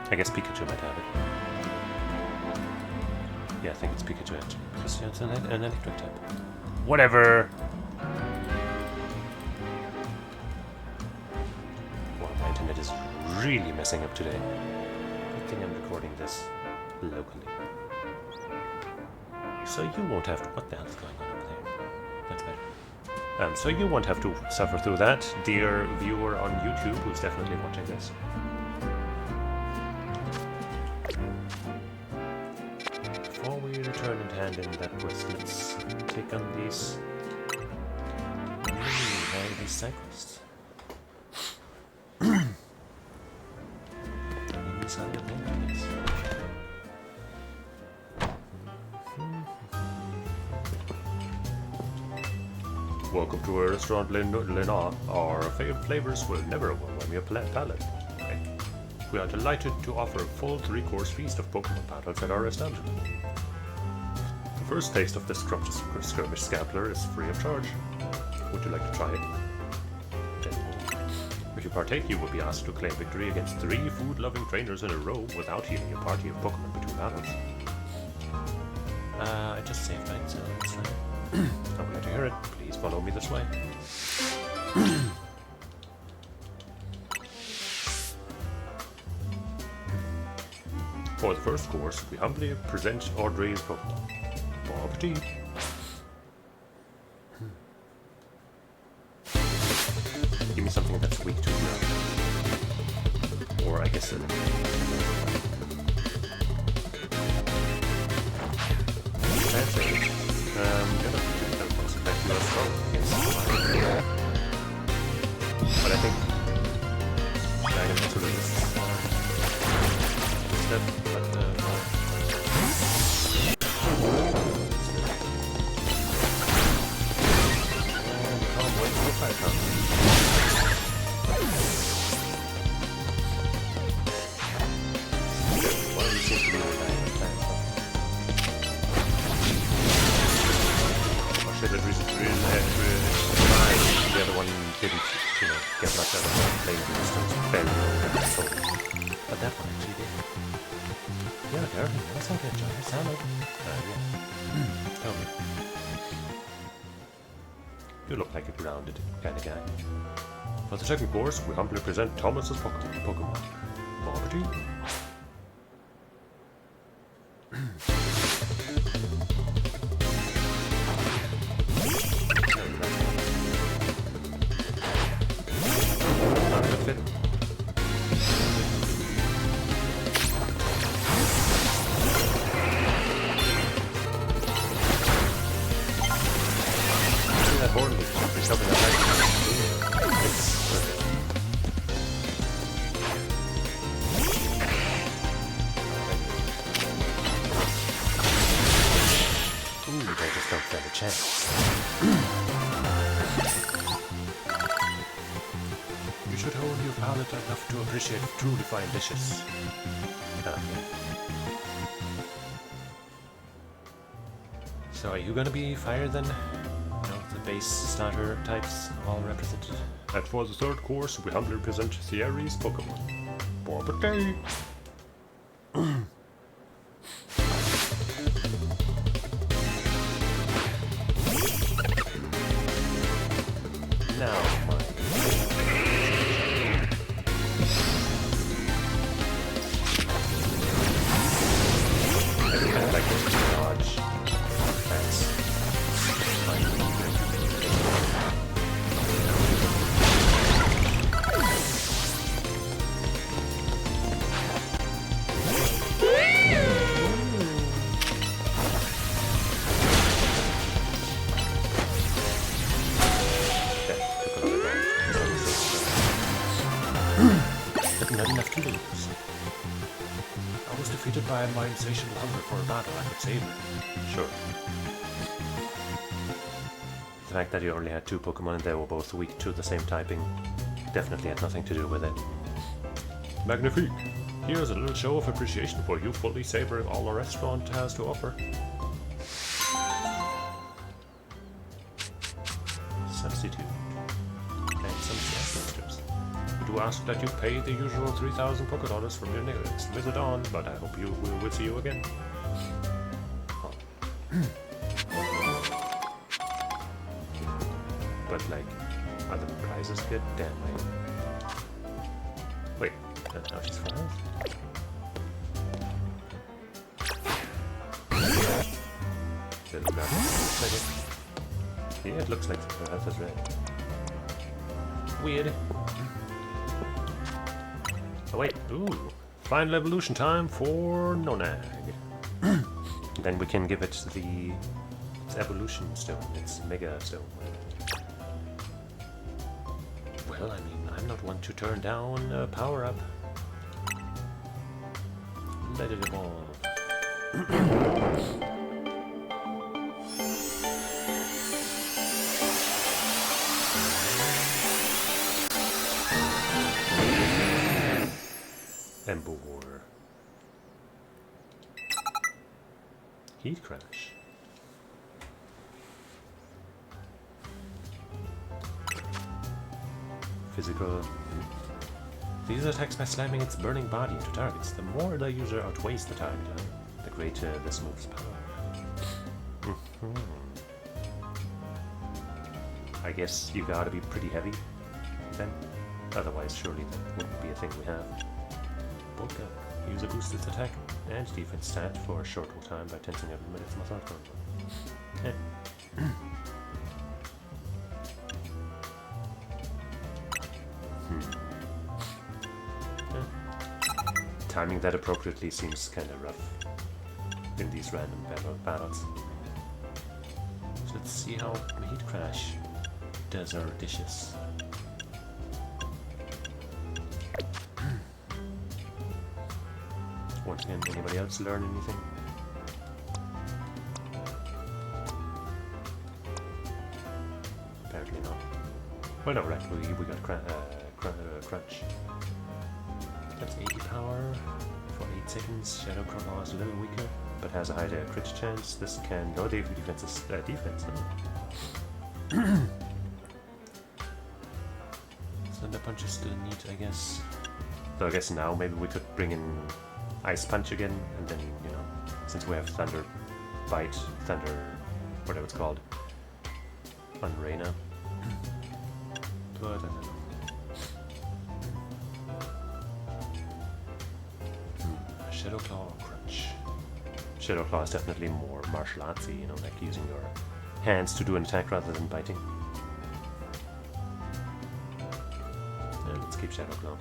I guess Pikachu might have it. Yeah, I think it's Pikachu actually, because it's an electric type. Whatever. Wow, my internet is really messing up today. Good thing I'm recording this locally, so you won't have to. What the hell is going on over there? That's better. So you won't have to suffer through that, dear viewer on YouTube, who's definitely watching this. Before we return and hand in that quest, let's take on these side quests. Welcome to our restaurant, Lena. Our favorite flavors will never overwhelm your palate. We are delighted to offer a full 3-course feast of Pokemon battles at our establishment. The first taste of this scrumptious skirmish scrappler is free of charge. Would you like to try it? If you partake, you will be asked to claim victory against 3 food-loving trainers in a row without healing a party of Pokemon between battles. I just saved mine, so it's fine. I'm glad to hear it. Please follow me this way. For the first course, we humbly present Argh's Pokemon. Bon appetit! Give me something that's weak to ground. Or I guess translate. The other teleports affect you as strong against fire. But I think Dragon has to resist step, but calm wait for fire count. Well, you seem to be really dying. The other one didn't, get much out of playing resistance fairly low. But that one actually did. Yeah, Gary, that's not good, John. Salad. Yeah. Tell me. You look like a grounded kind of guy. For the second course, we humbly present Thomas's Pokemon. Bon appetit. You should hold your palate enough to appreciate truly fine dishes. So are you gonna be fire then? The base starter types all represented. And for the third course, we humbly present Thierry's Pokemon. Borbate. Now, my... I kind of like this dodge. That's fine. Not enough to lose. I was defeated by my insatiable hunger for a battle I could save it. Sure. The fact that you only had 2 Pokemon and they were both weak to the same typing definitely had nothing to do with it. Magnifique! Here's a little show of appreciation for you fully savoring all the restaurant has to offer. Substitute. And some monsters. We do ask that you pay the usual 3,000 $dollars from your next visit on, but I hope we'll see you again. Oh. But like, are the prizes good? Damn, wait, now she's 5? Yeah, it looks like the earth is red. Weird. Oh wait, ooh. Final evolution time for Nonag. Then we can give it its evolution stone, its mega stone. Well, I mean, I'm not one to turn down a power-up. Let it evolve. Embor. Heat Crash. Physical. These attacks by slamming its burning body into targets. The more the user outweighs the target, the greater this move's power. I guess you gotta be pretty heavy then. Otherwise, surely that wouldn't be a thing we have. Bulk up. Use a boosted attack and defense stat for a short time by tensing every minute's muscle combo. Timing that appropriately seems kinda rough in these random battles. So let's see how Heat Crash does our dishes. Once again, anybody else learn anything? Apparently not. Well, no, right, we got Crunch. That's 80 power for 8 seconds. Shadow Claw is a little weaker, but has a higher crit chance. This can go defense. Thunder Punch is still neat, I guess. So I guess now maybe we could bring in Ice Punch again, and then, you know, since we have Thunder Bite, Thunder, whatever it's called, on Reina. But I don't know. Shadow Claw or Crunch? Shadow Claw is definitely more martial artsy, you know, like using your hands to do an attack rather than biting. And let's keep Shadow Claw.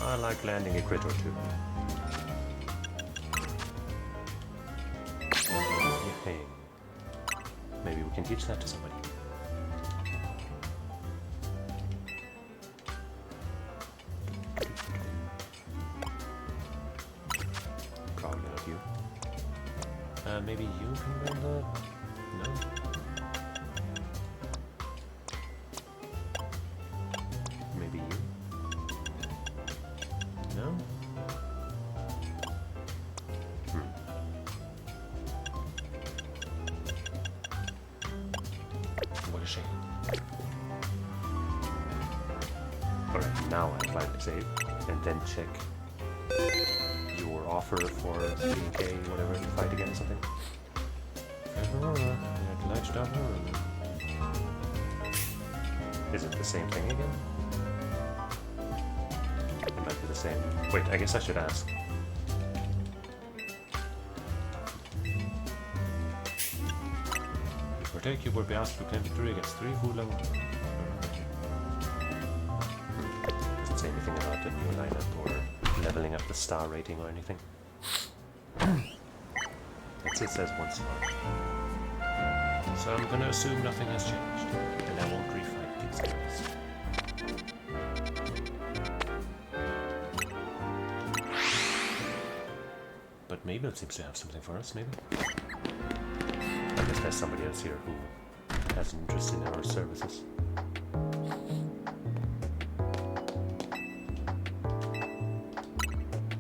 I like landing a crit or two. Hey, maybe we can teach that to somebody. Probably not you. Maybe you can learn the... No? Maybe you? No? What a shame. Alright, now I finally save. And then check your offer for 3k, whatever, to fight again or something. Is it the same thing again? It might be the same. Wait, I guess I should ask. If we take you, will be asked to claim victory against 3 Fulang. Doesn't say anything about the new lineup or leveling up the star rating or anything. It says 1 star. So I'm gonna assume nothing has changed, and I won't refight these guys. But Mabel seems to have something for us, maybe? I guess there's somebody else here who has an interest in our services.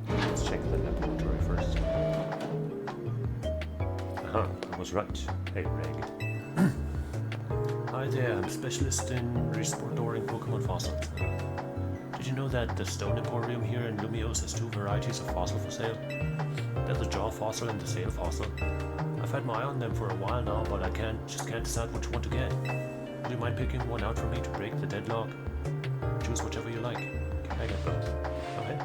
Let's check the laboratory first. I was right. Hey, Reg. Hi there, I'm a specialist in restoring Pokemon fossils. Did you know that the Stone Emporium here in Lumiose has 2 varieties of fossil for sale? There's the Jaw fossil and the Sail fossil. I've had my eye on them for a while now, but I just can't decide which one to get. Would you mind picking one out for me to break the deadlock? Choose whichever you like. Can I get both? Okay.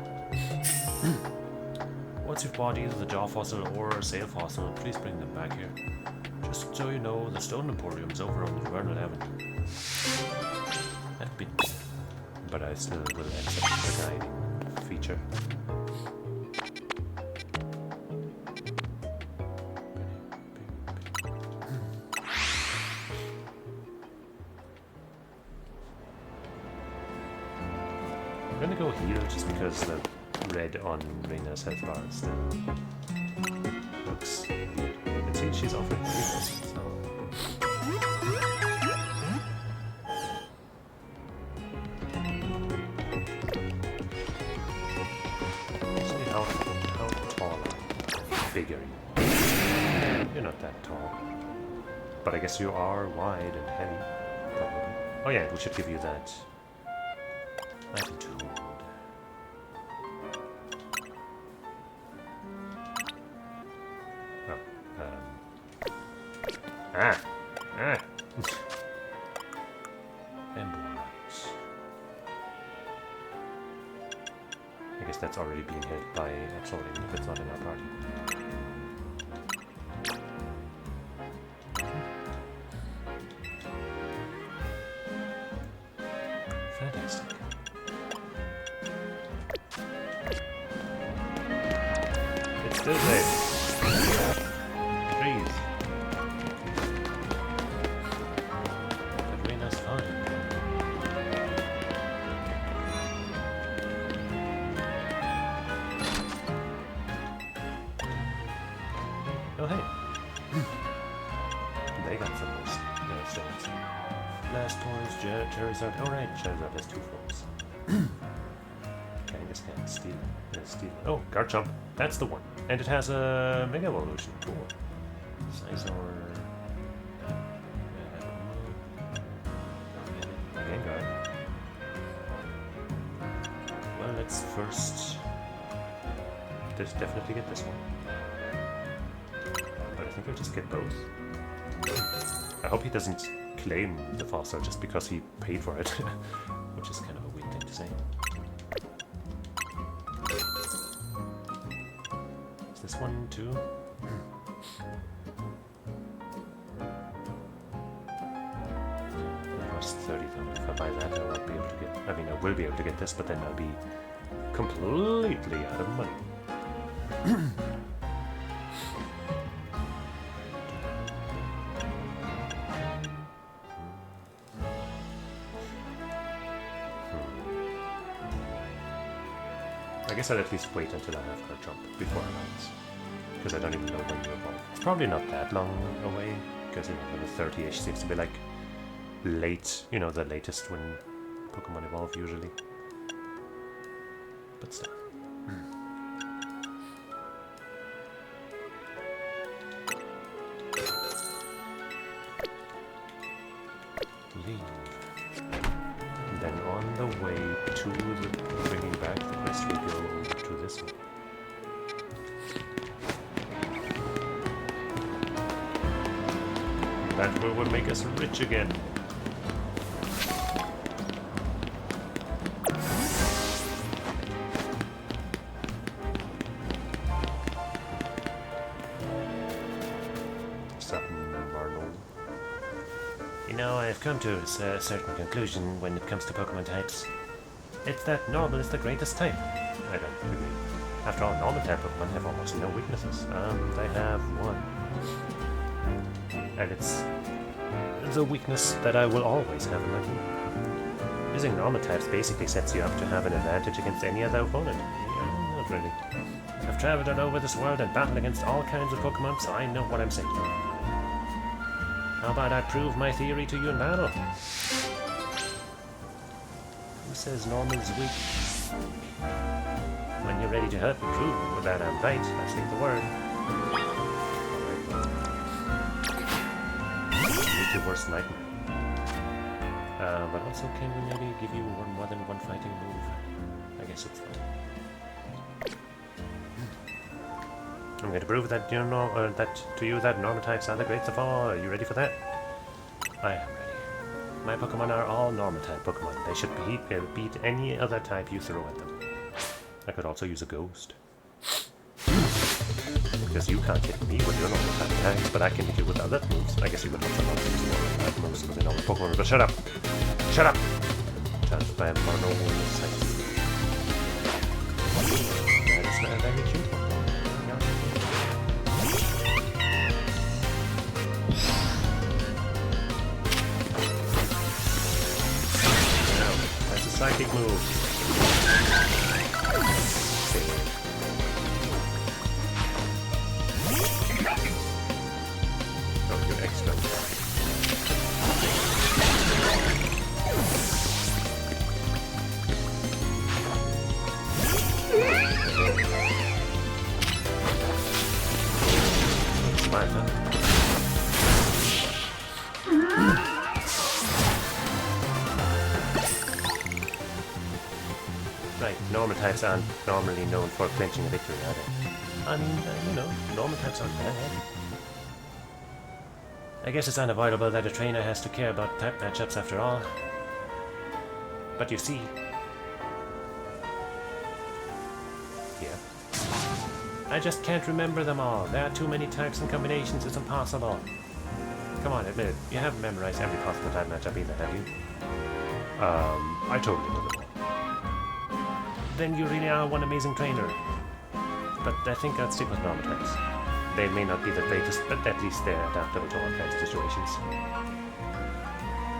Once you've bought either the Jaw fossil or a Sail fossil, please bring them back here. Just so you know, the Stone Emporium's over on the Vernal Avenue. I've been there, but I still will accept the guiding feature. I'm gonna go heal just because the red on Reina's health bar still looks weird. You can see she's offering heals, so... See how tall are you? Big are you? You're not that tall. But I guess you are wide and heavy, probably. Oh yeah, we should give you that item to hold. Embolite. I guess that's already being held by Absoling if it's not in our party. Fantastic. It's still there. Freeze. Reina's fine. Oh hey. They got some more stones. Last points, Charizard. Alright, Charizard has 2 forms. Okay, I guess can't steal it. Oh, Garchomp. That's the one. And it has a Mega Evolution. Cool. Sizor. Gengar. Well, let's first definitely get this one. But I think I'll just get both. I hope he doesn't claim the fossil just because he paid for it, which is kind of a weird thing to say. Is this one too? It costs 30 though. If I buy that, I won't be able to get. I mean, I will be able to get this, but then I'll be completely out of money. I guess I'll at least wait until I have Garchomp before I buy this. Because I don't even know when you evolve. It's probably not that long away, because, you know, level 30-ish seems to be like late, you know, the latest when Pokemon evolve usually. But still. Leave. And then on the way to the bringing back the quest, we go to this one. That will make us rich again. You know, I've come to a certain conclusion when it comes to Pokemon types. It's that normal is the greatest type. I don't agree. After all, normal type Pokemon have almost no weaknesses. They have one. And it's the weakness that I will always have in my team. Using normal types basically sets you up to have an advantage against any other opponent. Yeah, not really. I've traveled all over this world and battled against all kinds of Pokemon, so I know what I'm saying. How about I prove my theory to you in battle? Who says normal is weak? When you're ready to hurt and prove that I'm right, I speak the word. Make your worst nightmare. But also, can we maybe give you more than one fighting move? I guess it's fine. I'm going to prove that to you that normal types are the greatest of all. Are you ready for that? I am ready. My Pokemon are all normal type Pokemon. They should beat any other type you throw at them. I could also use a ghost. Because you can't hit me with your normal type attacks, but I can hit you with other moves. I guess you would also not use normal type moves with a normal Pokemon, but shut up! Shut up! Touched by a normal sight. That is not a very cute one. Psychic move. Oh, you're extra. Smart, huh? Right, normal types aren't normally known for clinching a victory, are they? I mean, you know, normal types aren't bad. I guess it's unavoidable that a trainer has to care about type matchups after all. But you see... Yeah. I just can't remember them all. There are too many types and combinations, it's impossible. Come on, admit it. You haven't memorized every possible type matchup either, have you? I totally know them. Then you really are one amazing trainer. But I think I'd stick with normal types. They may not be the greatest, but at least they're adaptable to all kinds of situations.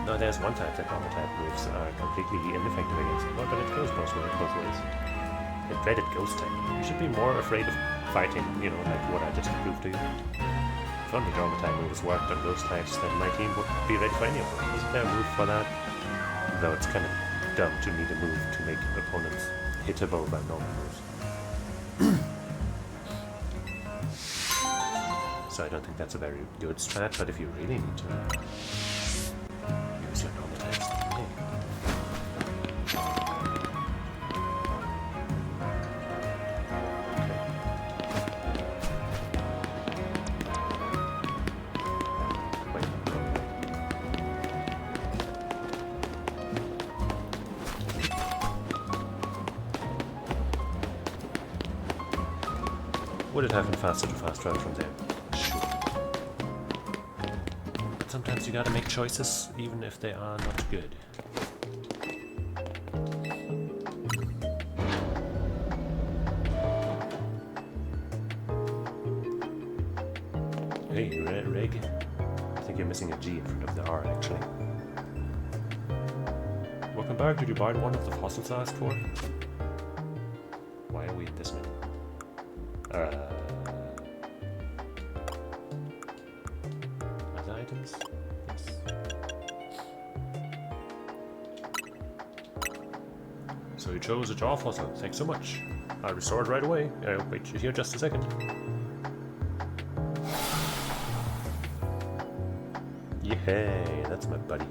Now there's one type that normal type moves are completely ineffective against, but it goes both ways. The dreaded ghost type. You should be more afraid of fighting, you know, like what I just proved to you. If only normal type moves worked on ghost types, then my team would be ready for any of them. Isn't there a move for that? Though it's kind of dumb to need a move to make opponents hittable by normal moves. So I don't think that's a very good strat, but if you really need to use your normal types, hey. Would it have been faster to fast travel from there? Sure. But sometimes you gotta make choices, even if they are not good. Hey, Reg. I think you're missing a G in front of the R, actually. Welcome back. Did you buy one of the fossils I asked for? Why are we in this menu? Other items? Yes. So you chose a jaw fossil. Thanks so much. I'll restore it right away. I'll wait here just a second. Yay, that's my buddy.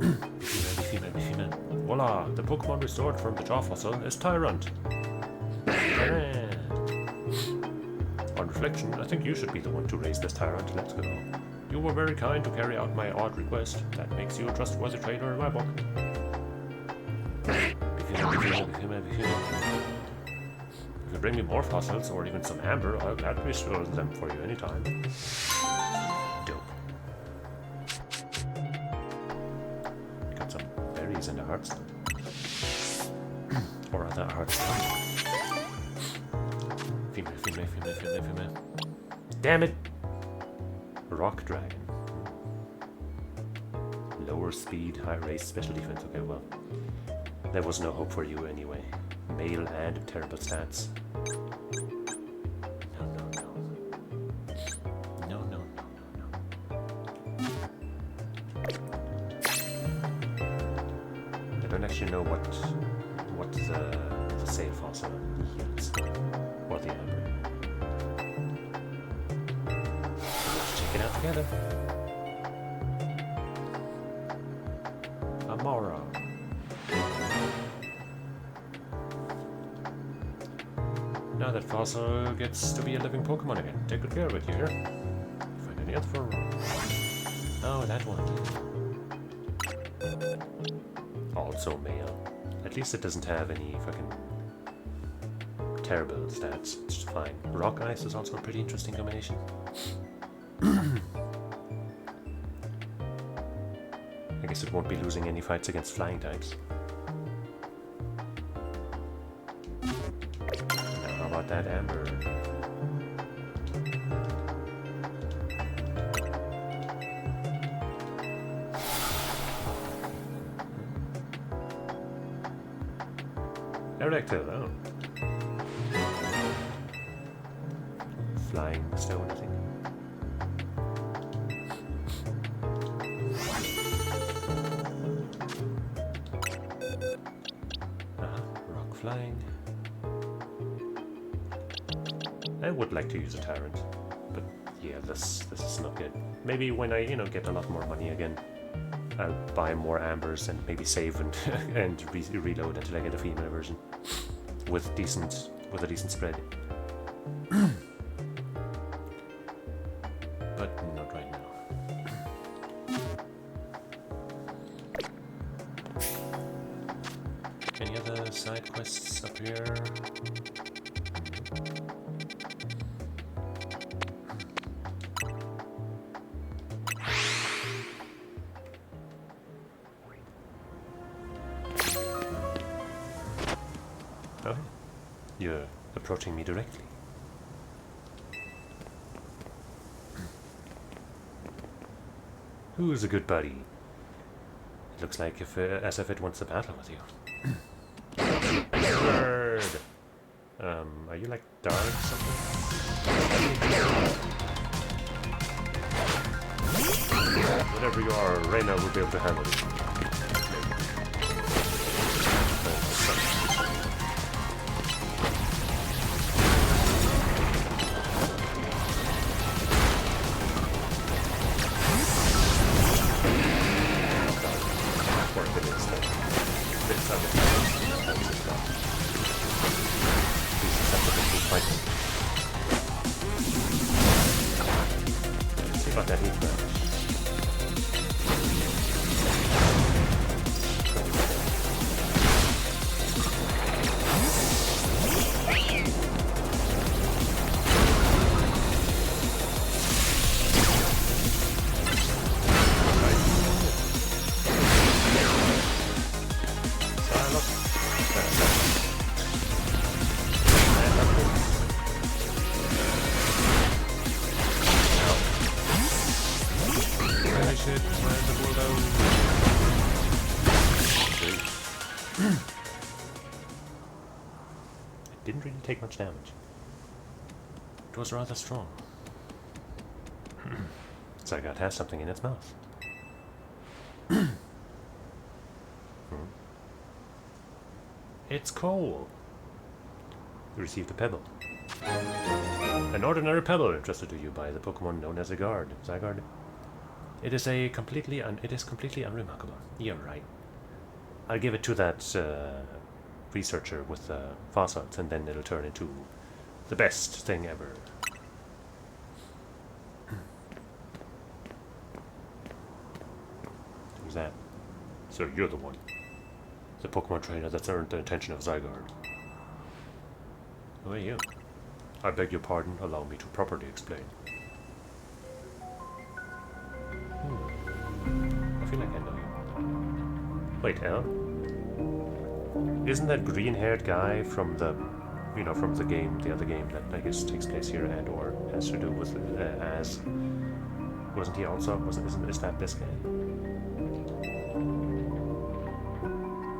Beefy man, beefy man, beefy man. Voila! The Pokemon restored from the jaw fossil is Tyrant. Hooray. On reflection, I think you should be the one to raise this Tyrant. Let's go. You were very kind to carry out my odd request. That makes you a trustworthy trainer in my book. If you bring me more fossils or even some amber, I'll gladly restore them for you anytime. Dope. Got some berries in the heartstone. Or rather, heartstone. Female. Damn it! Rock Dragon. Lower speed, high race, special defense. Okay, well. There was no hope for you anyway. Male and terrible stats. No. I don't actually know what the sail fossil yields. Or the amber. Let's check it out together. Amora. Now that fossil gets to be a living Pokemon again. Take good care of it, you hear? Find any other for... Oh, that one. Also male. At least it doesn't have any fucking terrible stats. It's just fine. Rock Ice is also a pretty interesting combination. I guess it won't be losing any fights against flying types. Now how about that amber? Erectile, oh. Flying stone, I think. Rock flying. I would like to use a Tyrant, but yeah, this is not good. Maybe when I, get a lot more money again, I'll buy more ambers and maybe save and and reload until I get a female version with a decent spread. But not right now. Any other side quests up here? Oh, you're approaching me directly. Who's a good buddy? It looks like as if it wants to battle with you. Bird! Are you like dark or something? Whatever you are, Reina will be able to handle it. See about that heat damage. Didn't really take much damage. It was rather strong. Zygarde has something in its mouth. It's coal. You received a pebble. An ordinary pebble entrusted to you by the Pokemon known as Zygarde. It is completely unremarkable. You're right. I'll give it to that researcher with fossils, and then it'll turn into the best thing ever. Who's that? So you're the one. The Pokemon trainer that's earned the attention of Zygarde. Who are you? I beg your pardon, allow me to properly explain. I feel like I know you. Wait, Al? Isn't that green-haired guy from the, from the game, the other game that I guess takes place here and or has to do with as? Wasn't he also? Is that this guy?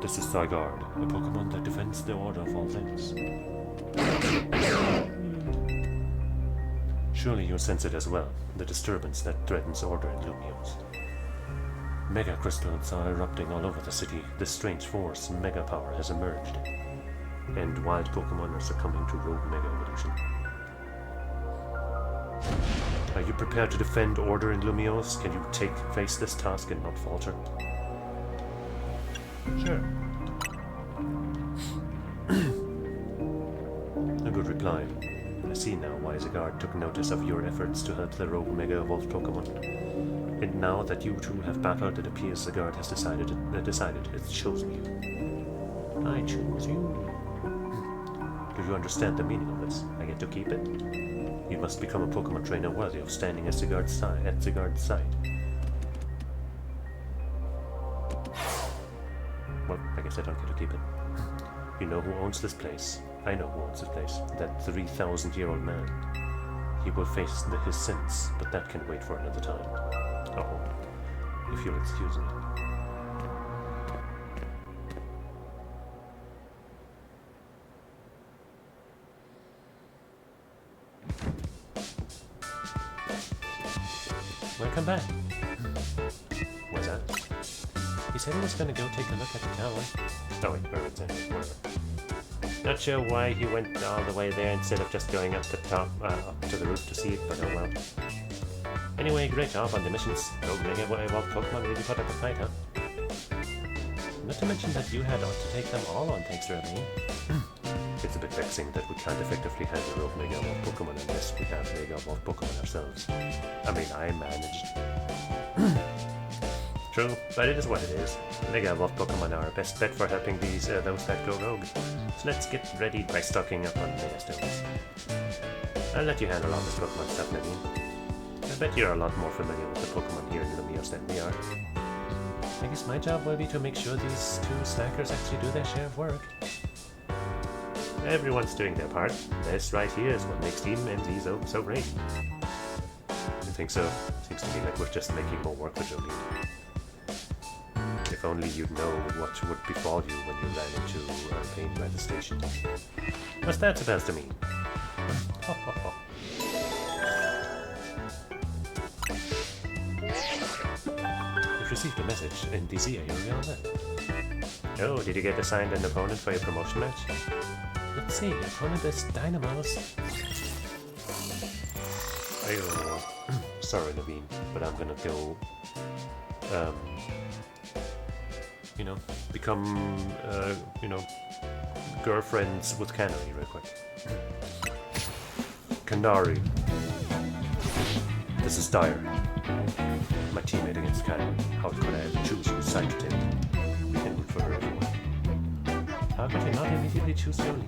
This is Zygarde, a Pokemon that defends the order of all things. Surely you sense it as well, the disturbance that threatens order in Lumiose. Mega crystals are erupting all over the city. This strange force, Mega Power, has emerged. And wild Pokemon are succumbing to rogue Mega Evolution. Are you prepared to defend order in Lumiose? Can you face this task and not falter? Sure. A good reply. I see now why Zygarde took notice of your efforts to help the rogue Mega Evolved Pokemon. And now that you two have battled, it appears Zygarde has decided it's chosen you. I choose you. Do you understand the meaning of this? I get to keep it? You must become a Pokemon trainer worthy of standing at Zygarde's side. Well, I guess I don't get to keep it. You know who owns this place. I know who owns this place. That 3,000-year-old man. He will face his sins, but that can wait for another time. Oh, if you'll excuse me. Welcome back. What's that? He said he was gonna go take a look at the tower. Oh wait, whatever. Not sure why he went all the way there instead of just going up the top, up to the roof to see it, but oh well. Anyway, great job on the missions. Rogue Mega Evolved Pokemon really put up a fight, huh? Not to mention that you had to take them all on, thanks to Ravine. It's a bit vexing that we can't effectively handle Rogue Mega Evolved Pokemon unless we have Mega Evolved Pokemon ourselves. I mean, I managed. True, but it is what it is. Mega Evolved Pokemon are our best bet for helping those that go rogue. So let's get ready by stocking up on Mega Stones. I'll let you handle all this Pokemon stuff, Naveen. I bet you're a lot more familiar with the Pokemon here in Lumiose than we are. I guess my job will be to make sure these two slackers actually do their share of work. Everyone's doing their part. This right here is what makes Team MZ so great. You think so? Seems to me like we're just making more work for Jolene. If only you'd know what would befall you when you ran into pain by the station. What's that supposed to mean? You've received a message in DZ area. Oh, did you get assigned an opponent for your promotion match? Let's see, opponent is Dynamos. Sorry, Naveen, but I'm gonna go, become, girlfriends with Canary real quick. Canary. This is Dyer. My teammate against Canary. How could I ever choose whose side to take? We can root for her if you want. How could you not immediately choose Jolene?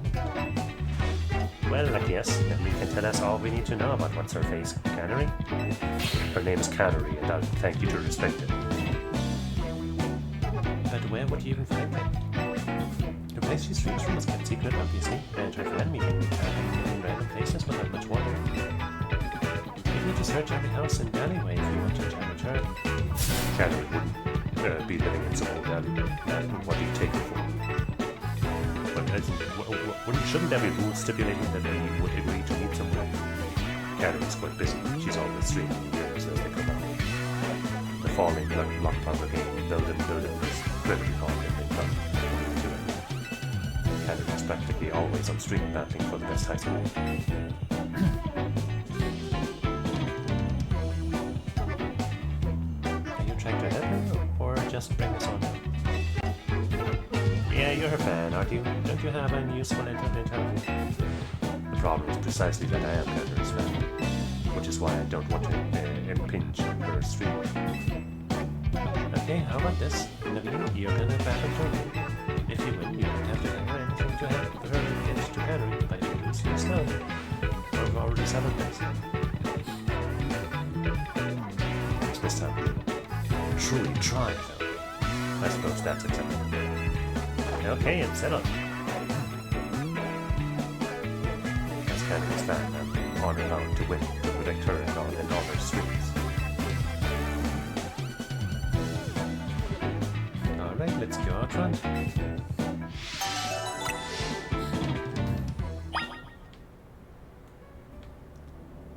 Well, I guess Natalie can tell us all we need to know about what's her face. Canary? Her name is Canary, and I'll thank you to respect it. But where would you even find her? The place she streams from is kept secret, obviously, and her fan meeting in random places without much warning. You need to search every house and alleyway if you want to challenge her. Canary wouldn't be living in some old alleyway. What do you take her for? Shouldn't there be rules stipulating that they would agree to meet somewhere? Canary's quite busy. She's always streaming videos as they come out. The falling lock puzzle game, building is pretty hard and fun. Canary's practically always on stream battling for the best high score. Are you trying to help her, or just bring us on? Yeah, you're her fan, aren't you? Don't you have any useful intelligence? The problem is precisely that I am Kenner's fan, which is why I don't want to impinge on her stream. Okay, how about this? Naveen, you're gonna battle for me. If you win, you don't have to have anything to help her get to Henry, but you lose yourself. We've already settled this. This time, truly try, though. I suppose that's acceptable. Okay, it's settled. As Henry's fan, I'm honor-bound to win, to protect her and all her streams. Alright, let's go out front.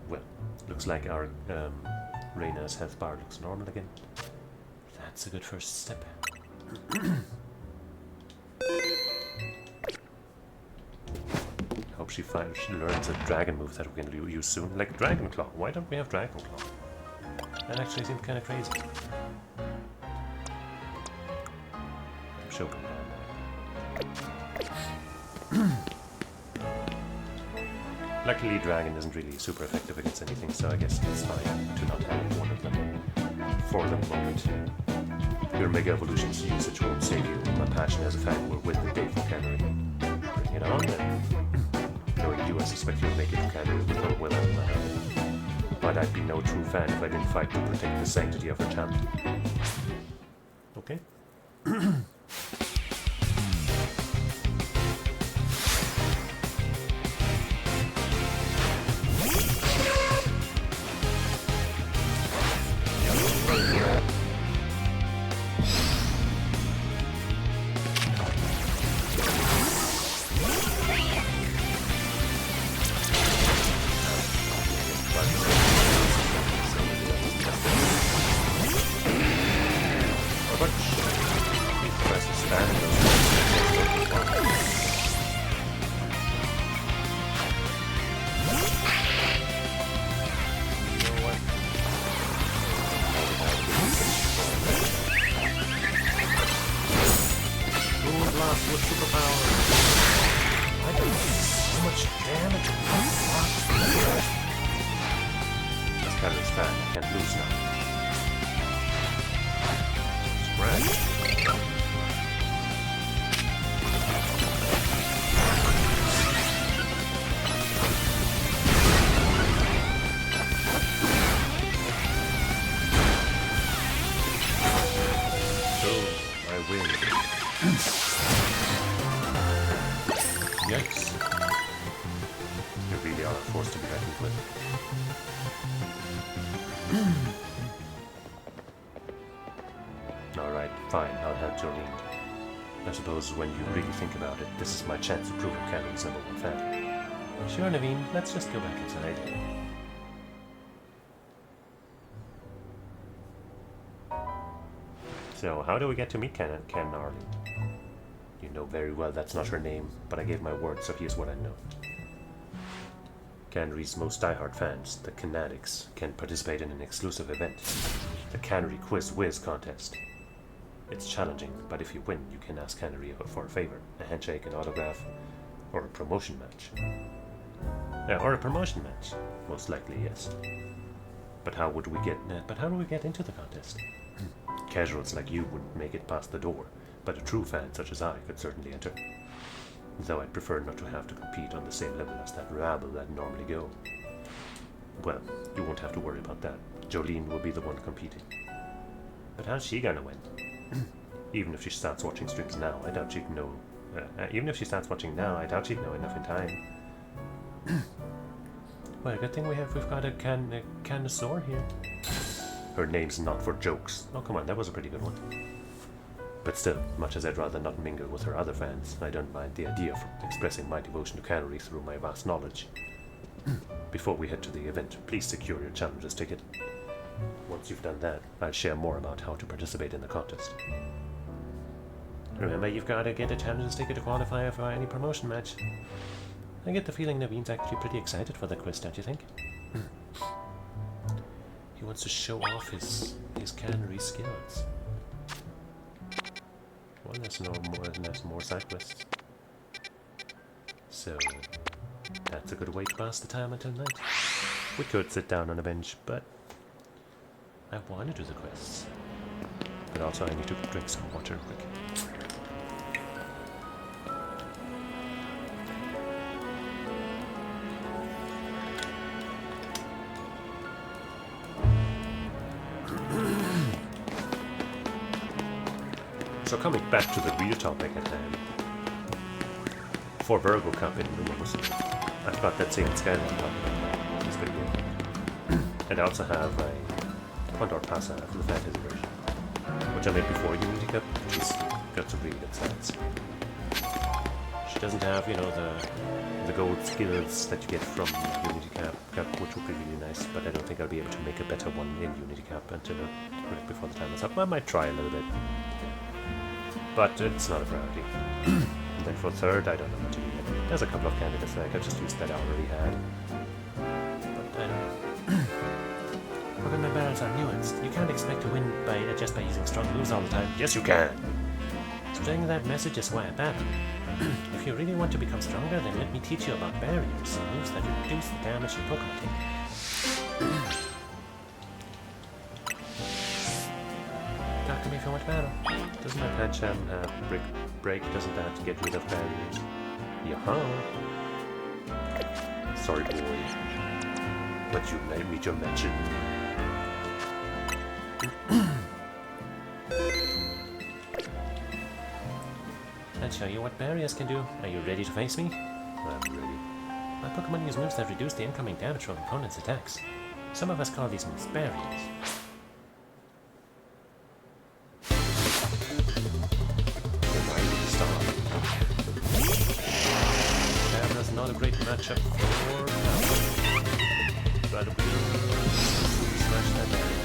Well, looks like our Reyna's health bar looks normal again. That's a good first step. Hope she learns a dragon move that we can use soon, like Dragon Claw. Why don't we have Dragon Claw? That actually seemed kind of crazy. I'm choking down there. Luckily, Dragon isn't really super effective against anything, so I guess it's fine to not have one of them for the moment. Your Mega Evolution's usage won't save you. My passion as a fan will win the day for Canary. Bring it on then. Knowing you, I suspect you'll make it to Canary with her will and my help. But I'd be no true fan if I didn't fight to protect the sanctity of her champion. Okay? Yikes. You really are a force to be reckoned with. Alright, fine, I'll help Jolene. I suppose when you really think about it, this is my chance to prove Cannon's #1 fan. Sure, Naveen, let's just go back inside. So, how do we get to meet Ken Arley? You know very well that's not her name, but I gave my word, so here's what I know. Cannery's most diehard fans, the Canadics, can participate in an exclusive event, the Cannery Quiz Whiz contest. It's challenging, but if you win, you can ask Cannery for a favor, a handshake, an autograph, or a promotion match. Most likely, yes. But how do we get into the contest? Casuals like you wouldn't make it past the door, but a true fan such as I could certainly enter. Though I'd prefer not to have to compete on the same level as that rabble that normally go. Well, you won't have to worry about that. Jolene will be the one competing. But how's she gonna win? Even if she starts watching streams now, I doubt she'd know. Even if she starts watching now, I doubt she'd know enough in time. Well, good thing we've got a connoisseur here. Her name's not for jokes. Oh, come on, that was a pretty good one. But still, much as I'd rather not mingle with her other fans, I don't mind the idea of expressing my devotion to Cannery through my vast knowledge. Before we head to the event, please secure your challenger's ticket. Once you've done that, I'll share more about how to participate in the contest. Remember, you've got to get a challenger's ticket to qualify for any promotion match. I get the feeling Naveen's actually pretty excited for the quiz, don't you think? He wants to show off his Cannery skills. there's more side quests. So that's a good way to pass the time until night. We could sit down on a bench, but I want to do the quests. But also I need to drink some water quick. So coming back to the real topic at hand. For Virgo Cup in Lumos, I've got that same Skyline top, which is pretty good. And I also have a Condor Pasa for the Fantasy version, which I made before Unity Cup, which has got some really good stats. She doesn't have, you know, the gold skills that you get from Unity Cup, which would be really nice, but I don't think I'll be able to make a better one in Unity Cup until right before the time is up. I might try a little bit, but it's not a priority. And then for third, I don't know what to do yet. There's a couple of candidates that I could just use that I already had. But I don't know. When my battles are nuanced, you can't expect to win just by using strong moves all the time. Yes, you can! Spreading that message is why I battle. If you really want to become stronger, then let me teach you about barriers, moves that reduce the damage your Pokemon take. Talk to me if you want to battle. Doesn't my Pancham have break? Doesn't that get rid of barriers? Yaha! Sorry, boy. But you made me to mention. Let's show you what barriers can do. Are you ready to face me? I'm ready. My Pokemon use moves that reduce the incoming damage from opponents' attacks. Some of us call these moves barriers. Camera's not a great matchup for now. But we'll smash that barrier.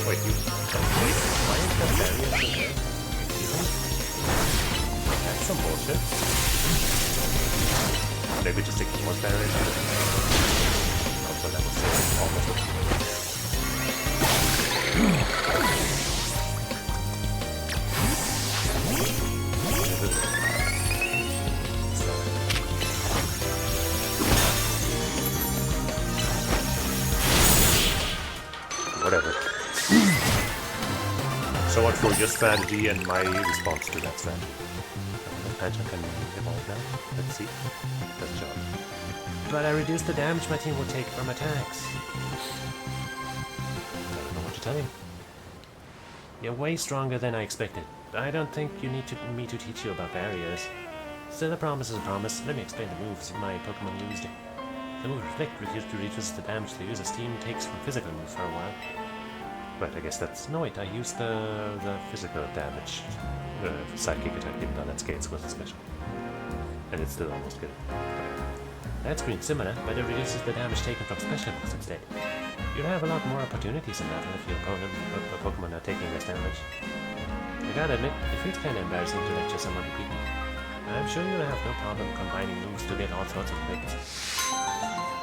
Wait, why is that barrier in there? That's some bullshit. Maybe just ignore barrier. Also, that was almost whatever. So what for your strategy and my response to that strategy? Pancham can evolve now. Let's see. That's a job. But I reduced the damage my team will take from attacks. I don't know what to tell you. You're way stronger than I expected. I don't think you need me to teach you about barriers. Still, a promise is a promise. Let me explain the moves my Pokemon used. The move Reflect reduces the damage the user's team takes from physical moves for a while. But I guess that's... No wait, I used the physical damage psychic attack, even though that scales with a special. And it's still almost good. That screen's similar, but it reduces the damage taken from special moves instead. You'll have a lot more opportunities in battle if your opponent or Pokemon are taking less damage. I gotta admit, it feels kinda embarrassing to lecture someone repeatedly. I'm sure you'll have no problem combining moves to get all sorts of effects.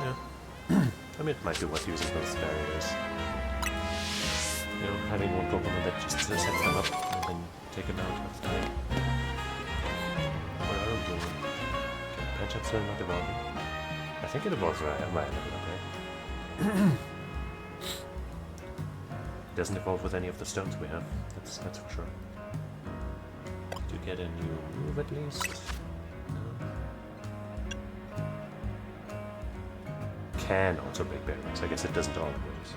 Yeah. I mean, it might be worth using those barriers. You know, having one Pokemon that just sets them up and then take it out of time. What are we doing? Pancham's still not evolving. I think it evolves right level up, right? It doesn't evolve with any of the stones we have. That's for sure. Did you get a new move at least? Can also break barriers. I guess it doesn't always.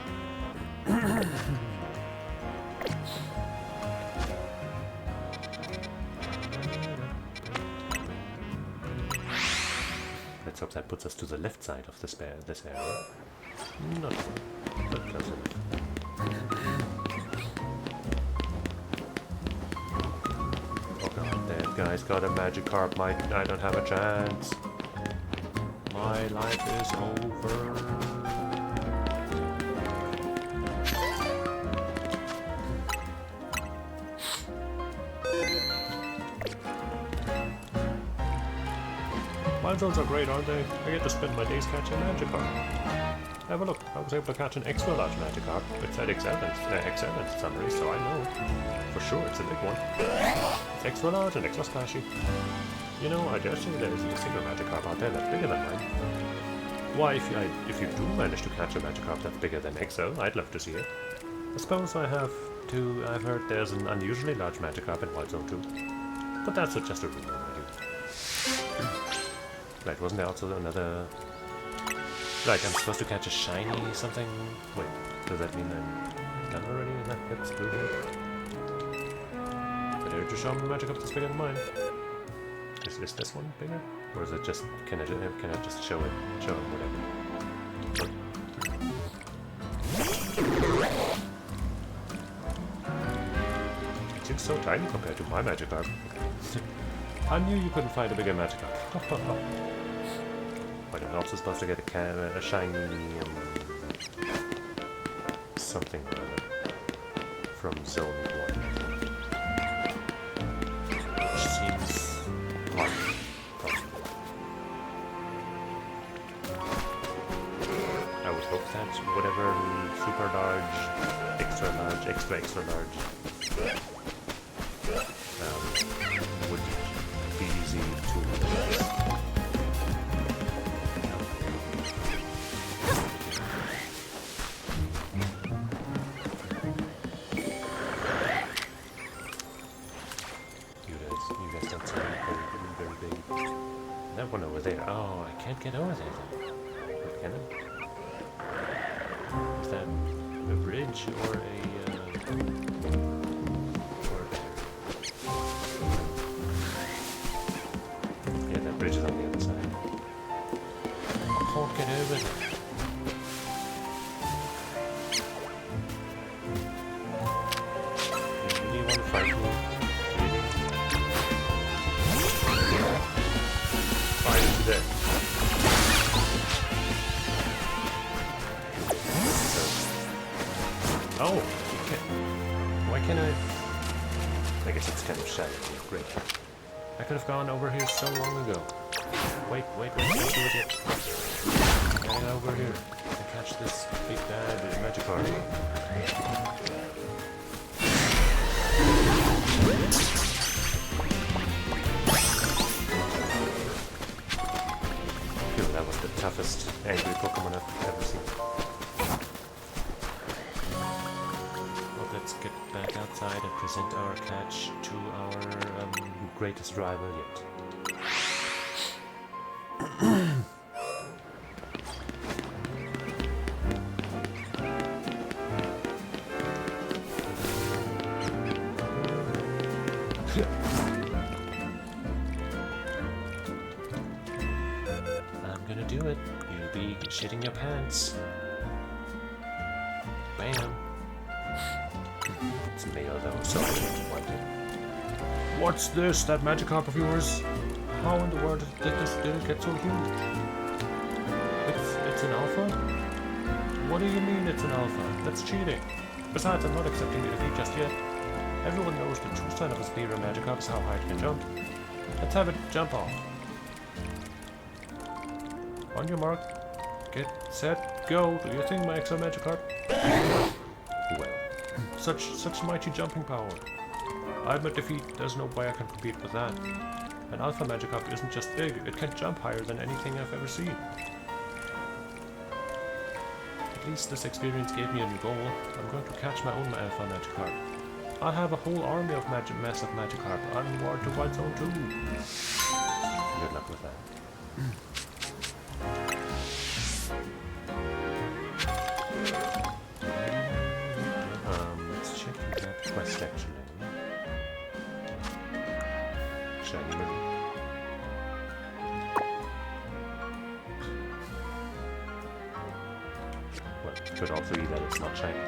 Let's hope that puts us to the left side of this area. Not quite, but close enough. Oh god, that guy's got a Magikarp. I don't have a chance. My life is over. Wild zones are great, aren't they? I get to spend my days catching Magikarp. Have a look. I was able to catch an extra large Magikarp. It said excellent summary, so I know. For sure, it's a big one. It's extra large and extra splashy. You know, I dare say there isn't a single Magikarp out there that's bigger than mine. Why, if you do manage to catch a Magikarp that's bigger than XL, I'd love to see it. I suppose I've heard there's an unusually large Magikarp in Wild Zone 2. But that's just a rumor, I do. Right, wasn't there also another... Right, I'm supposed to catch a shiny something... Wait, does that mean I'm done already? That's blue. But I just show me a Magikarp that's bigger than mine. Is this one bigger? Or is it just... Can I just show it? Show him whatever. It seems so tiny compared to my Magikarp. I knew you couldn't find a bigger Magikarp. But I'm also supposed to get a shiny... something or other. From Zone 1. Which seems... hard. I would hope that whatever super large, extra large would be easy to realize. You guys don't seem very big. That one over there. Oh, I can't get over there then. Can I? Is that a bridge or a yeah, that bridge is on the other side. I can't get over there. You really want to fight me? Really? Fight to death. Oh, okay. Why can't I guess it's kind of shallow. Great. I could have gone over here so long ago. Wait, don't do it yet. Get over here and catch this big bad Magikarp. Phew, that was the toughest angry Pokemon I've ever seen. Let's get back outside and present our catch to our greatest rival yet. I'm gonna do it. You'll be shitting your pants. Bam. It's male though, so I don't want it. What's this? That Magikarp of yours? How in the world did it get so huge? It's an alpha? What do you mean it's an alpha? That's cheating. Besides, I'm not accepting the defeat just yet. Everyone knows the true sign of a superior Magikarp is how high it can jump. Let's have it jump off. On your mark, get set, go. Do you think my XL Magikarp? Well. Such mighty jumping power. I admit defeat, there's no way I can compete with that. An Alpha Magikarp isn't just big, it can jump higher than anything I've ever seen. At least this experience gave me a new goal. I'm going to catch my own Alpha Magikarp. I'll have a whole army of massive Magikarp on War to Wild Zone 2. Good luck with that. Let's check that quest actually. Shiny Lily. Well, it could also be that it's not shiny.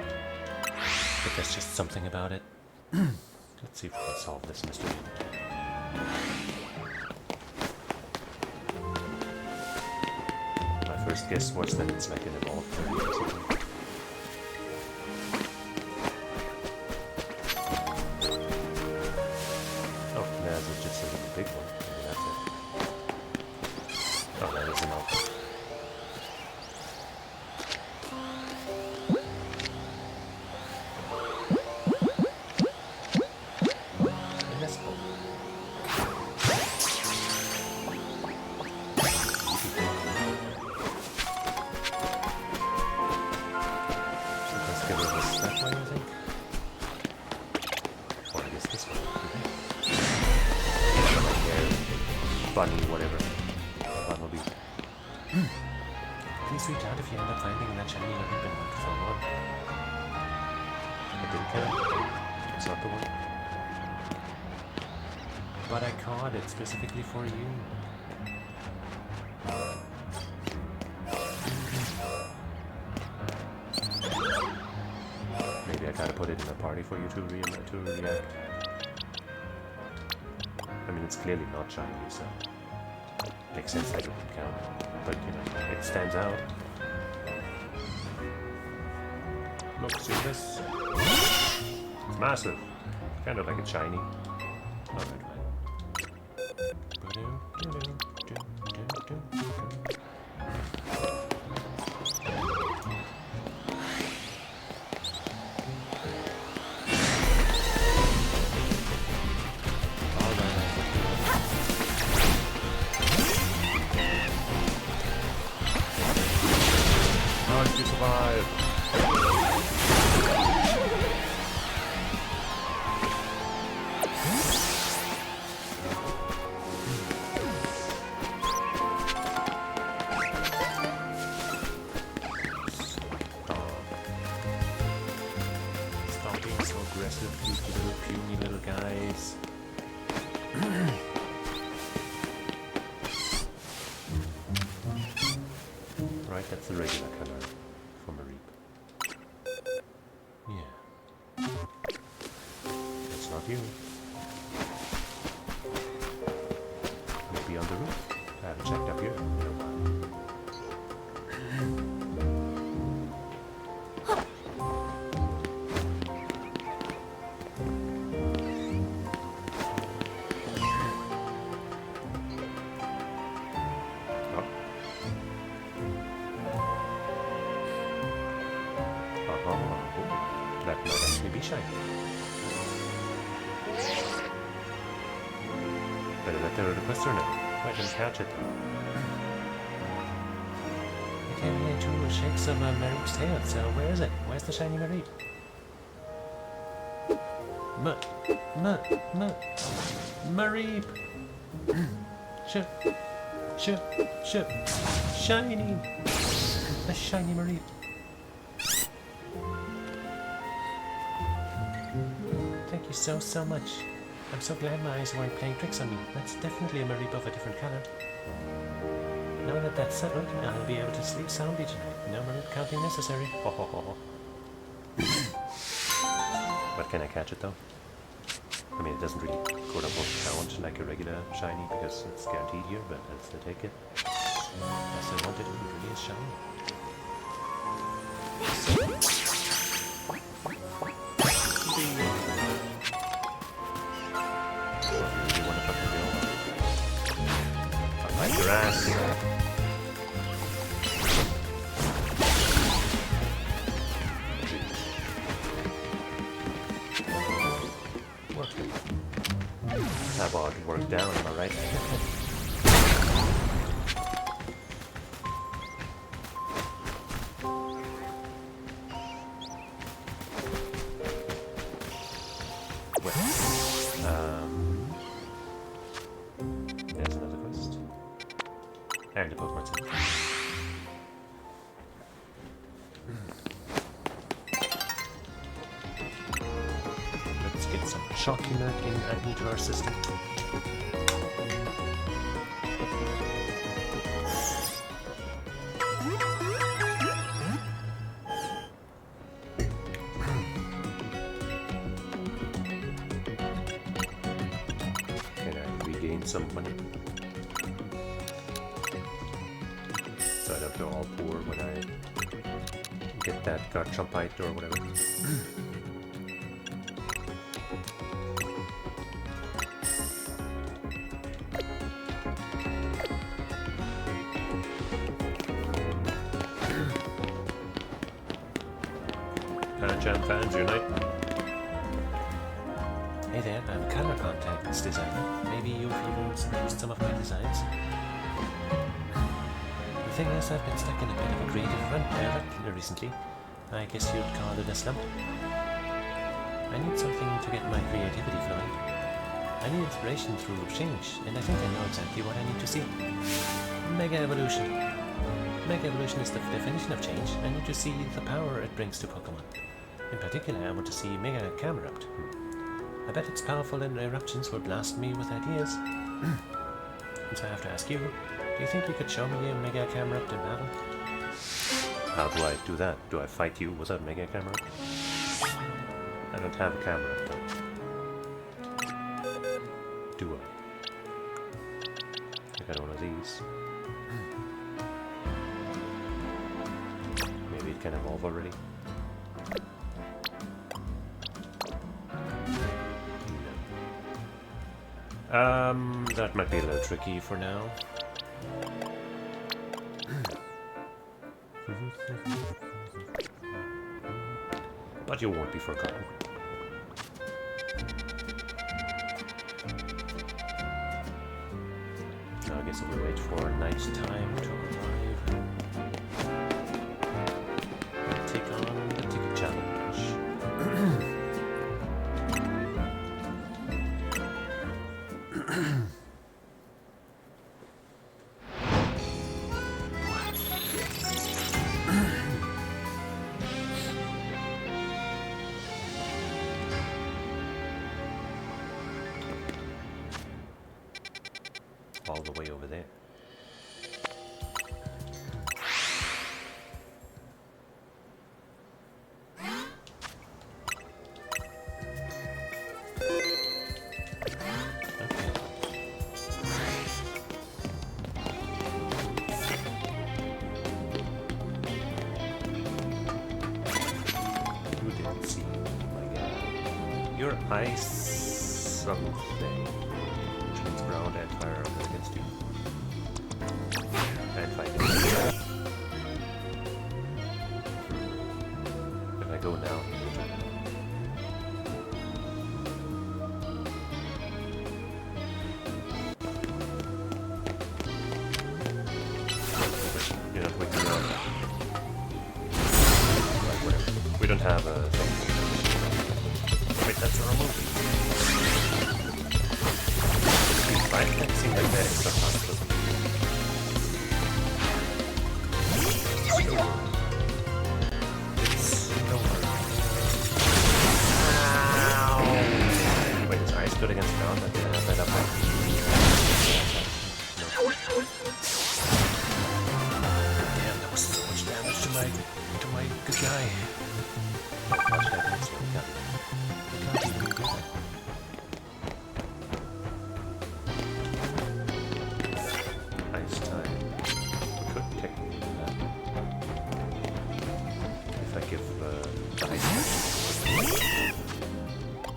But there's just something about it. Let's see if we can solve this mystery. My first guess was that it's like an evolved Kirby or something. Oh, there's just a little big one. Maybe that's it. get rid of this that way, I think. Or I guess this one. Like hair, bunny, whatever. Bumblebee. Please reach out if you end up finding that shiny little ribbon microphone one. I didn't get it. It's not the one. But I caught it specifically for you. Maybe I gotta put it in a party for you to react. I mean, it's clearly not shiny, so makes sense that it would count. But you know, it stands out. Look, see this? It's massive. Kind of like it's shiny. Alright, right. How did you survive? Stop being so aggressive, you little puny little guys. Right, that's the regular color for Mareep. Yeah. That's not you. Maybe on the roof. I haven't checked up here. That might actually be shiny. Better let the requester know. I can catch it. I can't really to shake some Mareep's tail, so where is it? Where's the shiny Mareep? Mareep! Shiny! A shiny Mareep. Thank you so much. I'm so glad my eyes weren't playing tricks on me. That's definitely a Mareep of a different color. Now that that's settled, I'll be able to sleep soundly tonight. No Mareep counting necessary. Ho ho ho ho. But can I catch it though? I mean, it doesn't really quote-unquote count like a regular shiny because it's guaranteed here, but I'll still take it. Yes, I wanted it. It really is shiny. Your ass. How about work down, am I right? There's another quest. And a Pokemon Center. Let's get some chocolate into our system. Can I regain some money? So I don't feel all poor when I get that Garchompite or whatever. Jam fans unite. Hey there, I'm a color contacts designer. Maybe you've even used some of my designs. The thing is, I've been stuck in a bit of a creative run recently. I guess you'd call it a slump. I need something to get my creativity flowing. I need inspiration through change, and I think I know exactly what I need to see. Mega Evolution. Mega Evolution is the definition of change. I need to see the power it brings to Pokemon. In particular, I want to see Mega Camerupt. I bet its powerful eruptions will blast me with ideas. And so I have to ask you, do you think you could show me a Mega Camerupt in battle? How do I do that? Do I fight you with a Mega Camerupt? I don't have a Camerupt though. Do I? I got one of these. Maybe it can evolve already. That might be a little tricky for now. But you won't be forgotten. Now I guess we'll wait for night's time to arrive. Take on the ticket challenge. All the way over there. You didn't see, my guy. You're ice something. Which means ground and fire are good against you. And fighting. If I go now, you're not waiting around. Right, whatever. We don't have a thing. Wait, that's a remote. Right? That seemed like that extra fast. It's nowhere. Ow! Wait, is ice good against ground? I didn't have that up there. No. Damn, that was so much damage to my good guy. Watch that next one. I can't even do that.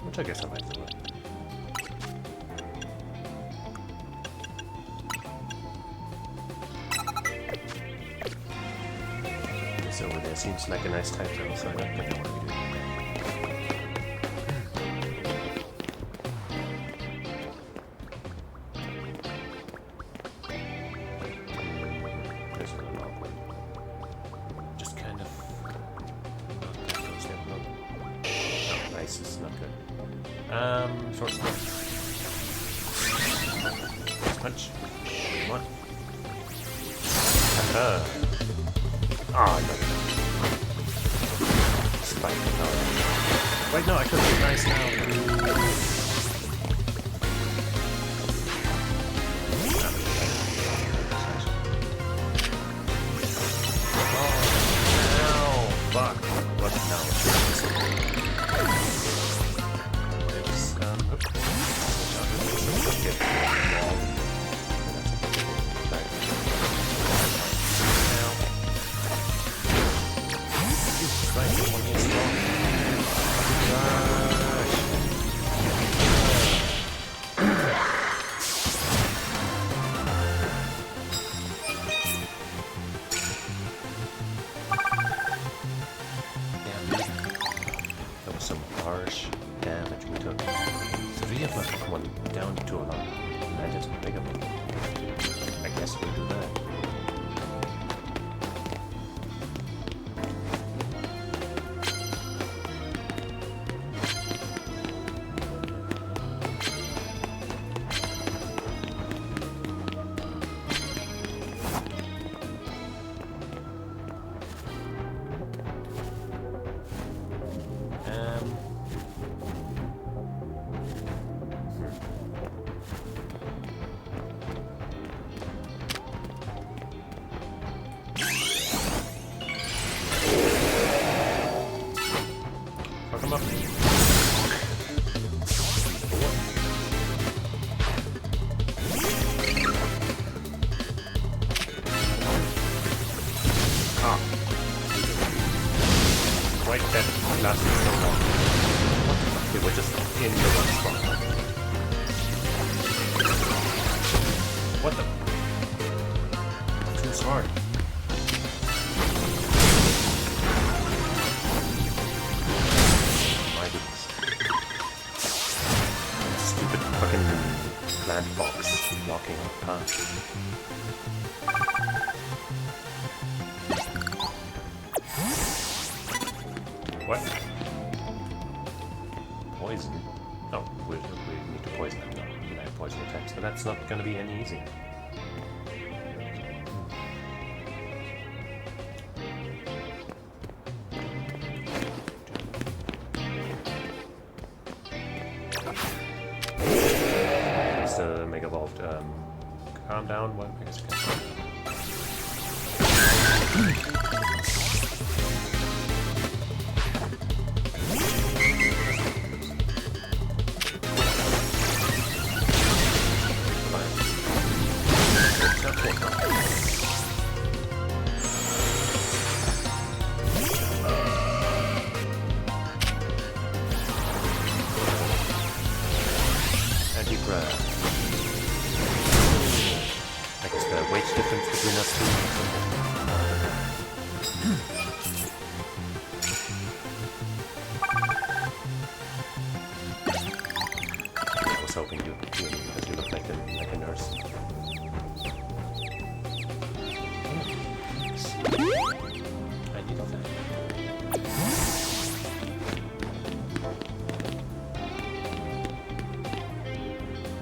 Which I guess I might do it. This over there seems like a nice title, so I don't think I want to do it. There's another long one. Just kind of... Ice is not good. Short step. Punch. Come on. Ah, no. Spike power. Wait, no, I could be nice now. Fuck. What now? Some harsh damage we took. 3 of my Pokemon down to a lot. Landed some bigger one. I guess we'll do that. come up. Ah. Right, that lasted so long. What the fuck? We were just in the one spot. What the? Too smart. My goodness. Stupid fucking plant box blocking our path. What? Poison? Oh, we need to poison them now. We have poison attacks, but that's not gonna be any easier. Still mega evolved. Calm down. Well, I guess we can. I guess the weight difference between us two. I was hoping you'd heal me because you look like a nurse. I need that.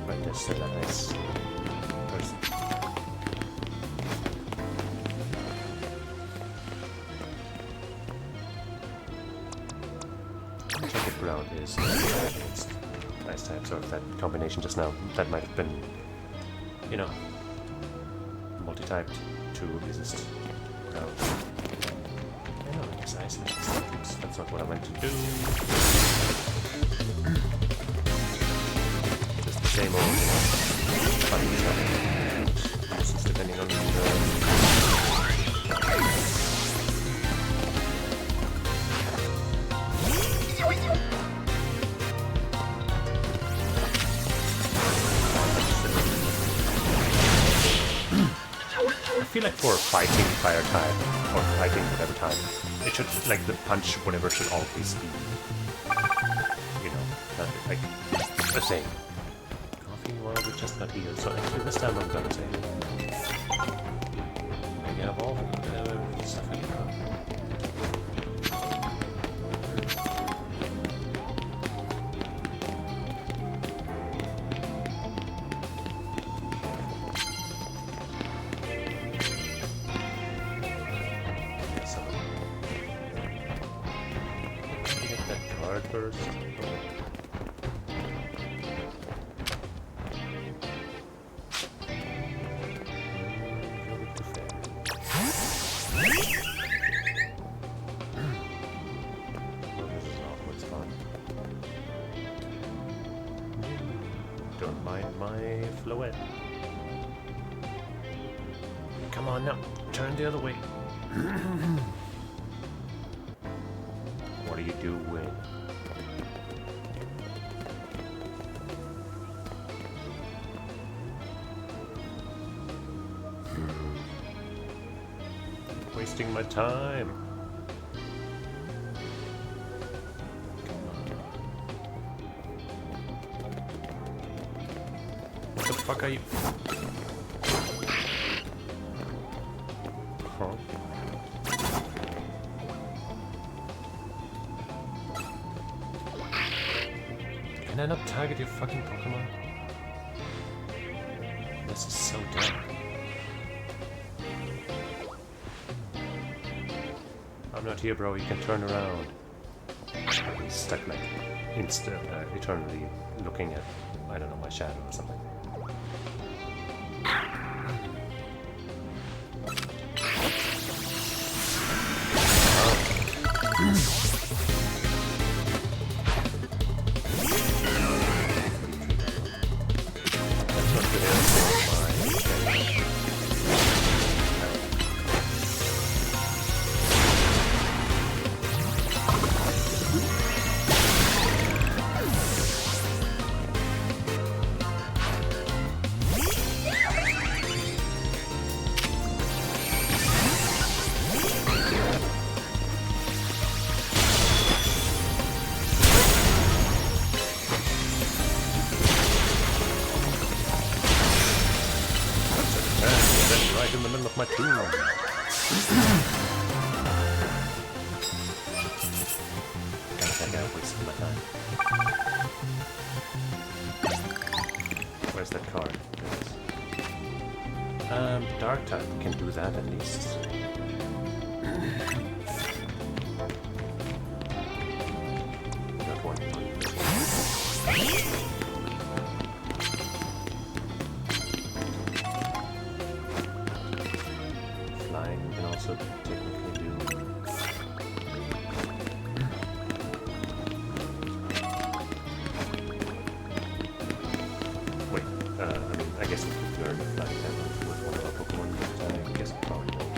Right, there's still a nice person. Jacket Brown is against nice to absorb that combination just now. That might have been, you know, multi-typed to resist Brown. I know, I guess I said that's not what I meant to do. Just the same old, you know, funny stuff. Just depending on the I feel like for fighting fire type, or fighting whatever type, it should, like, the punch, whatever, should always be, you know, like, the same. Coffee, well, we just got healed, so actually this time I'm gonna say maybe have all the stuff I can have. First. Don't mind my floette. Come on now, turn the other way. What are you doing? Wasting my time. What the fuck are you? Huh? Can I not target your fucking Pokemon? This is so dumb. I'm not here, bro. You can turn around. I'm stuck like eternally looking at, I don't know, my shadow or something. my tomb. I got wasted my time. Where's that card? There it is. Dark type. We can do that at least. Got one. Flying we can also technically do. Wait, I mean, I guess we could learn the flying type with one of our Pokemon, but I guess we probably won't.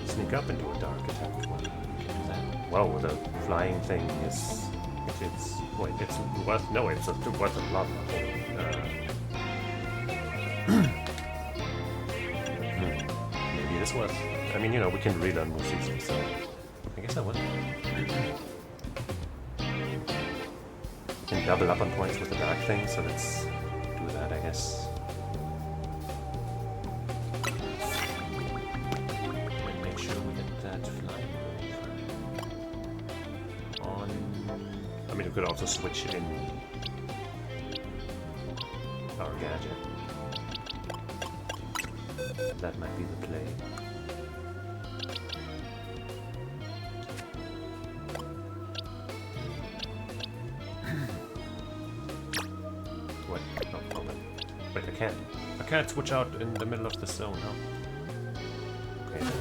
Sneak up into a dark attack. Well, we can do that. Wow, the flying thing is... It's wait, it's worth... No, it's worth a lot more. Maybe it is worth... I mean, you know, we can relearn moves easily, so... I guess I will. Can double up on points with the dark thing, so let's do that, I guess. And make sure we get that flying move on. I mean, we could also switch in our gadget. That might be the play. What? Oh, hold on. Wait, I can't. I can't switch out in the middle of the zone, huh? Okay, then.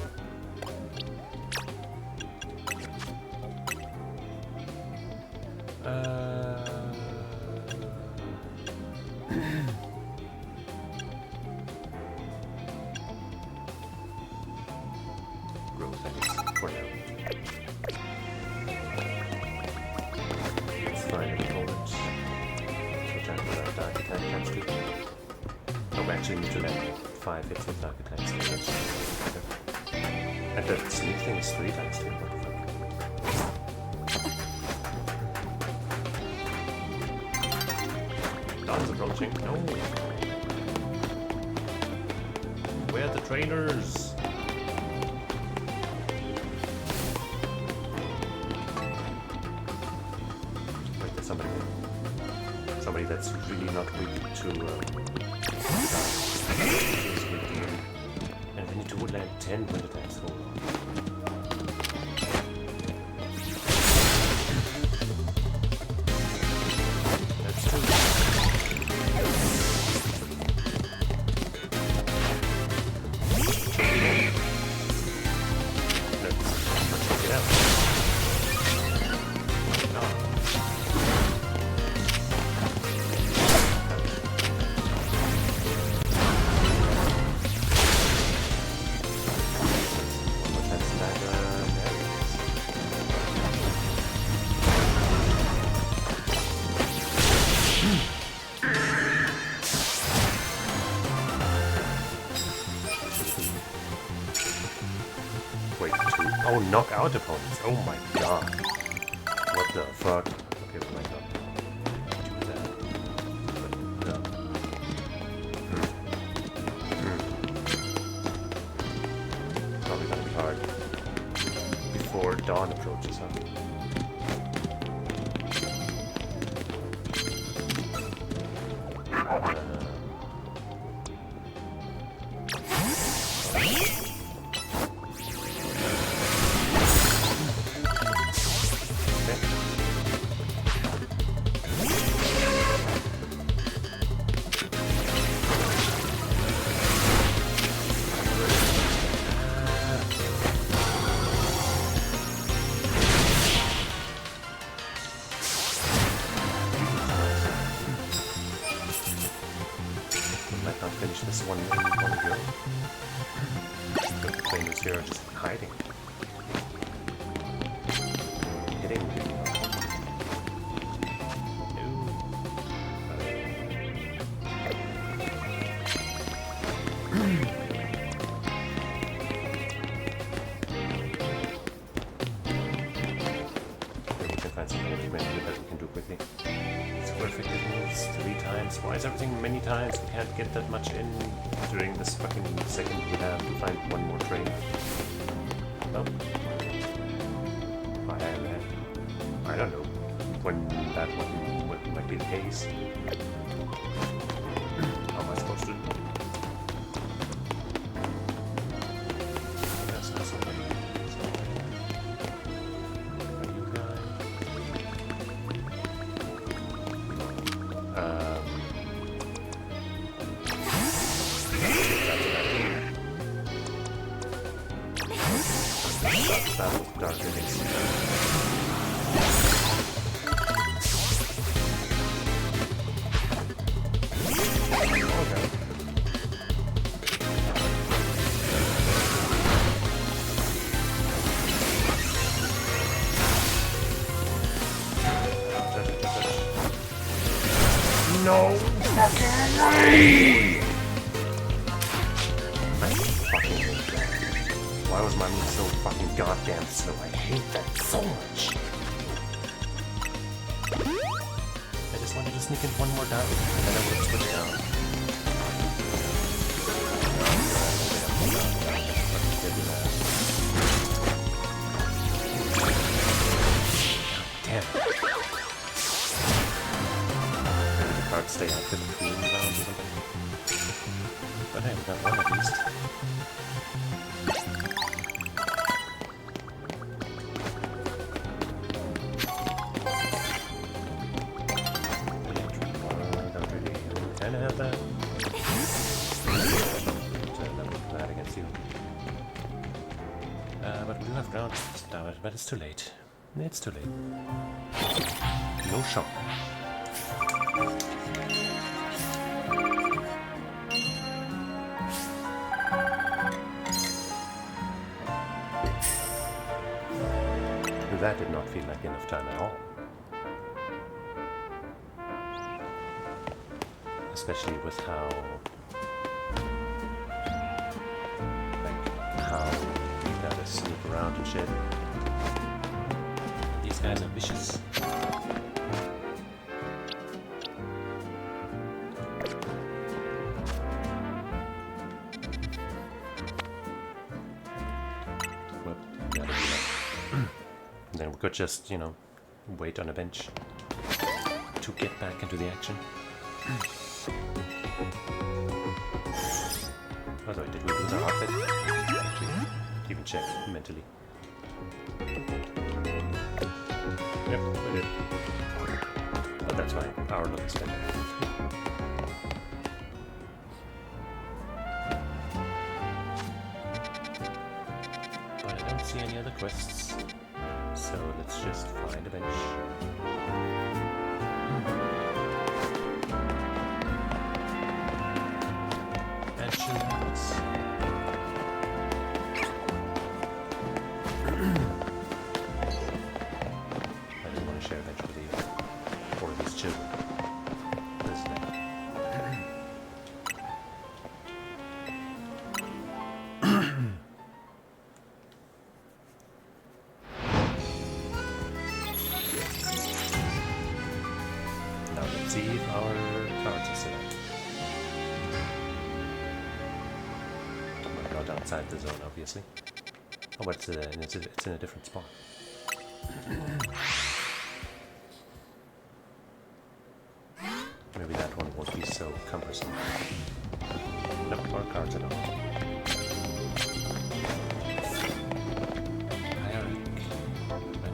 Growth, I guess, for now. Let's find an opponent. Switch out with our dark attack times 2. Oh, we actually need to land 5 hits with dark attacks. Okay. And the sneak thing is 3 times 2. What the fuck? Don's approaching. No! Where are the trainers? Wait, there's somebody there. Somebody that's really not weak to and we need to land 10 wind attacks. Hold on. That's 2. Let's check it out. Wait, 2? Oh, knock out opponents. Oh my god. What the fuck? Okay, we might not do that. But, no. Probably gonna be hard. Before dawn approaches, huh? Might not finish this one in one go. The trainers here are just hiding. Hitting me. Maybe we can find some movement that we can do quickly. It's perfect moves. times we can't get that much in during this fucking second we have to find one more train. Oh. I don't know when that one might be the case. How am I supposed to? That's not something. Are you guys? Battle of Dark against No fucking way! I fucking hate that. Why was my move so fucking goddamn slow? I hate that so much. I just wanted to sneak in one more down, and then I would have switched down. Damn it. The cards stay active in between rounds or something. But hey, we got one at least. Kinda have that. So that would be bad against you. But we do have ground damage, but it's too late. It's too late. No shot. That did not feel like enough time at all. Especially with how you gotta sneak around and shit. These guys are vicious. Whoop, gotta do that. Then we could just, you know, wait on a bench to get back into the action. Oh, sorry, did we lose our outfit? Actually, even check mentally. Yep, we did. But that's fine. Our look is better. But I don't see any other quests, so let's just find a bench. See if our cards are set up. We're not outside the zone, obviously. Oh, but it's in a different spot. Maybe that one won't be so cumbersome. Nope, our cards are not. I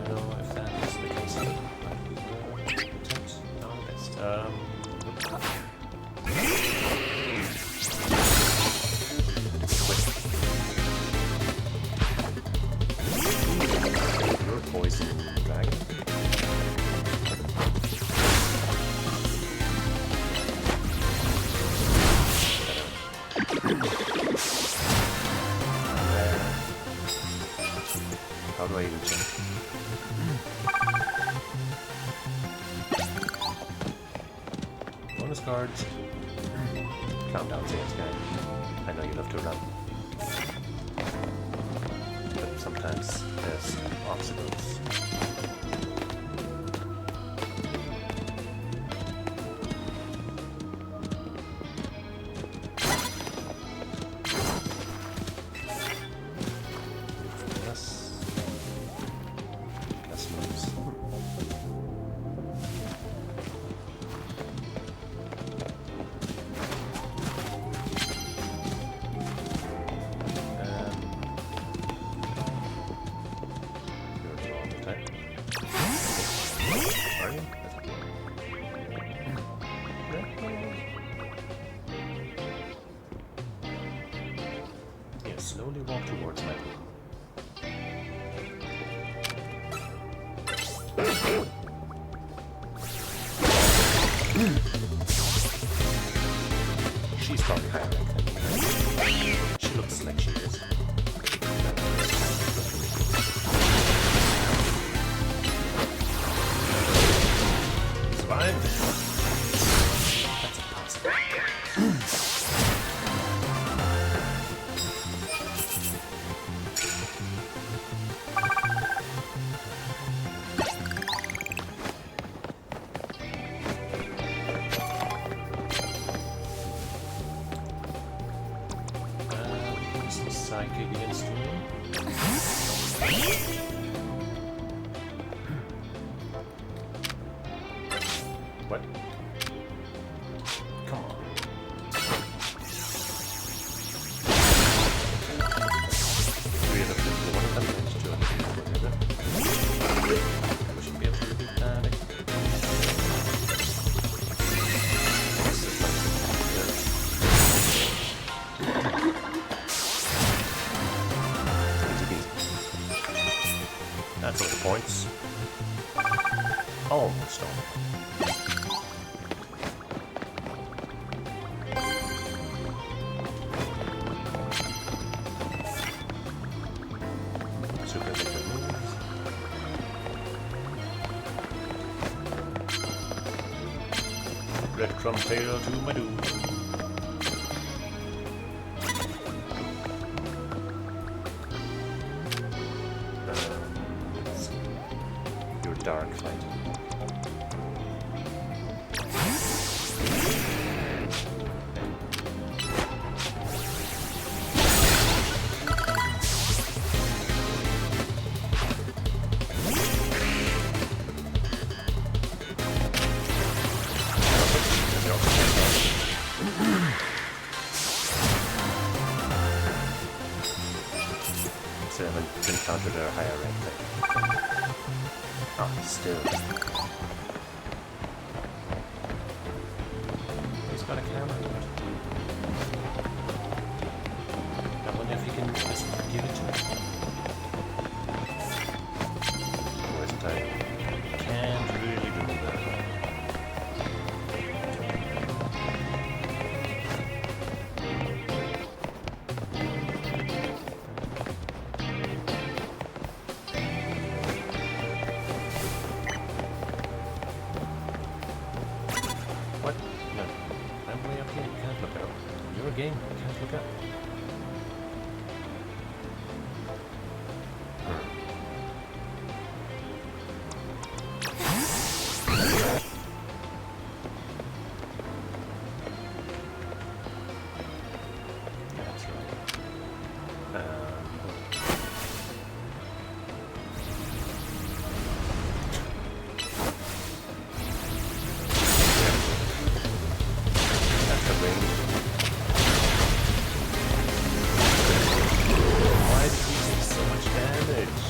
don't know if that is the case. You're poison dragon. How do I even check? Bonus cards. Calm down, Xenos guy. I know you love to run. But sometimes there's obstacles. Yes, slowly walk towards my room. She's probably higher rank than me. She looks like she is. Survived. That's impossible. Some psychic instrument. What? Come on. Three of them. One of them is 200 whatever. We should be able to repeat that. This is like easy peasy. That's all the points. Almost all. Super different moves. Breadcrumb tail to my doom. Let's see. Your dark fight. So I haven't encountered a higher rank thing. Oh, still. He's got a camera. I wonder if he can just give it to me. Or isn't I? Can't really do that. What? No. I'm way up here. You can't look out. You're a game. You can't look up. That's right. That's the range. Why did he take so much damage?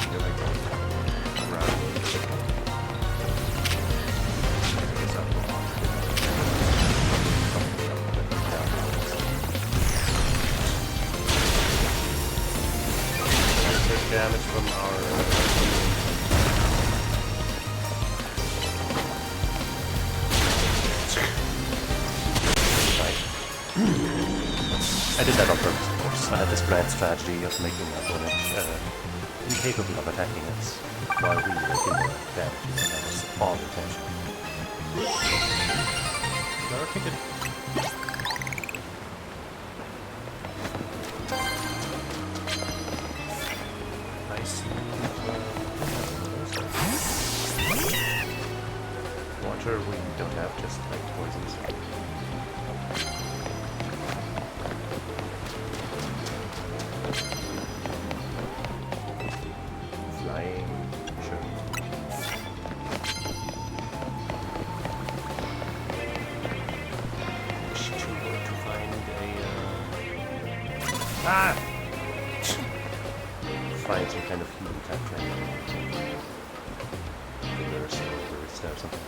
Here I go. Around. Guess I'll go on. Take damage from our... I did that on purpose, of course. I had this grand strategy of making my opponent incapable of attacking us while we were dealing damage. That was all the intention. Never kick it. I see. Water we don't have, just like poisons. Flying, sure. Wish to find a find some kind of healing type thing. Nurse or something.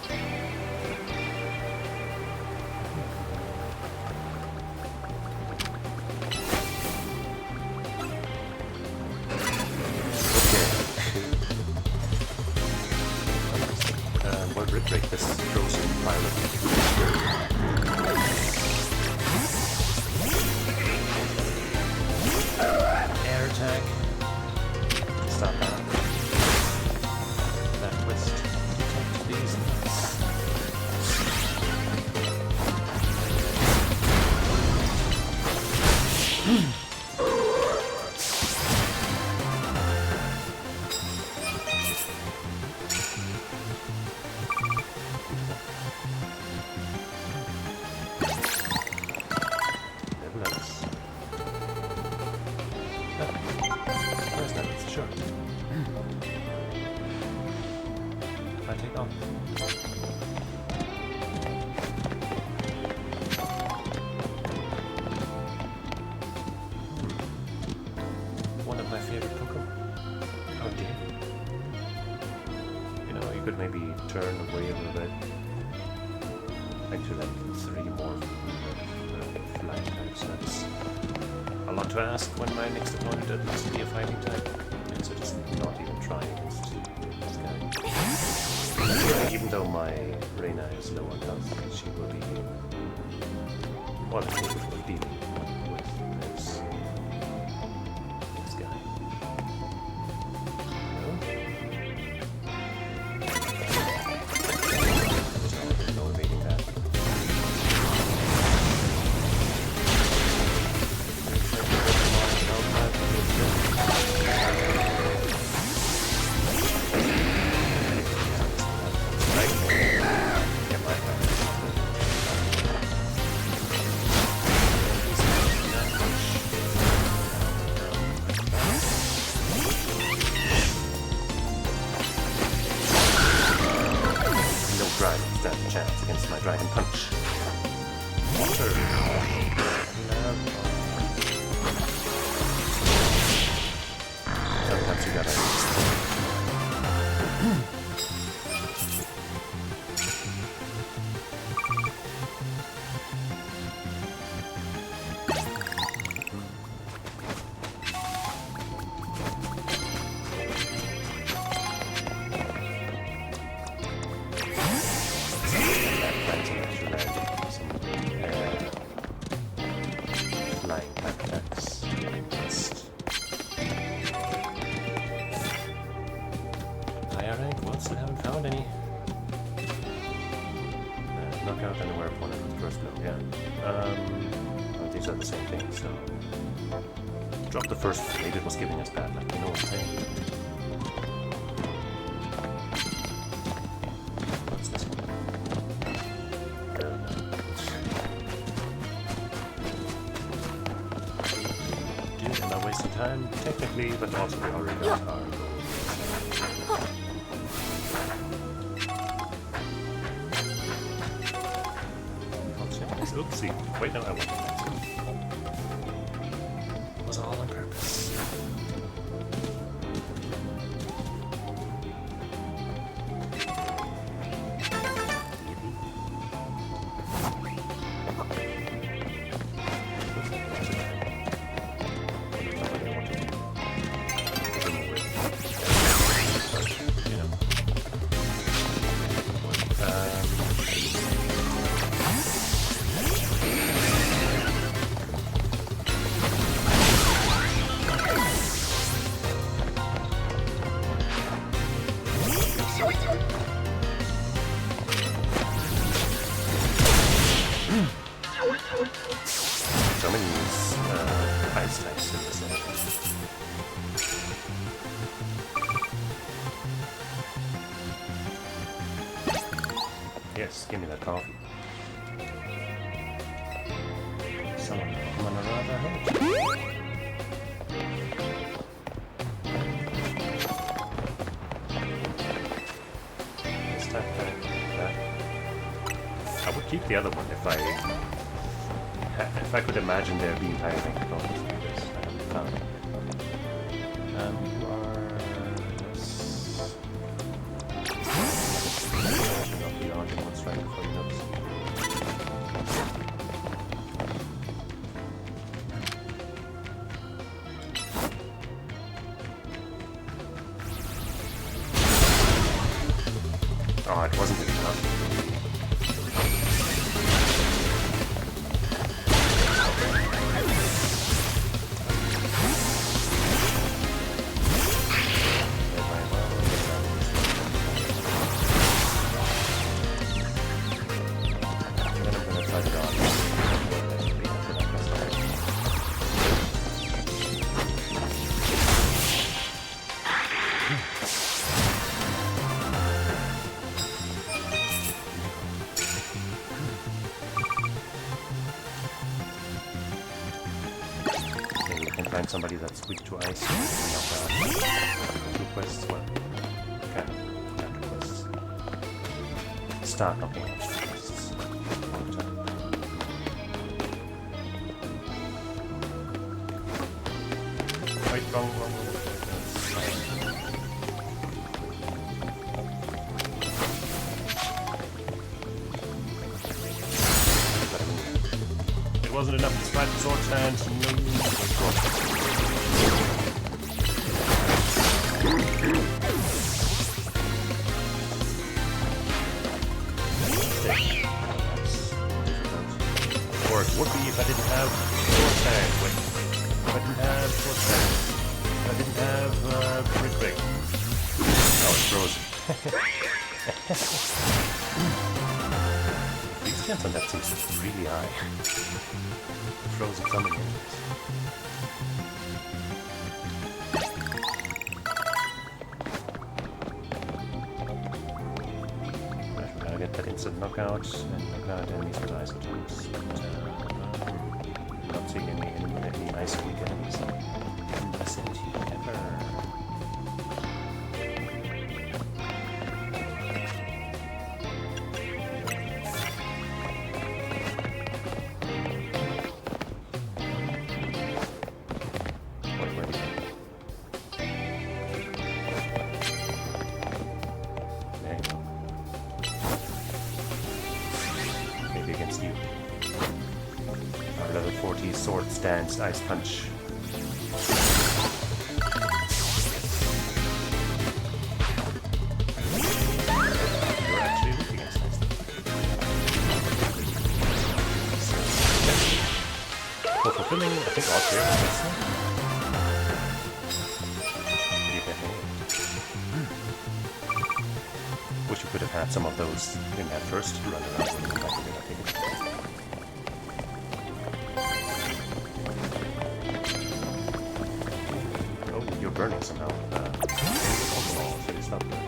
turn away a little bit. Actually, like 3 more flying types. That's a lot to ask when my next opponent happens to be a fighting type. And so just not even try against this guy. Even though my Reina is low on health, she will be more than capable of dealing with this guy. No evading that. Stand a chance against my Dragon Punch. Water. Sometimes you gotta... Still haven't found any. Knock out anywhere opponent with first blow, yeah. Oh, these are the same thing, so... Drop the first, maybe it was giving us bad luck, you know what I'm saying? What's this one? Dude, am I wasting time? Technically, but also we already got our goal. Oopsie. Wait, no, I wasn't. It was all on purpose. So many ice types in this area. Yes, give me that coffee. Someone wanna rather help? This time that. I would keep the other one if I could imagine there being higher rank opponents like this. I haven't found it. You are... not beyond in one strike before you notice. Oh, it wasn't enough. Find somebody that's weak to ice. Two quests, well, kind of two quests. Start knocking out two quests. Wait, wrong. wasn't enough despite the sword stance. No, or it would be if I didn't have sword stance. Wait, if I didn't have sword stance. If I didn't have quick break. Oh, it's frozen. These chance on that seems really high. Frozen coming in. Gotta get that instant knockout and knock out enemies with ice attacks. Not seeing any ice weak enemies in the vicinity ever. Sword stance, ice punch. You're actually weak against ice. For fulfilling, I think all three of us. Wish you could have had some of those in that first run around when you come back to the arcade. Burning somehow. Alcohol, so it's not good.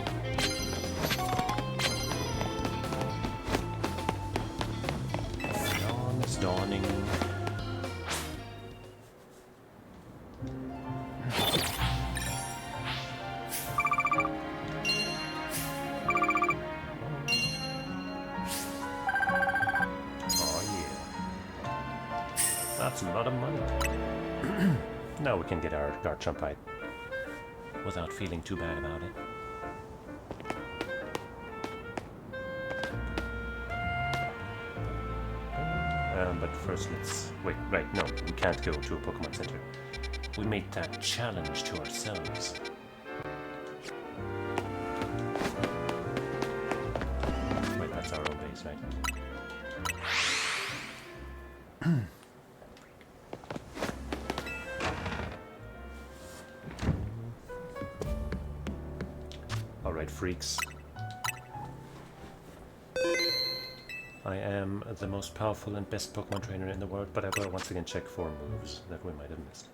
Dawn is dawning. Oh yeah. That's a lot of money. Now we can get our Garchomp height without feeling too bad about it. But first let's... Wait, right, no, we can't go to a Pokemon Center. We made that challenge to ourselves. Wait, that's our own base, right? Alright, freaks. I am the most powerful and best Pokemon trainer in the world, but I will once again check for moves that we might have missed.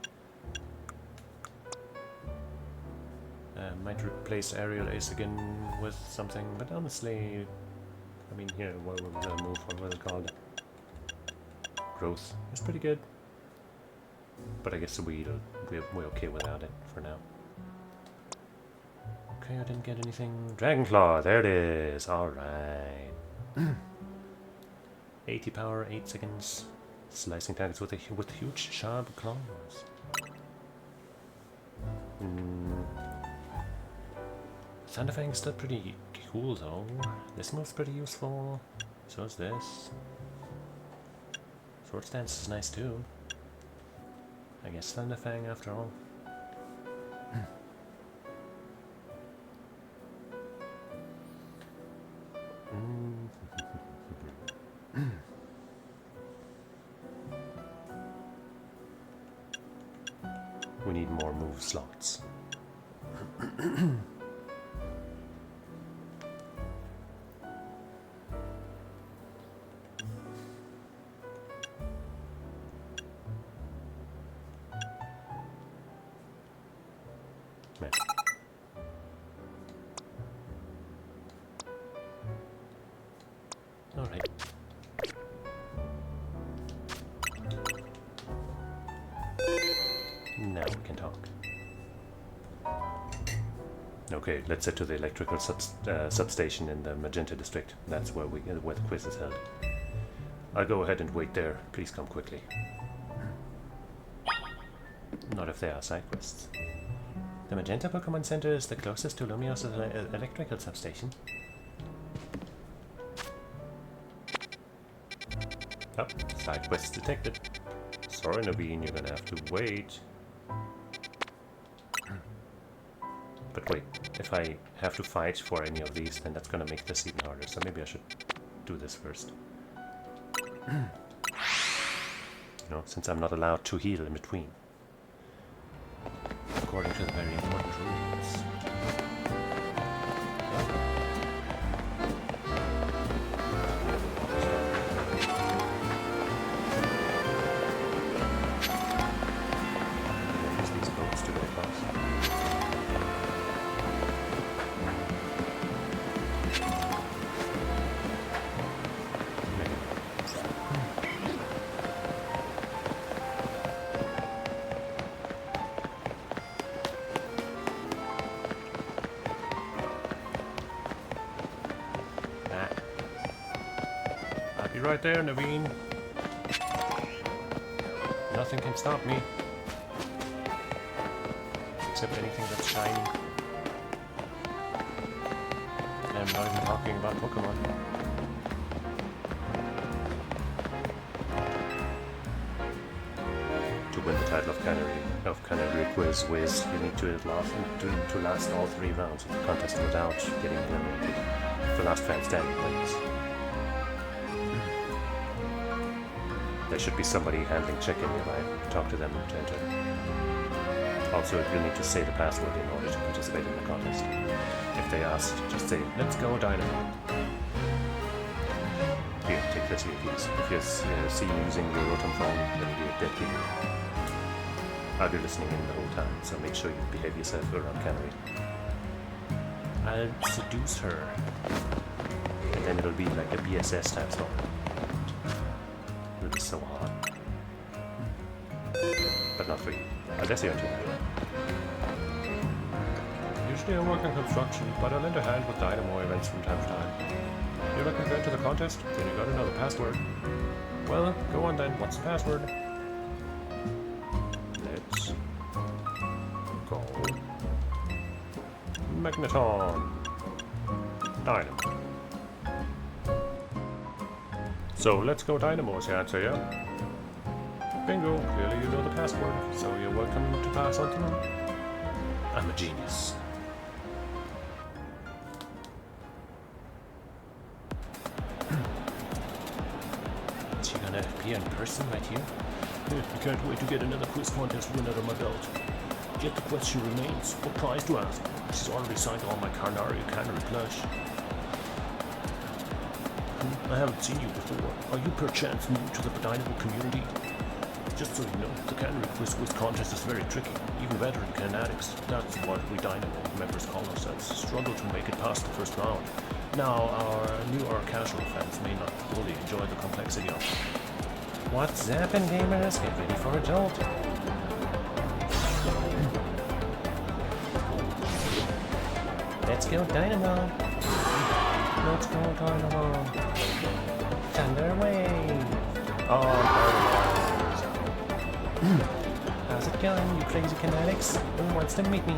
Might replace Aerial Ace again with something, but honestly, I mean, here, what was the move? What was it called? Growth is pretty good, but I guess we're okay without it for now. Okay, I didn't get anything. Dragon Claw, there it is. Alright. 80 power, 8 seconds. Slicing targets with huge sharp claws. Thunderfang is still pretty cool though. This move's pretty useful. So is this. Sword Stance is nice too. I guess Thunderfang after all. We need more move slots. Alright. Now we can talk. Okay, let's head to the electrical substation in the Magenta district. That's where where the quiz is held. I'll go ahead and wait there. Please come quickly. Not if they are side quests. The Magenta Pokemon Center is the closest to Lumios' electrical substation. Oh, side quest detected. Sorry, Naveen, you're gonna have to wait. But wait, if I have to fight for any of these, then that's gonna make this even harder, so maybe I should do this first. You know, since I'm not allowed to heal in between. According to the very important rules. Use these boats to go across. Right there, Naveen. Nothing can stop me. Except anything that's shiny. And I'm not even talking about Pokemon. To win the title of Canary Quiz Wiz, you need to last all 3 rounds of the contest without getting eliminated. The last fan standing wins. There should be somebody handling check-in nearby. Talk to them to enter. Also, you'll need to say the password in order to participate in the contest. If they ask, just say, "Let's go Dynamo." Here, take this here, please. If you see you using your Rotom phone, then you'll be a dead people. I'll be listening in the whole time, so make sure you behave yourself around Canary. I'll seduce her. And then it'll be like a BSS type story. It'll be so hard. But not for you. Unless you're into that. Usually I work in construction, but I lend a hand with Dynamo events from time to time. You're looking to go to the contest? Then you gotta know the password. Well, go on then. What's the password? Let's go. Magneton. Dynamo. So let's go Dynamo is the answer, yeah? Bingo, clearly you know the password, so you're welcome to pass on to them. I'm a genius. Is she gonna be in person right here? I can't wait to get another quiz contest win under my belt. Yet the question remains, what prize to ask? She's already signed all my Canary plush. I haven't seen you before. Are you perchance new to the Dynamo community? Just so you know, the Canary Quiz contest is very tricky, even veteran fanatics. That's what we Dynamo members call ourselves. Struggle to make it past the first round. Now, our new or casual fans may not fully enjoy the complexity of it. What's zappin', gamers? Get ready for a jolt. Let's go Dynamo. Let's go Dynamo. Thunder Wave. Oh, how's it going, you crazy fanatics? Who wants to meet me?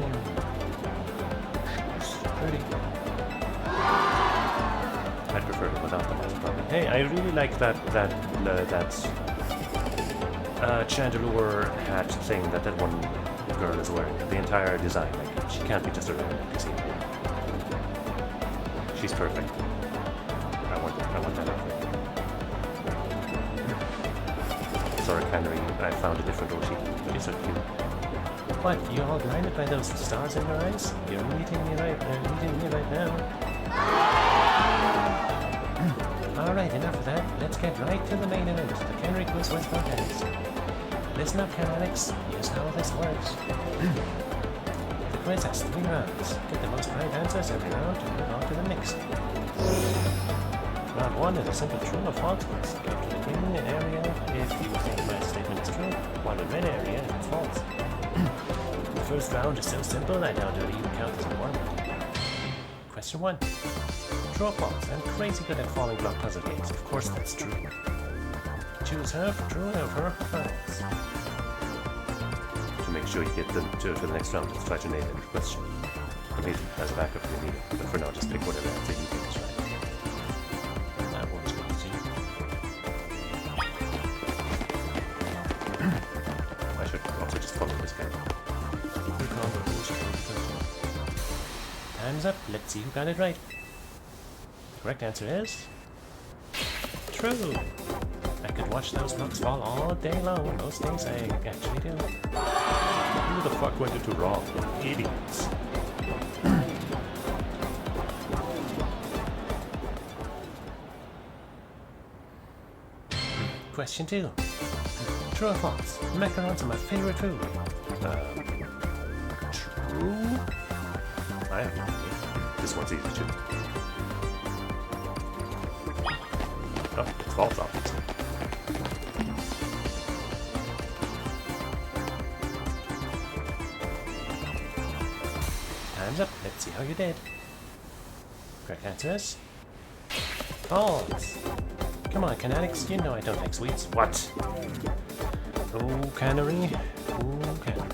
Pretty. I'd prefer it without the mouse probably. Hey, I really like that Chandelure hat thing that one girl is wearing. The entire design, like she can't be just a random NPC. She's perfect. I want that outfit. Sorry, Canary, I found a different Oshi. You're so cute. What? You all blinded by those stars in your eyes? You're meeting me right now. Alright, enough of that. Let's get right to the main event, the Canary Quiz West Contest. Listen up, fanatics. Here's how this works. The quiz has 3 rounds. Get the most right answers every round to move on to the next. Round 1 is a simple true or false quiz. Go to the green area if you think my statement is true, while the red area if it's false. The first round is so simple I doubt it'll even count as a 1. Question 1. True or false? I'm crazy good at falling block puzzle games. Of course that's true. Choose her for true or her for false. To make sure you get them to the next round, let's try to nail every question. Maybe as a backup if you need it, but for now just pick whatever answer you think is right. That one's good to see. Hands up, let's see who got it right. The correct answer is... true! I could watch those blocks fall all day long. Most days I actually do. Who the fuck went into wrong? Idiots. Question 2. True or false? Macarons are my favorite food. True? I have no idea. This one's easy too. Oh, it's false, obviously. Time's up. Let's see how you did. Correct answer is... false. Come on, Canadics, you know I don't like sweets. What? Oh, cannery. Oh, cannery.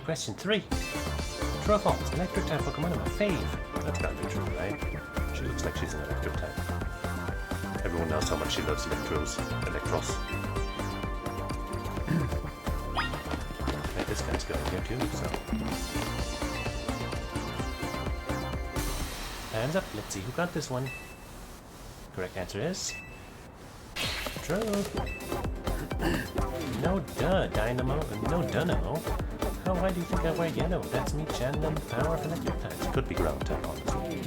Question 3. True or false? Electric type Pokemon are my fave. That's gotta be true, right? She looks like she's an electric type. Everyone knows how much she loves Electros. Right, this guy's going here too, so... Hands up, let's see who got this one. Correct answer is... true. No duh, Dynamo. No Dynamo. Oh, why do you think I wear yellow? That's me channeling the power of electric types. Could be ground type, honestly.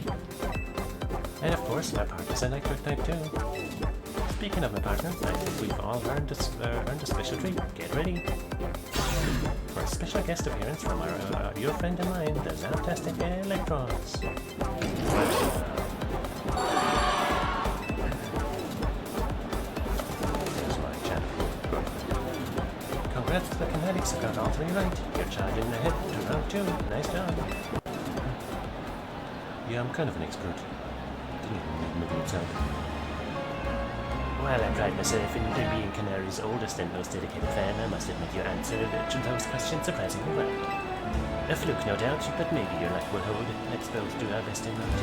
And of course, my partner's electric type too. Speaking of my partner, I think we've all earned a special treat. Get ready for a special guest appearance from your friend and mine, the Fantastic Electrons. There's my channel. Congrats to the Canadics, I got all 3 right. You're charging ahead to round 2. Nice job. Yeah, I'm kind of an expert. Didn't even need moving outside. While I pride myself in being Canary's oldest and most dedicated fan, I must admit you answered those questions surprisingly well. A fluke, no doubt, but maybe your luck will hold. Let's both do our best in round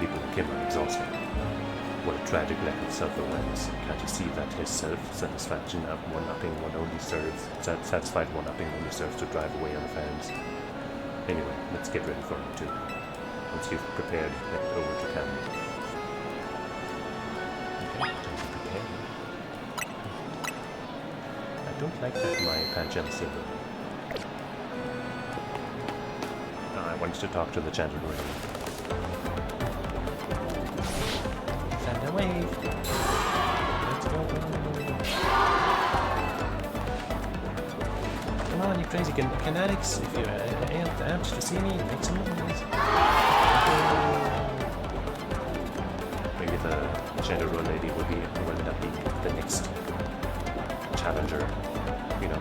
2. People like him are exhausting. What a tragic lack of self-awareness. Can't you see that his self-satisfaction of one-upping satisfied one-upping only serves to drive away other fans? Anyway, let's get ready for round 2. Once you've prepared, head over to camera. I don't like that my Pangea symbol. I wanted to talk to the channel already. Send a wave. Let's go. Come on, you crazy Canadics. If you're amped to see me, make some noise. Maybe the General Lady will end up being the next challenger, you know,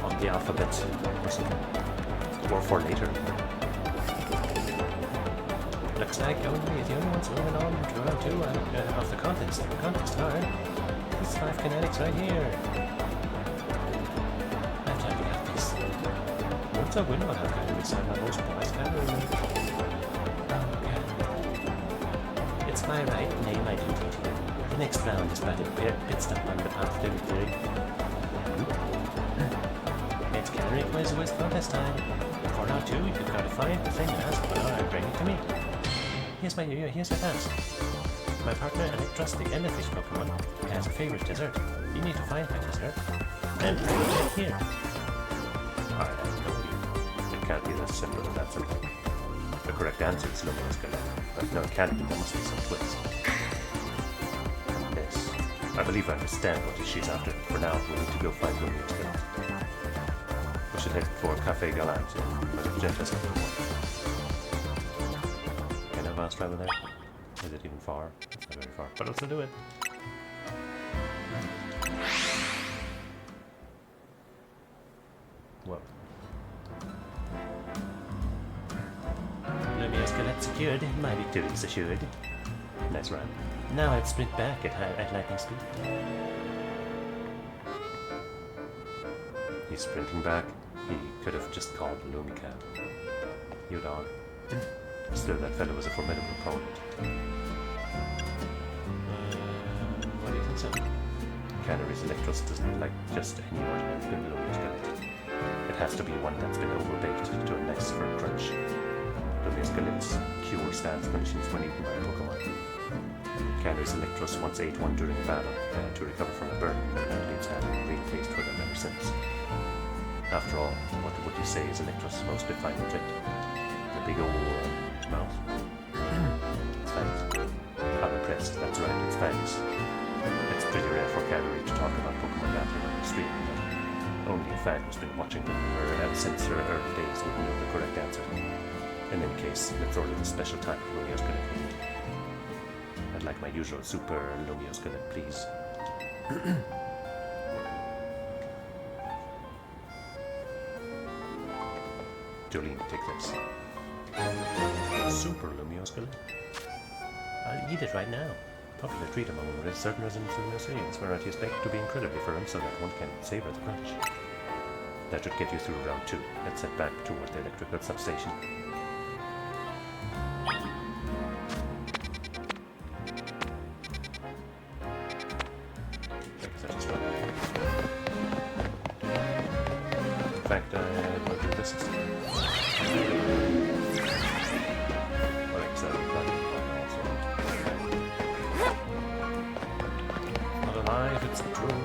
on the alphabet or something, or for later. Looks like the only ones moving on to round 2 of the contest. The contest are these 5 Canadics right here. I'm trying to get this. Once I win, I'll have Canadics on my most prized camera. It's my right name I duty to. The next round is about a pit stop on the path to victory. It's Canary Quiz contest time. For round 2, you've got to find the thing and ask for and bring it to me. Here's your task. My partner Electros, the Jellyfish Pokemon, has a favorite dessert. You need to find that dessert and bring it right here. I have no idea. It can't be this simple and that simple. The correct answer is Luminoscala. But no, it can't be. There must be some twist. This. I believe I understand what she's after. For now, we need to go find Luminoscala. We should head for Cafe Galant in Gentlest number 1. Can I advance travel there? Is it even far? It's not very far, but let's do it. Whoa. Luminoscala secured, my victory is assured. Nice run. Now I'd sprint back at lightning speed. He's sprinting back. He could have just called Lumicam. You dog. Still, that fellow was a formidable opponent. What do you think so? Canary's Electros doesn't like just any ordinary Lumiose Galette. It has to be one that's been overbaked to a nice firm crunch. Lumiose Galette's cure stands conditions when eaten by a Pokemon. Canary's Electros once ate one during a battle to recover from a burn, and it's had a real taste for them ever since. After all, what would you say is Electros' most defining trait? The big old mouth? It's fangs. I'm impressed, that's right, it's fangs. It's pretty rare for Canary to talk about Pokemon battling on the street, but only a fan who's been watching them since her early days would know the correct answer. In any case, let's order the special type of Lumiose Galette we need. I'd like my usual super Lumiose Galette, please. Jolene, take this. Super Lumiose Galette. I'll eat it right now. Popular treat among certain residents of Los Angeles, where it is baked to be incredibly firm so that one can savor the crunch. That should get you through round 2. Let's head back toward the electrical substation. In fact, I will do this instead. Alive, it's true.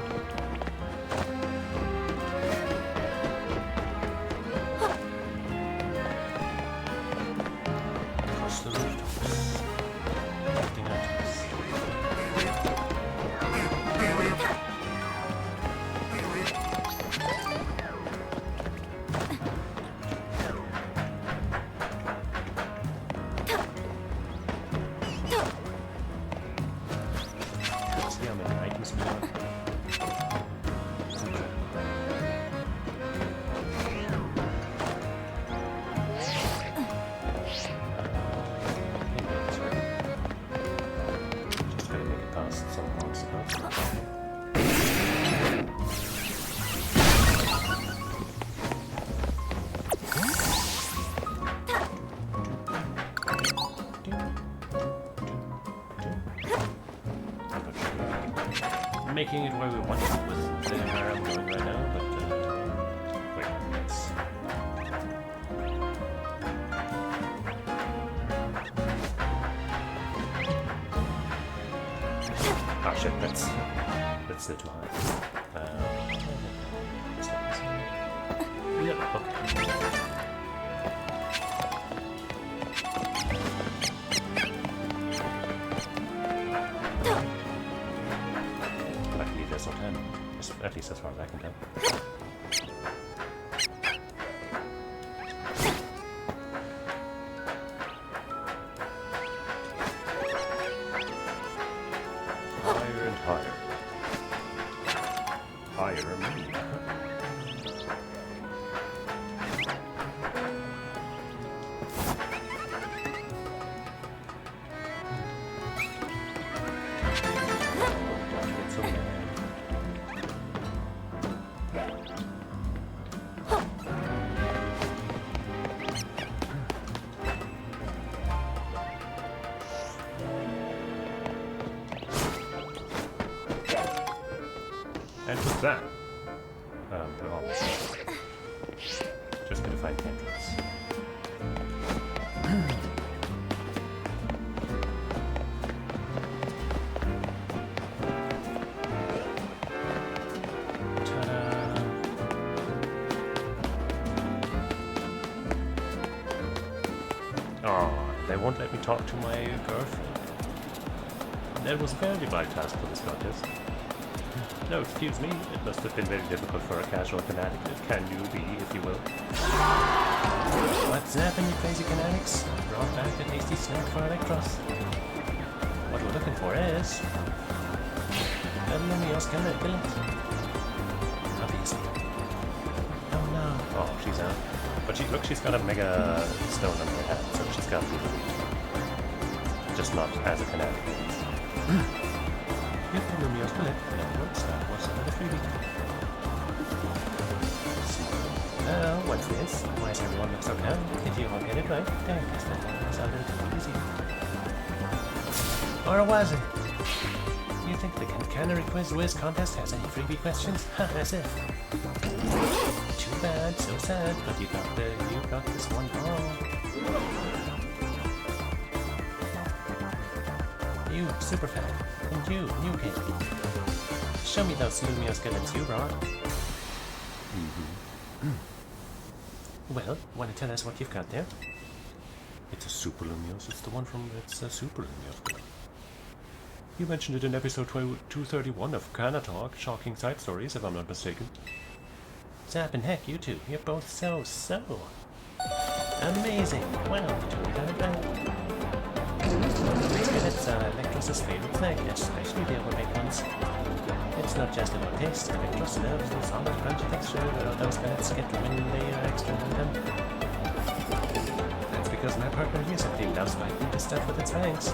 Across the rooftops. Acting out. See how many items we have. Just gotta make it past some monster. Making it where we want it with where I'm going right now, but wait, let's... Ah shit, that's still too high. Yep, okay. There's no time, at least as far as I can tell. Higher and higher. Higher me. And with that, we're almost done. Just gonna find the entrance. Ta-da! Oh, they won't let me talk to my girlfriend. That was a fairly bad task for this contest. No, excuse me, it must have been very difficult for a casual fanatic. Can you be, if you will? What's happening, you crazy fanatics? Brought back the tasty snack for Electros. What we're looking for is... a Lumiose Galette. Obviously. Oh no. Oh, she's out. But look, she's got a mega stone on her hat, so she's got through the reach. Just not as a fanatic. Get the Lumiose Galette. What's that? What's another freebie? Oh, what's this? Why does everyone look so calm? Did you all get it right? Dang, I thought that was a little easy. Or was it? Do you think the Canary Quiz Whiz contest has any freebie questions? Ha, as if. Too bad, so sad, but you got this one wrong. You, Superfan, and you, New Kid. Show me those Lumio skeletons you brought. Well, want to tell us what you've got there? It's a Super Lumios. It's the one from... It's a Super Lumios. You mentioned it in episode 231 of Kana Talk, Shocking Side Stories, if I'm not mistaken. Zap and heck, you two. You're both so amazing. Wow, you totally got it right. It's Electros' favorite snack, especially the overbaked ones. It's not just about taste. Electros loves the solid crunchy texture that those pellets get when they are extra well done. That's because my partner here simply loves biting the stuff with its fangs.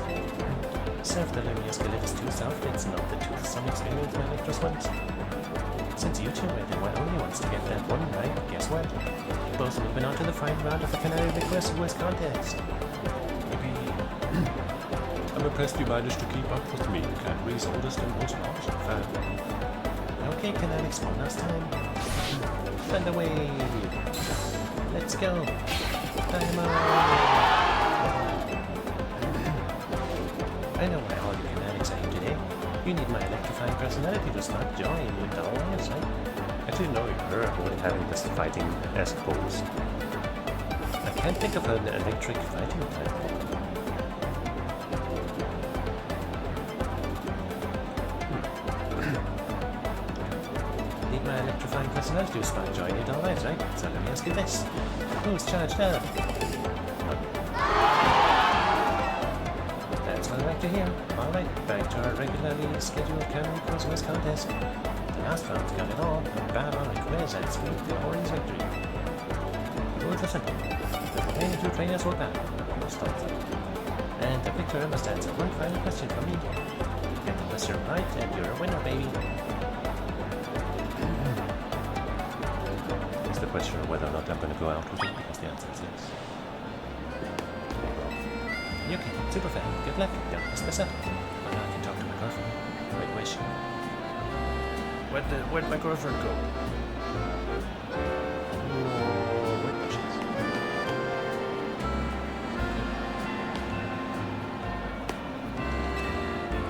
So if the Lumio skillet is too soft, it's not the toothsome experience my Electros wants. Since you two were the only ones to get that one right, guess what? You're both moving on to the final round of the Canary Request West contest. I'm impressed you managed to keep up with me, Canterbury's oldest and most polished fan. Okay, Canalics, one last time. Fend away! Let's go! Dynamo! I know why all you Canalics are here today. You need my electrifying personality to spark joy in your dull lives, right? I didn't know you were having this fighting as goals. I can't think of an electric fighting type. My electrifying personality to spark joy in your dull lives, right? So let me ask you this. Who's charged up? That's what I like to hear. Alright, back to our regularly scheduled Canary Quiz Whiz contest. The last round's got it all. Battle on a quiz and sweep the Orange victory. Rules are simple. The remaining two trainers will battle. And the victor must answer one final question from me. Get the question right and you're a winner, baby. The question of whether or not I'm going to go out with it, because the answer is yes. You can, Superfan, good luck, don't mess this up. But now I can talk to my girlfriend. Wait, where's she? Where'd my girlfriend go? Where is she?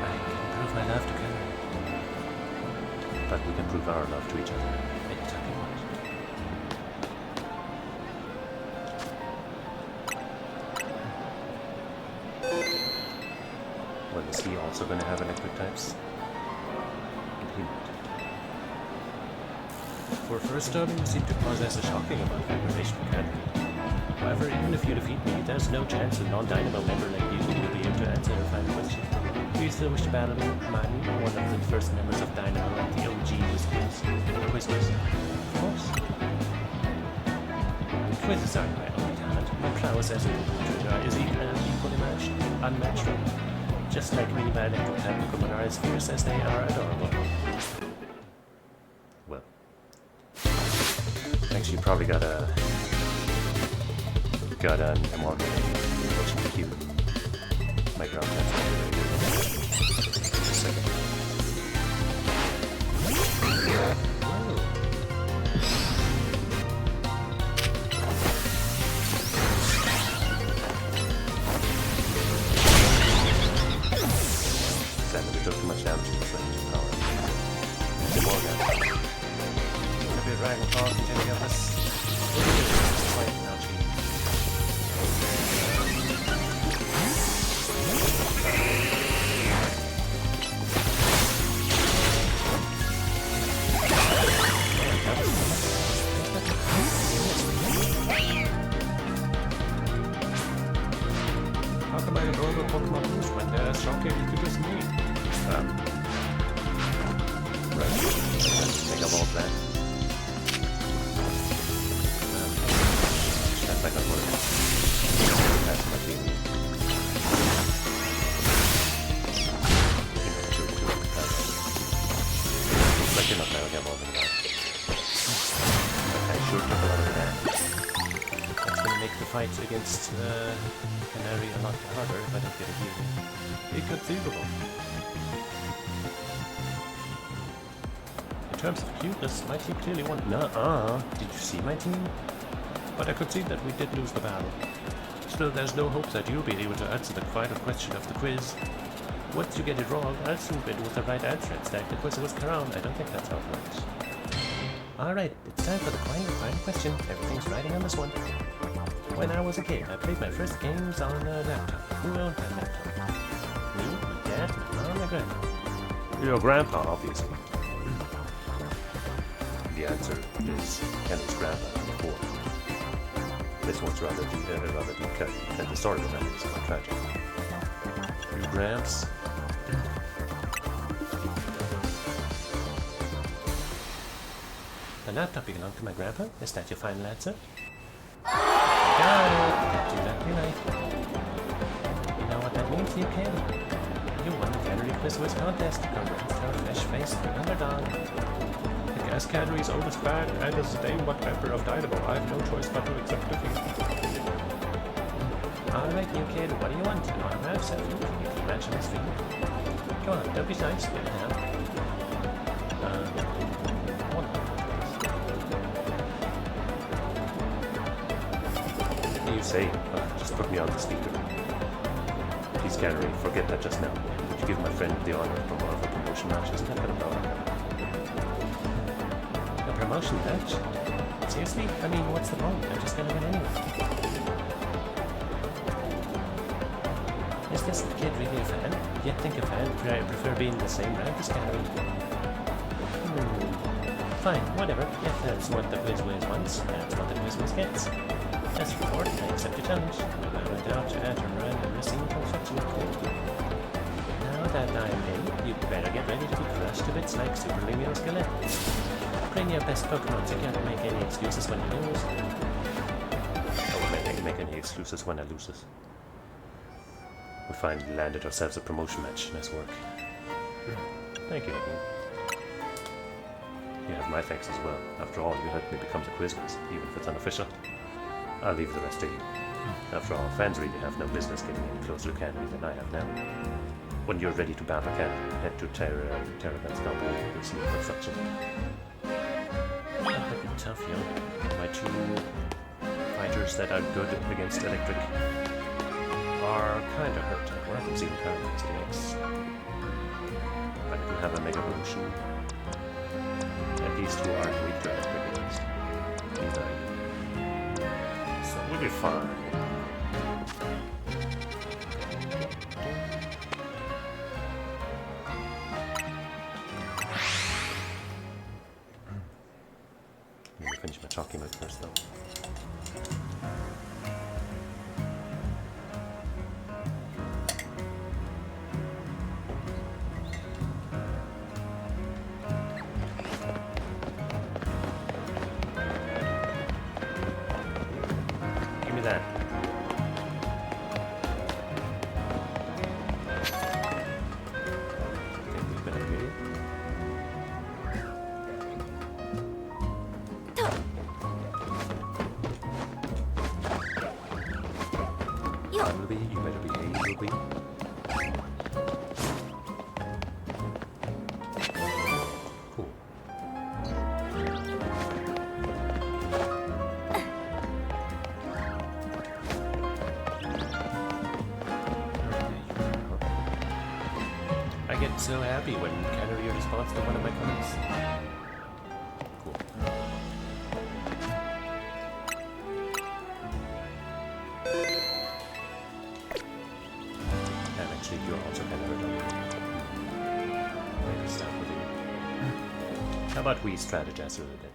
I can prove my love to Canary. But we can prove our love to each other anytime we want. Well, is he also going to have electric types? For first starting, you seem to possess a shocking amount of information mechanically. However, even if you defeat me, there's no chance a non-dynamo member like you will be able to answer a final question. Do you still wish to battle me, Mani, one of the first members of Dynamo at the OG Quiz? Of course. Quizzes aren't my only talent. My prowess as a computer is equally unmatched. Just like me, my electric type Pokemon are as fierce as they are adorable. Well, actually, probably got an Morgan which to keep my ground types. Just a second. We took too much damage from the power. More damage. Gonna be a dragon claw, continue on this. Wait, now cheat. How come I roll a Pokemon boost when they're as shocking as you just need? Right. Take up all of that. Stand back up for it. That's my team. Looks like you're not gonna get more than that. Okay, sure took a lot of damage. That's gonna make the fight against Canary a lot harder if I don't get a heal. Inconceivable. In terms of cuteness, my team clearly won. Nuh-uh. Did you see my team? But I could see that we did lose the battle. Still, there's no hope that you'll be able to answer the final question of the quiz. Once you get it wrong, I'll assume it was the right answer and stack the quiz was around. I don't think that's how it works. Alright, it's time for the final question. Everything's riding on this one. When I was a kid, I played my first games on a laptop. Who owned that laptop? Me, my dad, my mom, my grandpa. Your grandpa, obviously. The answer is Kenny's grandpa, of course. This one's rather deep cut, and the story behind it is quite tragic. Your gramps. The laptop belonged to my grandpa? Is that your final answer? Got it! That's exactly right. You know what that means, you kid? You won the Cannery Quiz Wiz contest. Congrats to our fresh-faced underdog. The gas cannery's oldest fan and is the name-what member of Dynamo. I have no choice but to accept defeat. Alright, you kid, what do you want? An autograph, selfie, if you can match this feed. Come on, don't be nice, give it down. One more, please. What do you say? Just put me on the speaker. Please, Cannery, forget that just now. Would you give my friend the honor of a promotion match? Isn't that kind of bad? A promotion match? Seriously? I mean, what's the point? I'm just gonna win anyway. Is this kid really a fan? Yet think a fan prefer being the same rank as Cannery. Fine, whatever. If that's what the quiz Wiz wants, that's what the quiz Wiz gets. As a reward, I accept your challenge. Without a doubt, at a random racing construction code. Now that I'm in, you better get ready to be crushed to bits like Super Lemio Skeleton. Bring your best Pokemon so you can't make any excuses when you lose. I will make any excuses when I lose this. We finally landed ourselves a promotion match. Nice work. Thank you, Edwin. You have my thanks as well. After all, you helped me become the Quiz Wiz, even if it's unofficial. I'll leave the rest to you. After all, fans really have no business getting any closer to Cannery than I have now. When you're ready to battle Cannery, head to Terragon's company and see for such a... That would be tough, yo. My two fighters that are good against electric are kinda hurt. One of them's even paralyzed, yikes. But I do have a Mega Evolution. And these two are weak to electric against. These are... So we'll be fine. Let me finish my talking with first though. That. Okay, we've been upgraded. Bumblebee, you better behave, Bumblebee. Cool. I get so happy when Cannery responds to one of my comments. Cool. And actually, you're also kind of hurt. Maybe start with you. How about we strategize a little bit?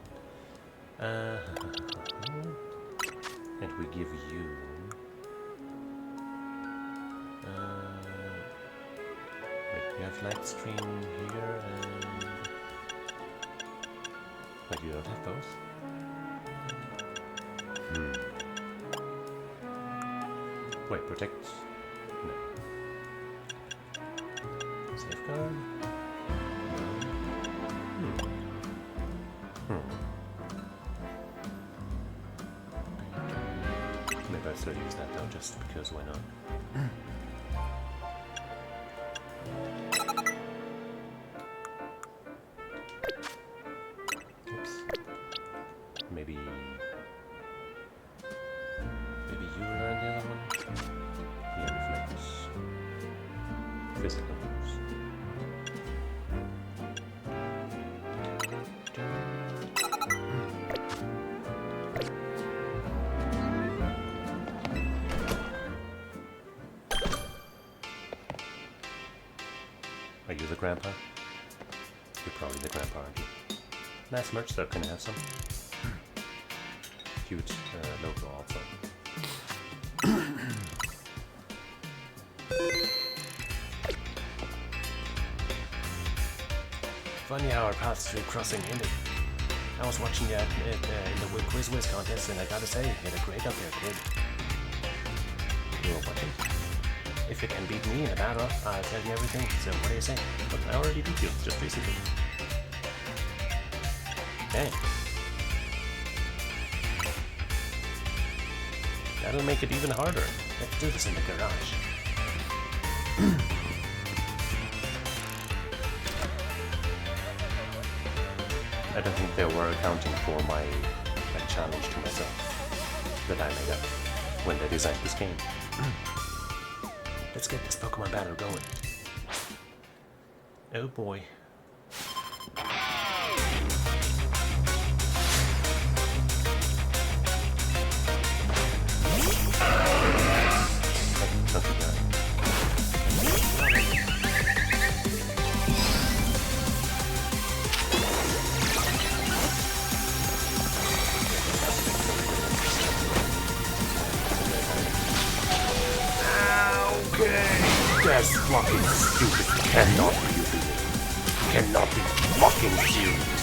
And we give you... You have light screen here and... Wait, you don't have both? Wait, protect... No. Safeguard? No. I'd still use that though, just because why not? Oops. Maybe you learn the other one? Yeah, reflex. Physical moves. Are you the grandpa? You're probably the grandpa, aren't you? Nice merch though, can I have some? Cute logo also. Funny how our paths through crossing ended. I was watching you in the Quiz contest and I gotta say, you had a great up there, kid. You were watching? If you can beat me in a battle, I'll tell you everything. So what do you say? But I already beat you, just recently. Dang. That'll make it even harder. Let's do this in the garage. I don't think they were accounting for my challenge to myself that I made up when they designed this game. Let's get this Pokemon battle going. Oh boy. That's fucking stupid. Cannot be real. Cannot be fucking serious.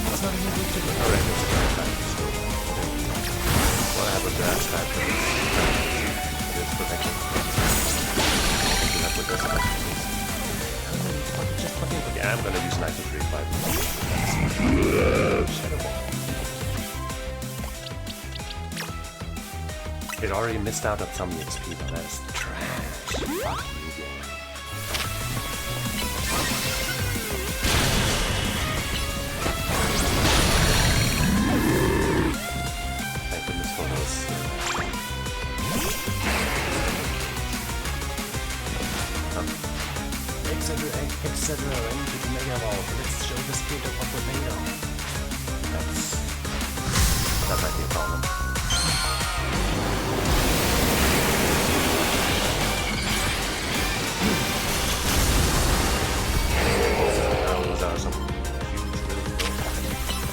That's not even good to do. Alright, that's a bad time. What happened last time? It's protection. That's what does it. Yeah, I'm gonna use Knife of 3-5. It already missed out on some XP, but that's trash. Fuck you, game. Thank goodness for this. Etc. into the Mega Ball. Let's show the speed of what we're made of. That might be a problem. Those are some huge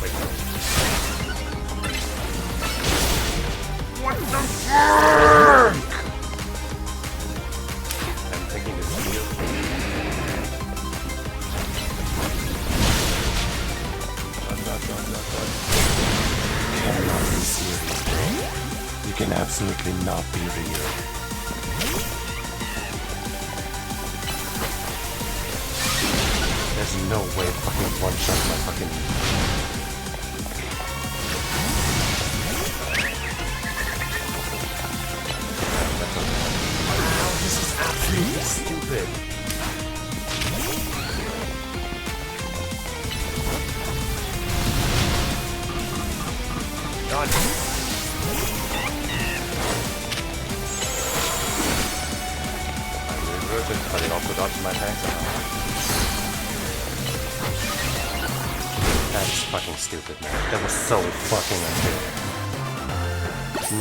wait, no. What the fuck? I'm thinking it's real. Cannot be serious, bro. You can absolutely not be real. There's no way fucking one shot my fucking. Wow, this is absolutely stupid. Done. But it also dodged my attacks. That's fucking stupid, man. That was so fucking unfair.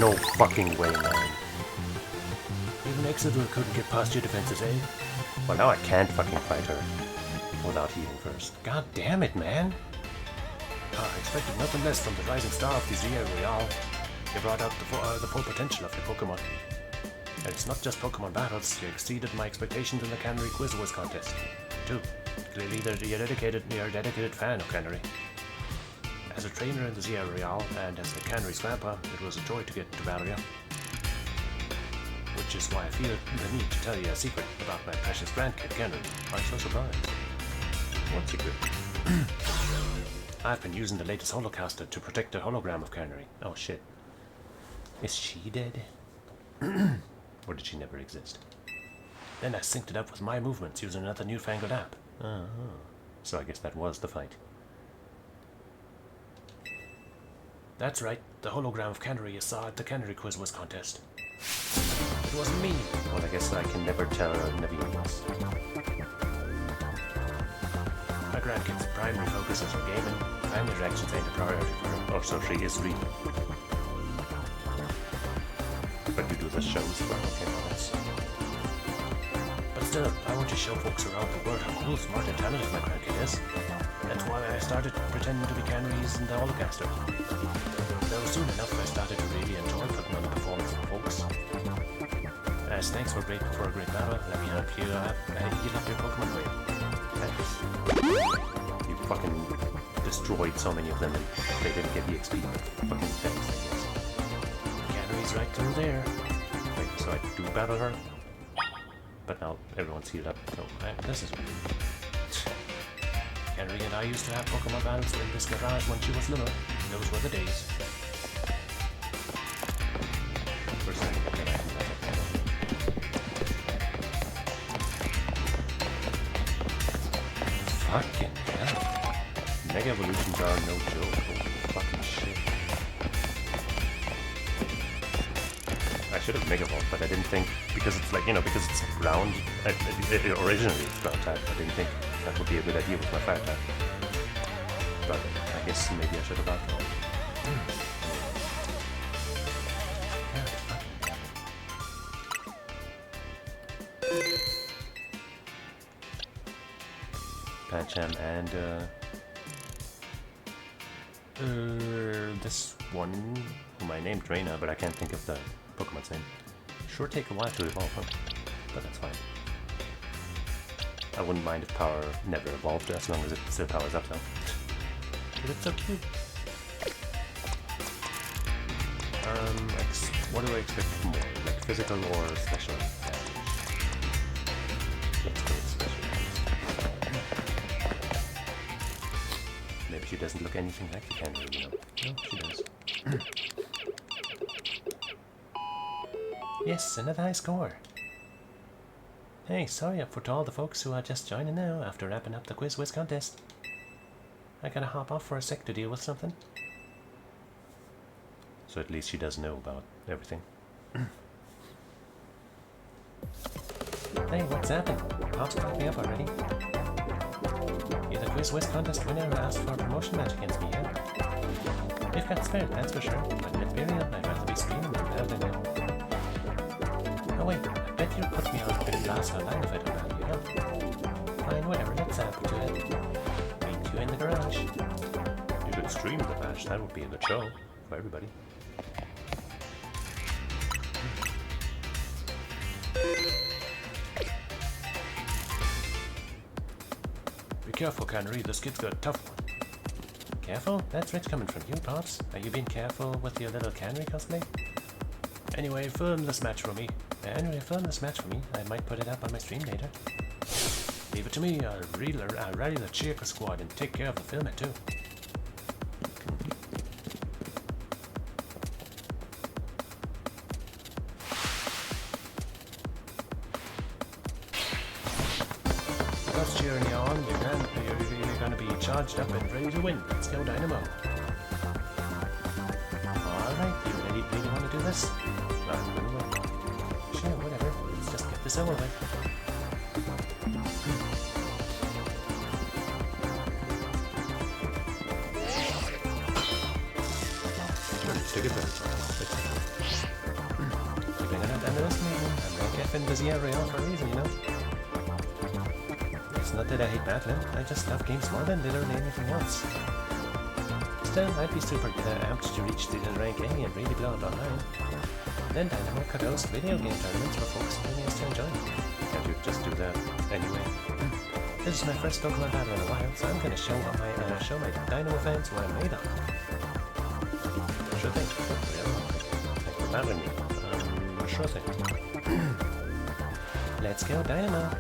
No fucking way, man. Even Exeter couldn't get past your defenses, eh? Well, now I can't fucking fight her without healing first. God damn it, man. I expected nothing less from the rising star of the Zia Royale. You brought out the full potential of your Pokemon. And it's not just Pokemon battles, you exceeded my expectations in the Cannery Quiz contest. Too. Clearly you're a dedicated fan of Cannery. As a trainer in the Zia Royale and as the Cannery's grandpa, it was a joy to get to battle you. Which is why I feel the need to tell you a secret about my precious grandkid, Canon. I'm so surprised. What secret? I've been using the latest holocaster to protect the hologram of Canary. Oh shit. Is she dead? Or did she never exist? Then I synced it up with my movements using another newfangled app. So I guess that was the fight. That's right, the hologram of Canary you saw at the Canary Quiz was contest. It wasn't me. Well, I guess I can never tell Navine's. My grandkid's primary focus is her gaming. Family reactions ain't a priority for her. Oh, so she is reading. But you do the shows for her, okay, well, that's... But still, I want to show folks around the world how cool, smart, and talented my grandkid is. That's why I started pretending to be Canaries in the holocaster. Though soon enough I started to really enjoy putting on a performance for folks. As thanks for a great battle, let me help you heal up your Pokemon way. Thanks. You fucking destroyed so many of them and they didn't get the XP. Fucking thanks, I guess. Canary's right through there. Wait, so I do battle her? But now everyone's healed up, so this is... Canary and I used to have Pokemon battles in this garage when she was little. Those were the days. For a second, fucking hell. Mega evolutions are no joke. Holy fucking shit. I should have Mega Evolved, but I didn't think, because it's like, you know, because it's ground, originally it's ground type, I didn't think that would be a good idea with my fire type. But I guess maybe I should have outlaw. Pancham and this one whom I named Reina, but I can't think of the Pokemon's name. Sure take a while to evolve, huh? But that's fine. I wouldn't mind if power never evolved as long as it still powers up though. But it's so cute. What do I expect more? Like physical or special damage? Let's go with special damage. Maybe she doesn't look anything like the Canary, you know. No, she does. Yes, another high score. Hey, sorry for all the folks who are just joining now after wrapping up the Quiz Whiz contest. I gotta hop off for a sec to deal with something. So at least she does know about everything. Hey, what's happened? Pop's caught me up already. You're the Quiz Whiz contest winner who asked for a promotion match against me, yeah? We've got spirit, that's for sure, but let's be real, I'd rather be streaming than battling it. Oh wait, I bet you'll put me on a bit of glass online if I don't have you, huh? Fine, whatever, let's sample to it. Meet you in the garage. You could stream the match, that would be a good show for everybody. Be careful, Canary, this kid's got a tough one. Careful? That's rich coming from you, Pops. Are you being careful with your little Canary cosplay? Anyway, film this match for me. I might put it up on my stream later. Leave it to me, I'll rally the Cheesus squad and take care of the filming too. Because cheering you on, you're gonna be charged up and ready to win. Let's go, Dynamo. Alright, you really want to do this? Sure, whatever. Let's just get this over with. Stick it better. Keeping an underestimating. I'm rank F in Busy Rail for a reason, you know? It's not that I hate battling, I just love games more than literally anything else. Still, I'd be super amped to reach the rank A and really blow up online. Then Dynamo could host video game tournaments for folks who needs to enjoy. Can't you just do that anyway? This is my first Pokemon battle in a while, so I'm gonna show my Dynamo fans what I'm made of. Should they? Thanks for battling me. sure thing. Let's go, Dynamo.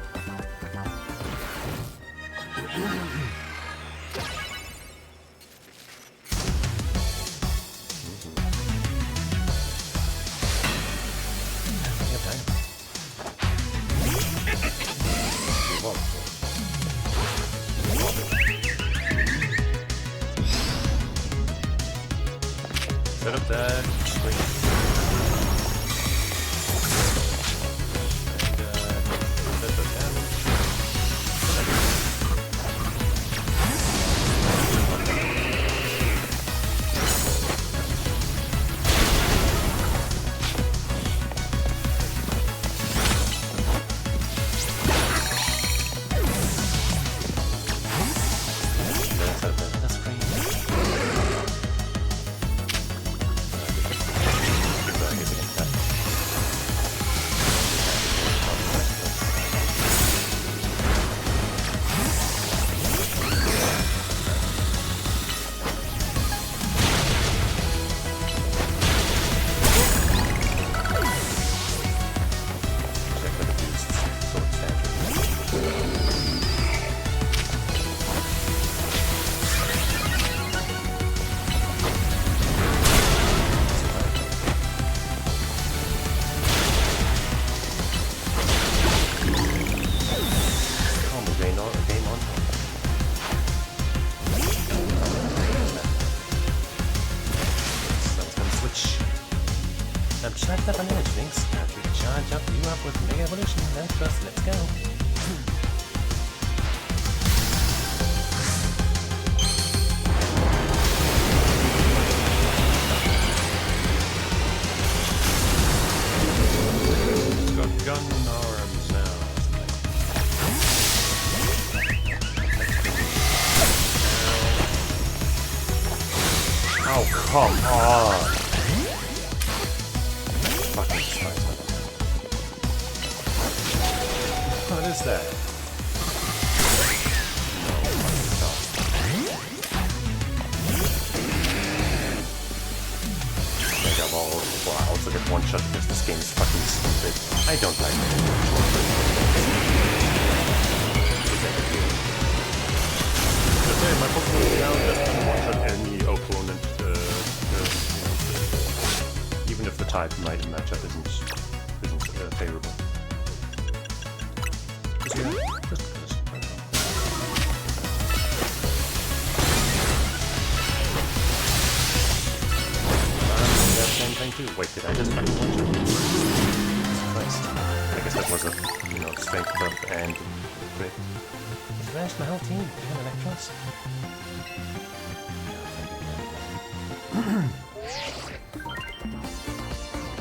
Set up that swing. And set the damage. Charged up on energy drinks. Now we charge up you up with Mega Evolution. Let's go. It's got gun arms now. Oh, come on! Fucking despise that. What is that? No, God. Mega Ball. Well, I also get one shot because this game is fucking stupid. I don't like it. My Pokemon now just one shot any opponent. Even if the type matchup isn't favorable. Just because. That same thing too. Wait, did I just fucking watch it? Jesus Christ. I guess that was a, strength buff and crit. It's rashed my whole team. Damn Electros.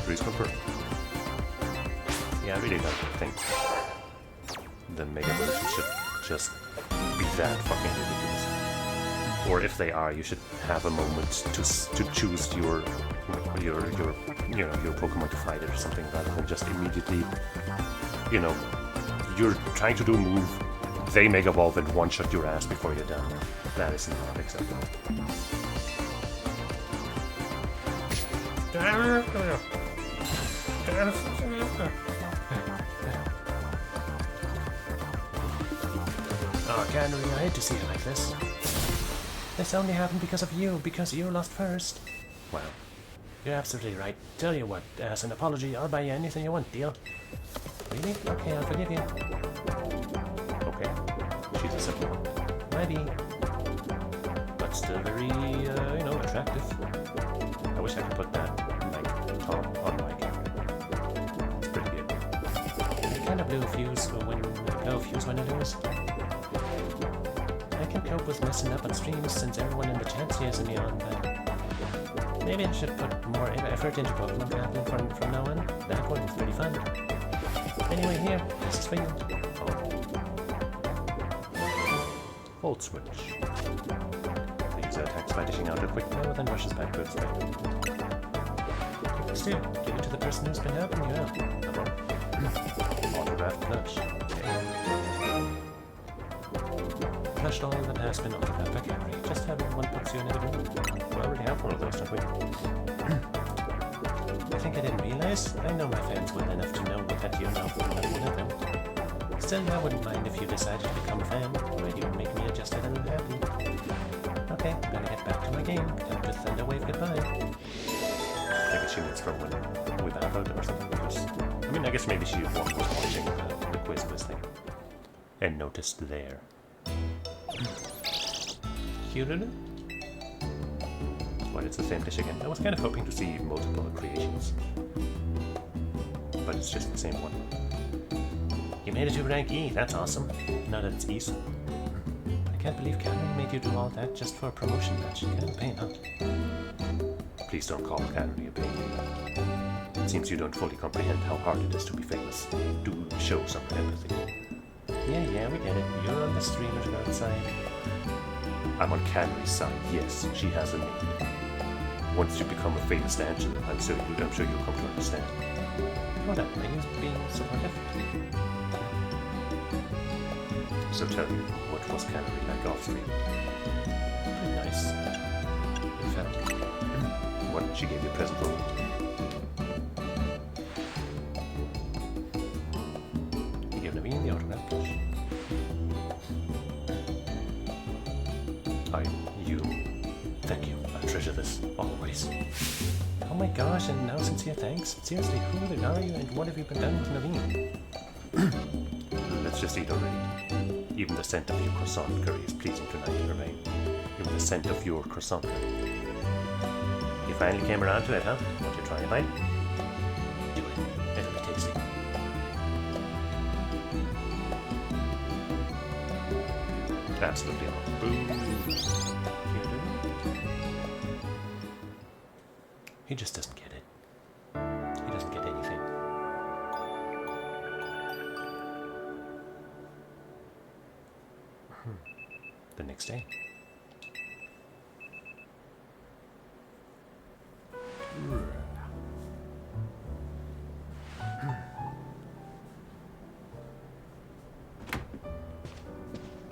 Please confirm. Yeah, I really don't think the Mega Evolution should just be that fucking ridiculous. Or if they are, you should have a moment to choose your Pokemon to fight it or something, rather than just immediately, you're trying to do a move, they Mega Evolve and one-shot your ass before you're done. That is not acceptable. Oh, Canary, I hate to see it like this. This only happened because of you, because you lost first. Well, you're absolutely right. Tell you what, as an apology, I'll buy you anything you want, deal? Really? Okay, I'll forgive you. Okay. She's a simple one. Maybe. But still very, attractive. I wish I could put that, top on my camera. It's pretty good. Kind of blow fuse when I lose. I can cope with messing up on streams since everyone in the chat sees me on, but maybe I should put more effort into Pokemon camping from now on. That one was pretty fun. Anyway, here, this is for you. Volt switch. Please attacks by dishing out a quick blow, then rushes back to its prey. Still, give it to the person who's been helping you out. Autographed plush. Plushed all that has been autographed by Camry. Just have one puts you in the room. We already have one of those, don't we? I think I didn't realize guys. I know my fans well enough to know that you're not one of them. Still, I wouldn't mind if you decided to become a fan. Might even make me just a little happy. Okay, I'm gonna get back to my game. Time to thunder wave goodbye. I guess she means from when we battled or something. I mean, I guess maybe she was watching the quiz thing. And noticed there. Hululu? Well, it's the same dish again. I was kind of hoping to see multiple creations. But it's just the same one. You made it to rank E, that's awesome. Now that it's East. I can't believe Canary made you do all that just for a promotion match. Kind of a pain, huh? Please don't call Canary a pain. It seems you don't fully comprehend how hard it is to be famous. Do show some empathy. Yeah, we get it. You're on the streamer's girl side. I'm on Canary's side, yes. She has a name. Once you become a famous Angela, I'm sure you'll come to understand. Hold up, are you being supportive? So tell me, what was Canary like off screen? Pretty nice. In fact, what she gave you a present for? You gave Naveen the autograph plush. Thank you. I'll treasure this, always. Oh my gosh, and now sincere thanks. Seriously, who the hell are you and what have you been done with Naveen? Let's just eat already. Even the scent of your croissant curry is pleasing tonight, Hermione. Even the scent of your croissant curry. You finally came around to it, huh? Want to try a bite? Do it. It'll be tasty. Absolutely all. Boom. He just doesn't get it. He doesn't get anything. The next day.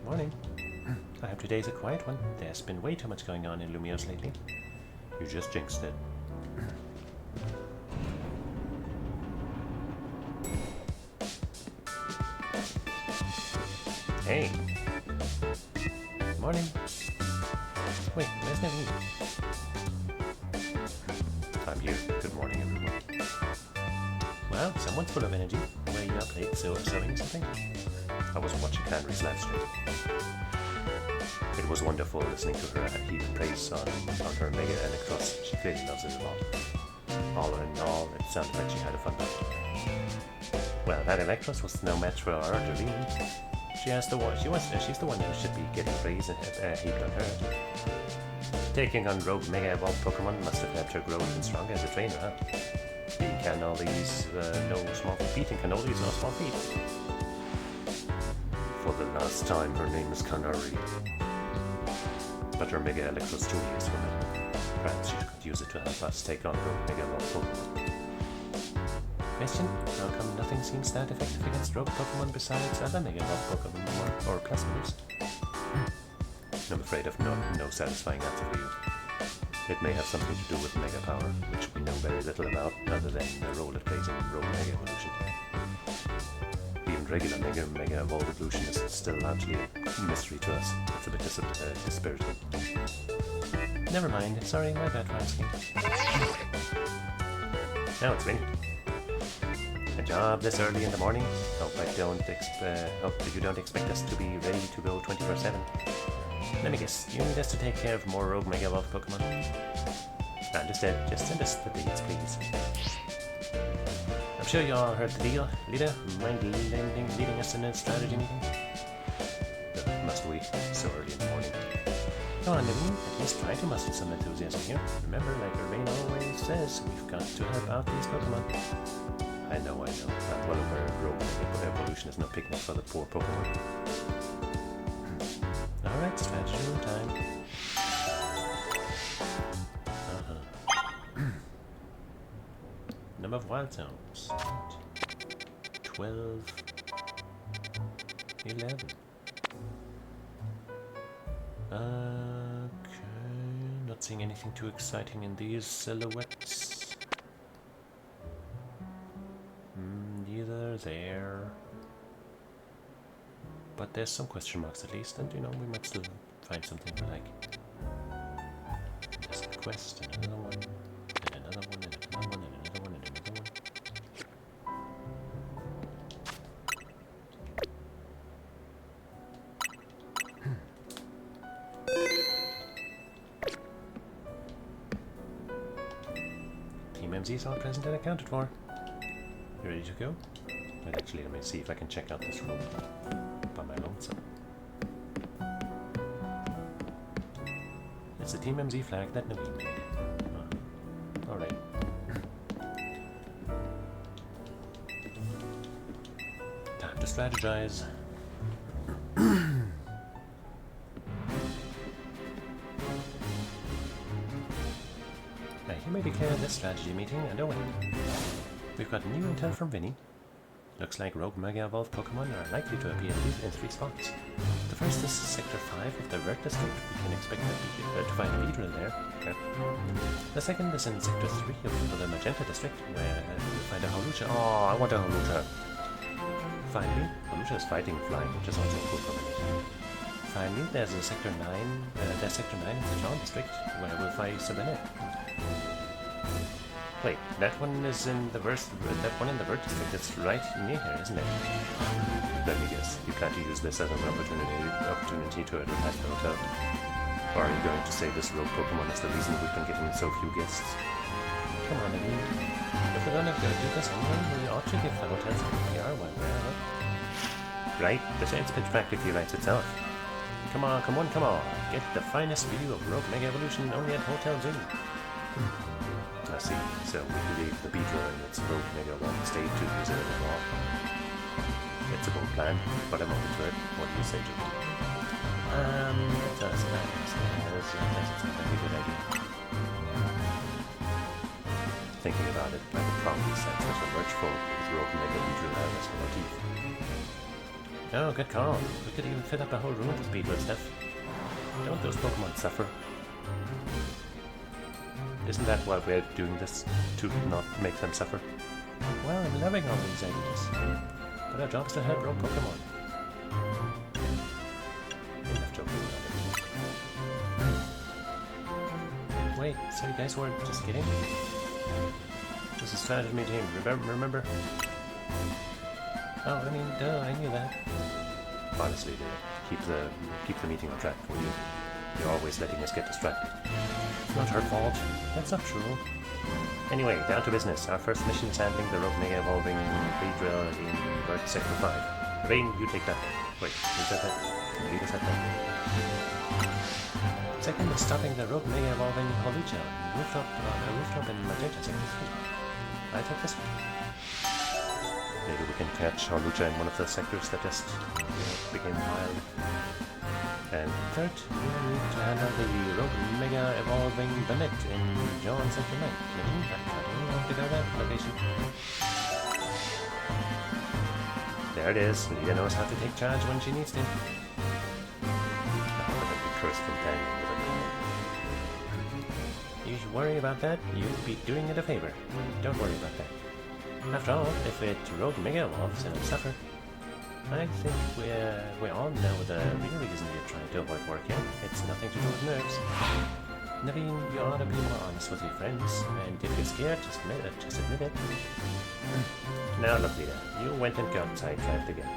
Morning. I hope today's a quiet one. There's been way too much going on in Lumios lately. You just jinxed it. Hey. Morning. Wait, where's Naveen? I'm here. Good morning, everyone. Well, someone's full of energy. Were you up late sewing something? I was watching Candary's live stream. It was wonderful listening to her heap praise on her Mega Electros. She clearly loves it a lot. All in all, it sounded like she had a fun night. Well, that Electros was no match for our Darlene. She's the one who should be getting praise heaped on her. Taking on rogue Mega Evolved Pokemon must have helped her grow even stronger as a trainer, huh? Beating cannolis, no small feat, beating cannolis, no small feat. For the last time, her name is Canary. But her Mega Electros truly is familiar. Perhaps she could use it to help us take on rogue Mega Evolved Pokemon. Question? How come nothing seems that effective against rogue Pokemon besides other Mega Evolved Pokemon or plus moves? I'm afraid of no satisfying answer for you. It may have something to do with Mega Power, which we know very little about other than the role it plays in rogue Mega Evolution. Even regular Mega Evolved Evolution is still largely a mystery to us. It's a bit dispiriting. Never mind. Sorry, my bad for asking. Now it's raining. A job this early in the morning? Hope that you don't expect us to be ready to go 24/7. Let me guess, you need us to take care of more rogue Mega Evolved Pokemon? Understood. Just send us the dates, please. I'm sure you all heard the deal. Leader, mind leading us in a strategy meeting? Must we? So early in the morning. Come on, Naveen. At least try to muster some enthusiasm here. Remember, like Rain always says, we've got to help out these Pokemon. I know. Not well aware rogue Mega Evolution is no picnic for the poor Pokemon. Alright, strategy room time. Number of wild zones. 12. 11. Okay, not seeing anything too exciting in these silhouettes. is there. But there's some question marks at least, and you know, we might still find something we like. There's a quest, and another one, and another one, and another one, and another one, and another one. Team MZ is all present and accounted for. You ready to go? Wait, actually, let me see if I can check out this room by my lonesome. It's the Team MZ flag that Naveen made. Alright. Time to strategize. Now, you may declare this strategy meeting underway. We've got new intel from Vinny. Looks like rogue Mega Evolved Pokemon are likely to appear in 3 spots. The first is Sector 5 of the Red District. We can expect to find a Beedrill there. Okay. The second is in Sector 3 of the Magenta District, where we'll find a Hawlucha. Oh, I want a Hawlucha! Finally, Hawlucha is fighting flying, which is also a cool combination. Finally, there's a Sector 9. There's Sector 9 in the Dawn District, where we'll fight Sabanet. Wait, that one is in the Verse. That one in the Vert District. It's right near here, isn't it? Let me guess. You plan to use this as an opportunity to advertise the hotel. Or are you going to say this rogue Pokemon is the reason we've been getting so few guests? Come on, Naveen. If we're gonna go do this anyway, we ought to give the hotel some PR while we're at it. Right? The science pitch practically writes itself. Come on, come on, come on. Get the finest view of Rogue Mega Evolution only at Hotel Zoo. I see. So we can leave the Beedrill and its Rogue Mega Evolved state to use it as well. It's a bold plan, but I'm open to it. What do you say, Jimmy? It does that. That sounds like a good idea. Thinking about it, I could probably set such a merch full with Rogue Mega Beedrill out as a motif. Oh, good call. We could even fit up a whole room with Beedrill stuff. Don't those Pokemon suffer? Isn't that why we're doing this? To not make them suffer? Well, I'm loving all these ideas. But our job is to help rogue Pokemon. Enough joking about it. Wait, so you guys weren't just kidding? This is strategy meeting, remember? Oh, I mean, duh, I knew that. Honestly, dude, keep the meeting on track, will you? You're always letting us get distracted. It's not her fault. That's not true. Anyway, down to business. Our first mission is handling the Rogue Mega Evolving Beedrill in Vert Sector 5. Rain, you take that one. Wait, who said that? You said that. Second is stopping the Rogue Mega Evolving Hawlucha rooftop in Magenta Sector 3. I take this one. Maybe we can catch Hawlucha in one of the sectors that just became wild. And third, we need to handle the Rogue Mega Evolving Banette in John Sector 9. I don't have to go that location. There it is. Leah knows how to take charge when she needs to. I'm gonna be cursed from banging with a. You should worry about that. You'd be doing it a favor. Don't worry about that. After all, if it Rogue Mega Evolves, it'll suffer. I think we all know the real reason you're trying to avoid work here. It's nothing to do with nerves. Naveen, you ought to be more honest with your friends, and if you're scared, just admit it. Now look, Lita, you went and got sidetracked again.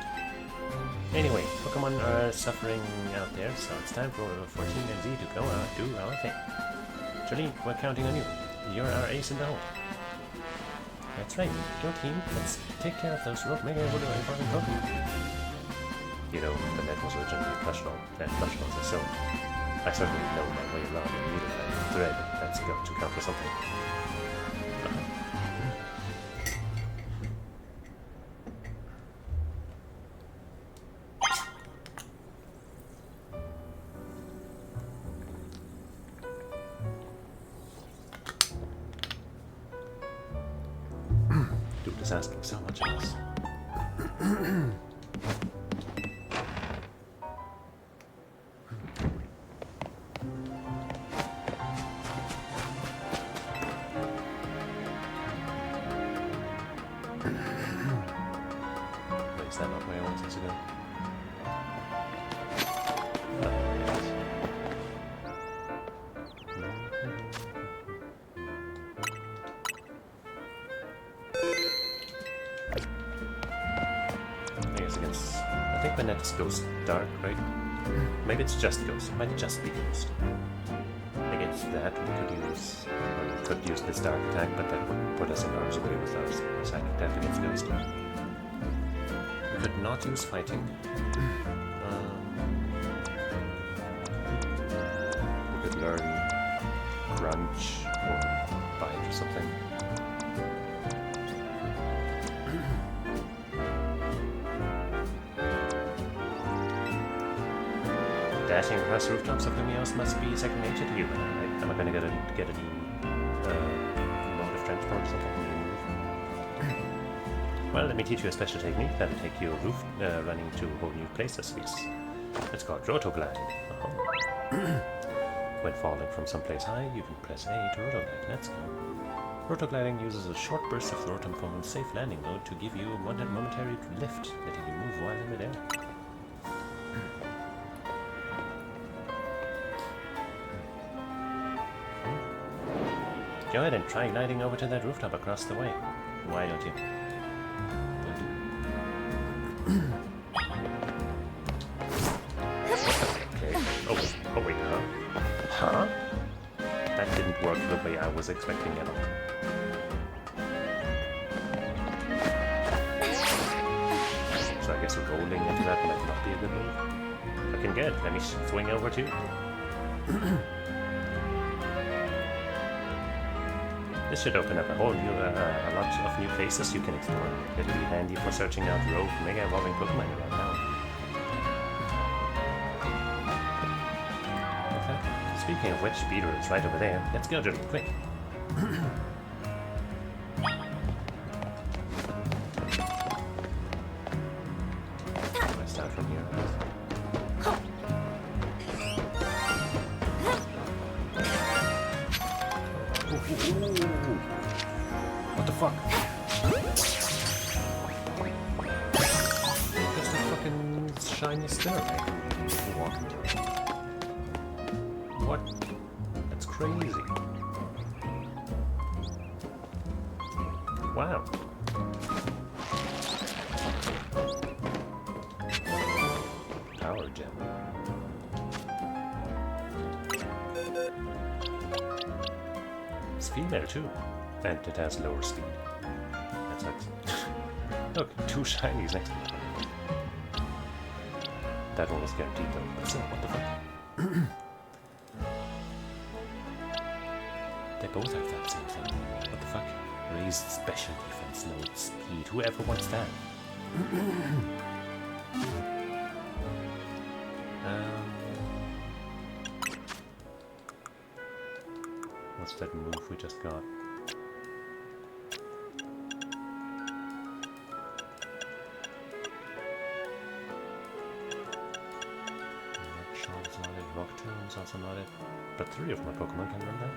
Anyway, Pokemon are suffering out there, so it's time for Team MZ to go out do our thing. Jolene, we're counting on you. You're our ace in the hole. That's right, go team, let's take care of those Rogue Mega Evolving Pokemon. You know, the net was originally plush doll, and plush dolls are silk. I certainly know my way around a needle and thread. That's got to count for something. Dude is asking so much of us. Is that not where I wanted to go? I think when it goes dark, right? Maybe it's just ghost. It might just be ghost. Against that, we could use this dark attack, but that would put us in harm's way with our psychic attack against ghost. We could not use fighting. We could learn crunch or bite or something. Dashing across rooftops of Lumios must be second nature to you. Am I going to get a new mode of transport or something? Well, let me teach you a special technique that'll take your roof running to whole new places. It's called rotogliding. When falling from someplace high, you can press A to rotoglide. Let's go. Rotogliding uses a short burst of rotom from a safe landing mode to give you a momentary lift, letting you move while in midair. Go ahead and try gliding over to that rooftop across the way. Why don't you? Okay. Oh wait, huh? That didn't work the way I was expecting at all. So I guess rolling into that might not be a good move. Looking good. Let me swing over too. This should open up a whole new, a lot of new places you can explore. It'll be handy for searching out rogue, mega evolving Pokemon around town. Okay. Speaking of which, Beedrill is right over there. Let's go, Jordan, quick. I start from here. What the fuck? Just a fucking shiny star walk. What? That's crazy. Wow. Power gem. It's female too. And it has lower speed. That sucks. Look, two shinies next to it. That one was guaranteed though. But still, what the fuck? They both have that same thing. What the fuck? Raised special defense, lowered speed. Whoever wants that? What's that move we just got? Rock Tomb's also not it. But 3 of my Pokemon can run that.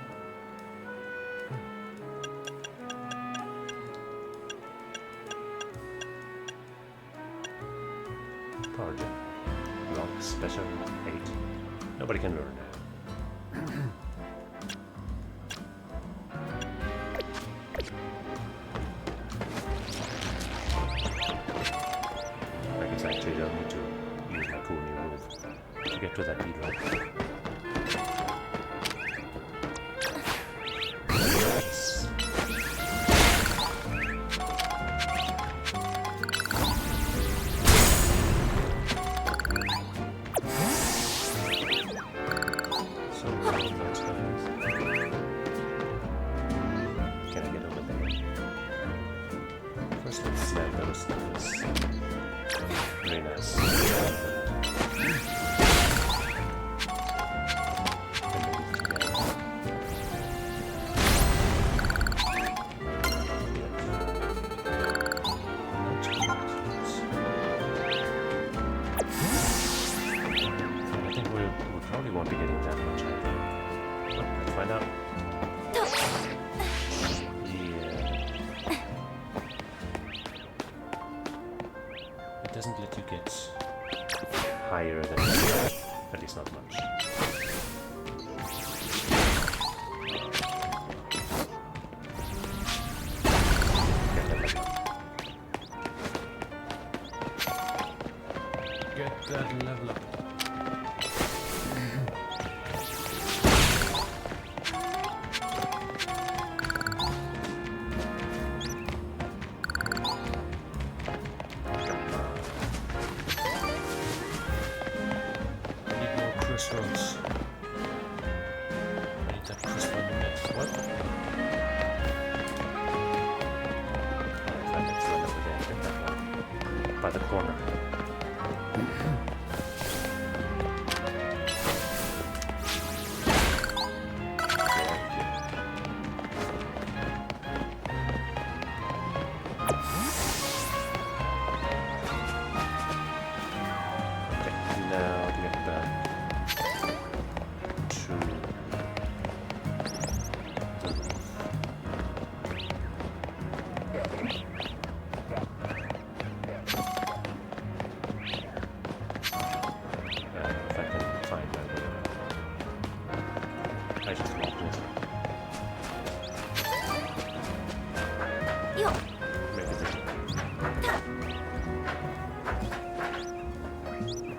Power Gem. Rock Special 8. Nobody can learn that. I guess I actually don't need to use my cool new move to get to that Beedrill. Yes. So those guys. Can I get over there? First let's snap those guys. Very nice. Won't be getting that much either. Oh, let's find out. Yeah. god, level up. Crossroads. I need that crossroad next. What? Let's run over there and get that one. By the corner.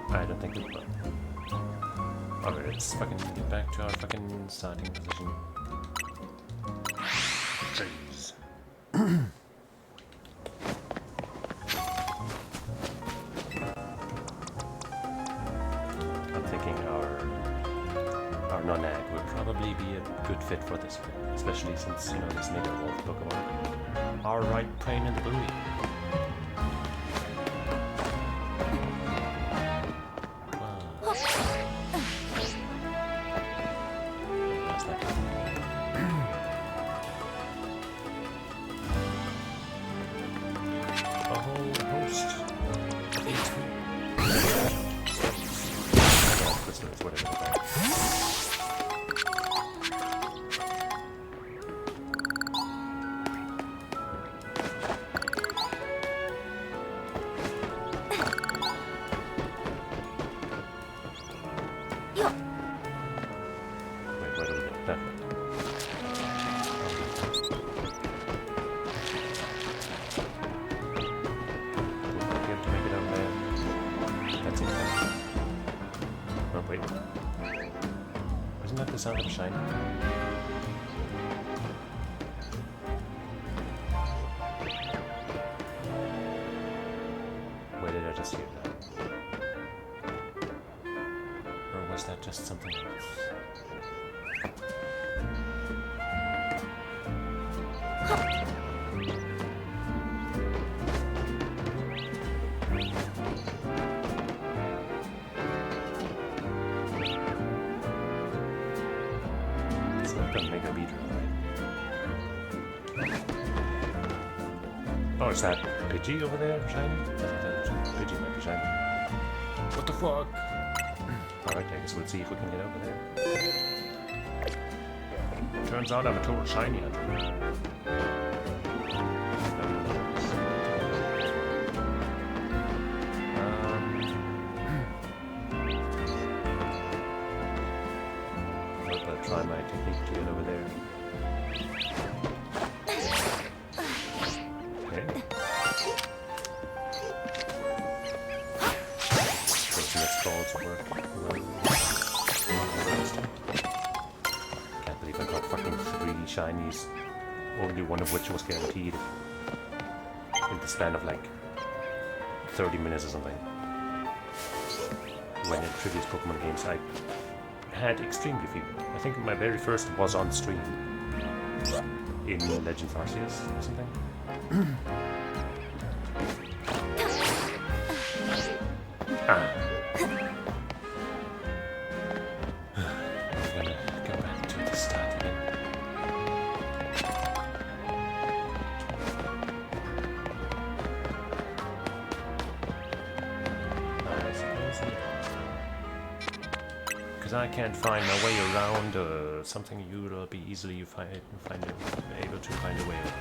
I don't think it will. Alright, let's fucking get back to our fucking starting position. Jeez. I'm thinking our non-ag would probably be a good fit for this one, especially since, you know, this Mega Evolved Pokemon are right praying in the buoy. Isn't that the sound of a shiny? Where did I just hear that? Or was that just something else? Mega Beetle, right? Oh, is that Pidgey over there, shiny? I think that Pidgey might be shiny. What the fuck? Alright, I guess we'll see if we can get over there. Turns out I'm a total shiny hunter. Try my technique to get over there. Okay. Those next balls work well. Can't believe I got fucking 3 shinies, only one of which was guaranteed in the span of like 30 minutes or something. When in previous Pokemon games I had extremely few. I think my very first was on stream in Legends Arceus or something. I'm gonna go back to the start again. I suppose because I can't find my way around something, you'll be easily able to find a way around.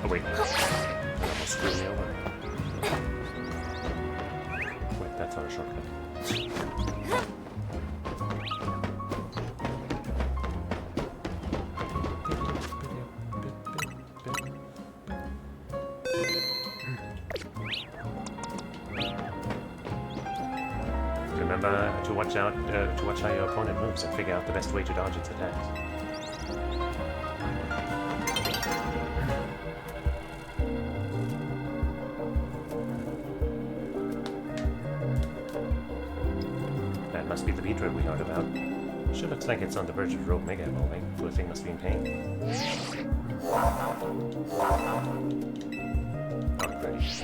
Oh wait, that almost screwed me over. Wait, that's not a shortcut. Remember to watch how your opponent moves and figure out the best way to dodge its attacks. That must be the beetroot we heard about. Sure looks like it's on the verge of rogue mega evolving. Poor thing must be in pain. Oh, great.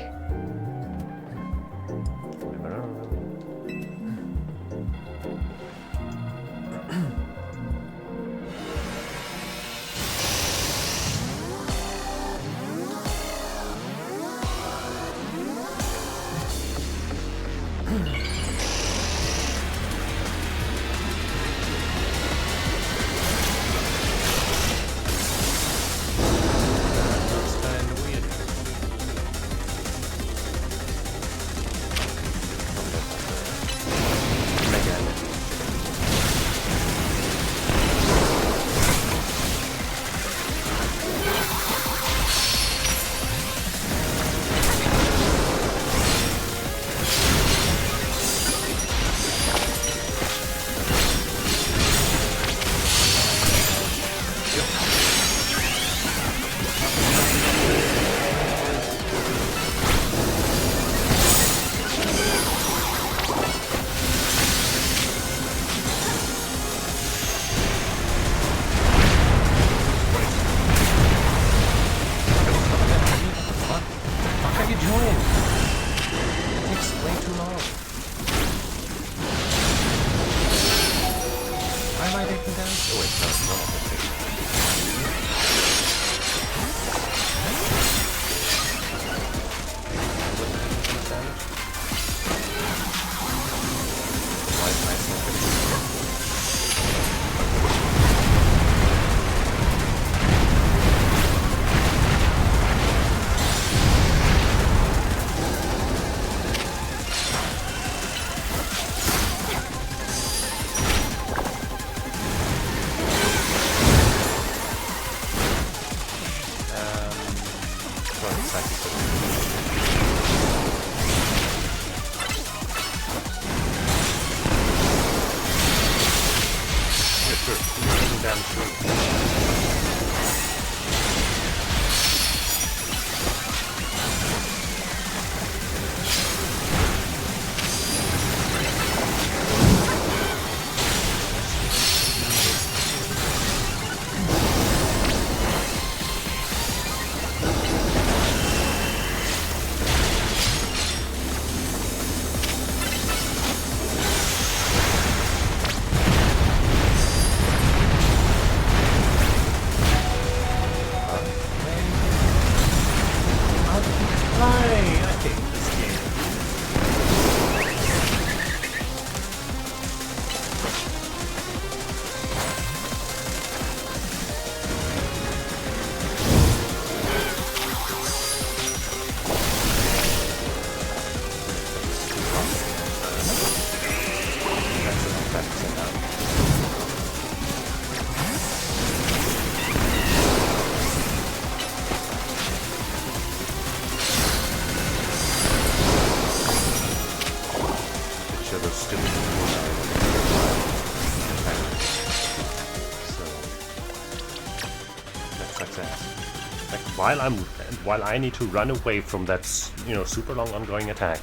While I need to run away from that, super long ongoing attack,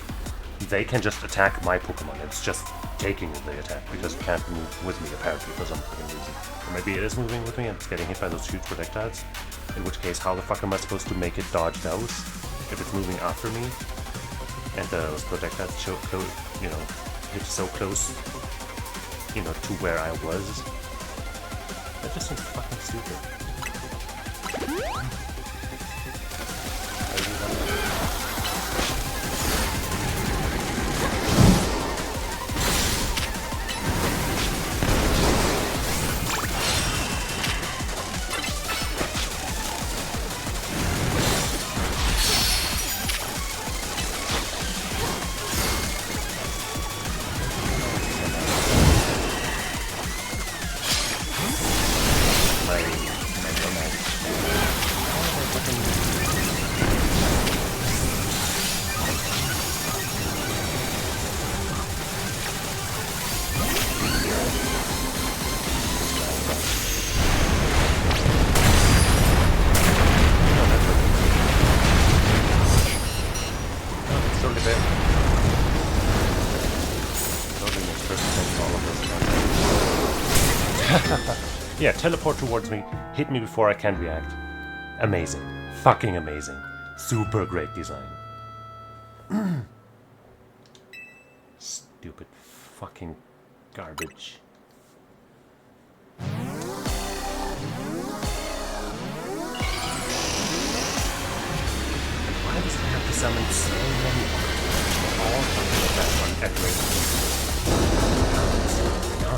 they can just attack my Pokemon. It's just taking the attack because it can't move with me apparently for some fucking reason. Or maybe it is moving with me and it's getting hit by those huge projectiles. In which case, how the fuck am I supposed to make it dodge those if it's moving after me? And those projectiles hit so close, to where I was. That just seems fucking stupid. Yeah, teleport towards me, hit me before I can react. Amazing. Fucking amazing. Super great design. Stupid fucking garbage. Why does it have to summon so many all fucking at that one at rate? No.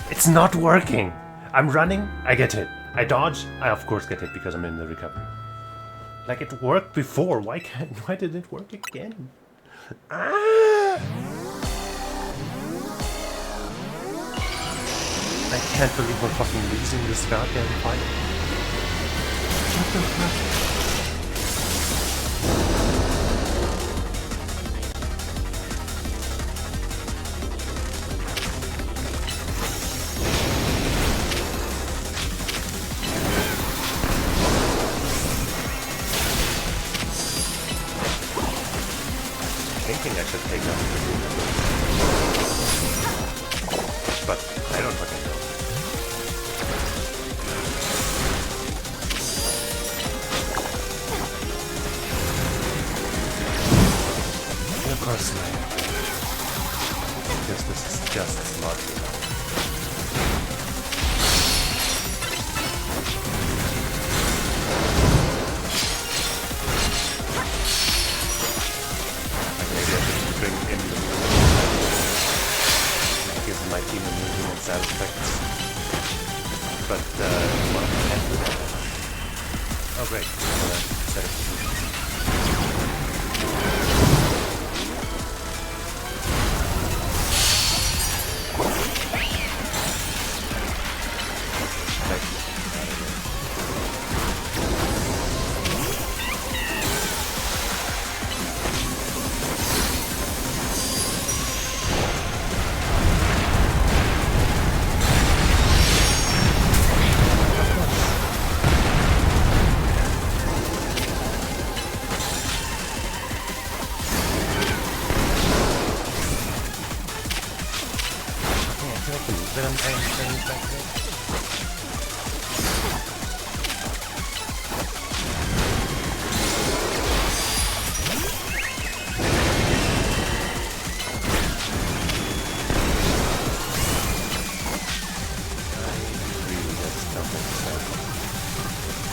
It's not working. I'm running, I get hit. I dodge, I of course get hit because I'm in the recovery. Like it worked before. Why did it work again? Ah! I can't believe we're fucking losing this goddamn fight. What the fuck? I should take out the but I don't fucking know. And of course, because this is just smart enough. My team immunity and side effects. But, what I can't do that. Oh, great. Set it.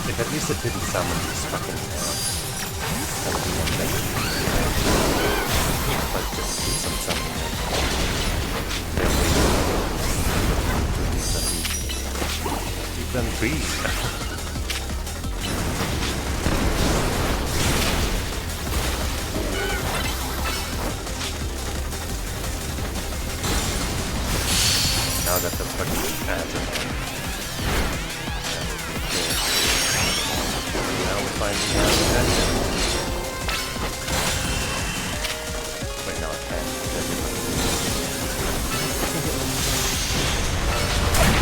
If at least it didn't summon these fucking but just do some summoning. You've done 3. Now that the fucking ads are there. Now we finally have attention. Wait, no, I can't.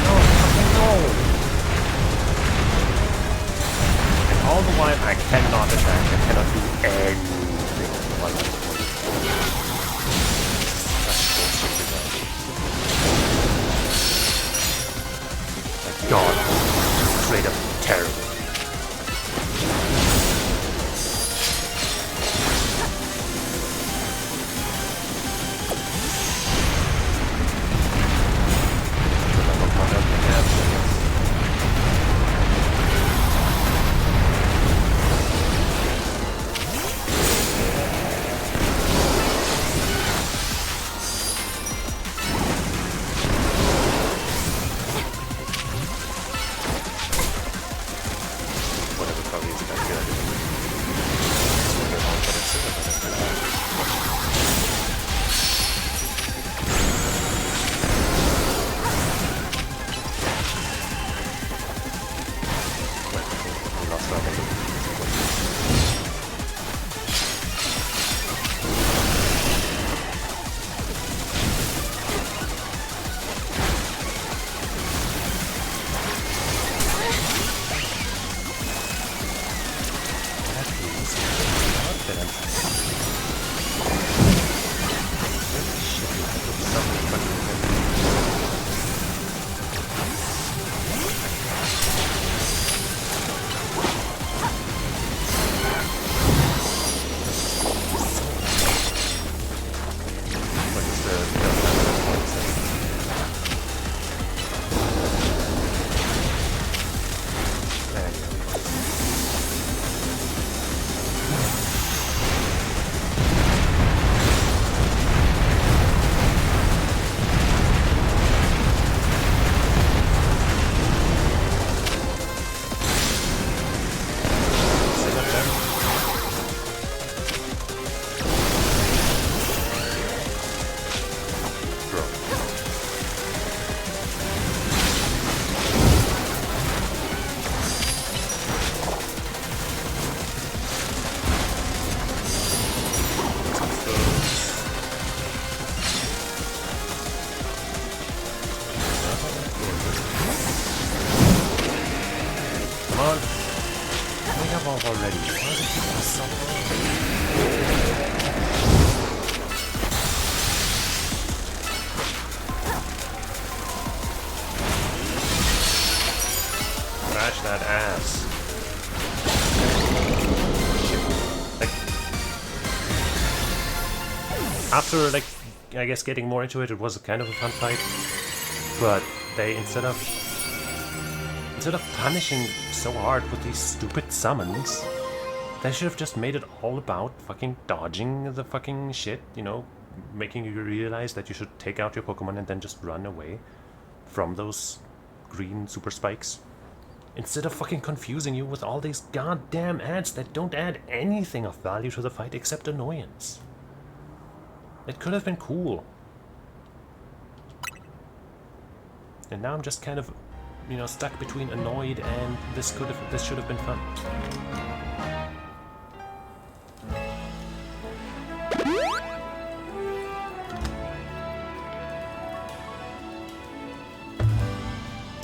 No, fucking no! And all the while, I cannot attack. I cannot do anything while I'm holding. Such bullshit design. god. Straight up terrible. Already. Why does it keep us so long? Smash that ass. Like, after, like, I guess getting more into it, it was kind of a fun fight. But they, instead of punishing so hard with these stupid summons, they should have just made it all about fucking dodging the fucking shit, you know, making you realize that you should take out your Pokemon and then just run away from those green super spikes. Instead of fucking confusing you with all these goddamn ads that don't add anything of value to the fight except annoyance. It could have been cool. And now I'm just kind of, you know, stuck between annoyed and this should have been fun.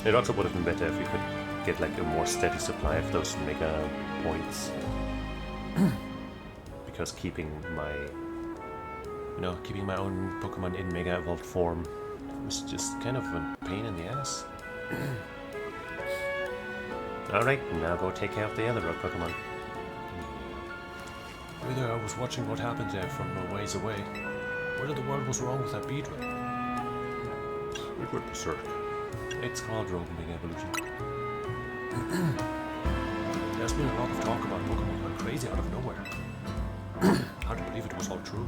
It also would have been better if you could get like a more steady supply of those mega points. Because keeping my own Pokemon in Mega Evolved form was just kind of a pain in the ass. Alright, now go take care of the other rock Pokemon. Whether I was watching what happened there from a ways away. What in the world was wrong with that Beedrill? It went berserk. It's called Rogue Mega Evolution. There's been a lot of talk about Pokemon going crazy out of nowhere. Hard to believe it was all true.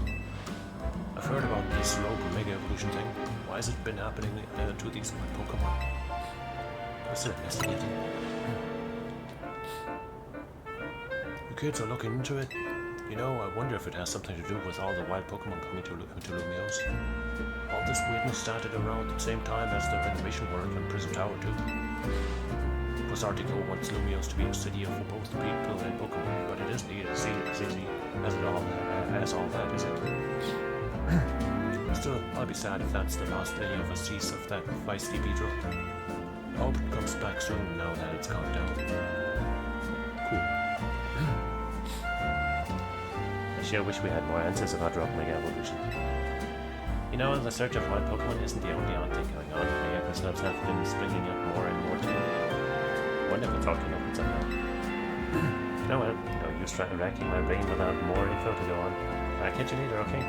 I've heard about this Rogue Mega Evolution thing. Why has it been happening to these Pokemon? I'm still investigating. You kids are looking into it. You know, I wonder if it has something to do with all the wild Pokemon coming to Lumiose. All this weirdness started around the same time as the renovation work on Prison Tower too. This article wants Lumiose to be a city for both people and Pokemon, but it isn't a city as all that, is it? Still, I'll be sad if that's the last any of us sees of that feisty Beedrill. I hope it comes back soon now that it's calmed down. Cool. I sure wish we had more answers about Rogue Mega Evolution. You know, the search of wild Pokemon isn't the only odd thing going on. Mega crystals have been springing up more and more too. never thought to look it somehow. No, well, no use trying racking my brain without more info to go on. I'll catch you later, okay?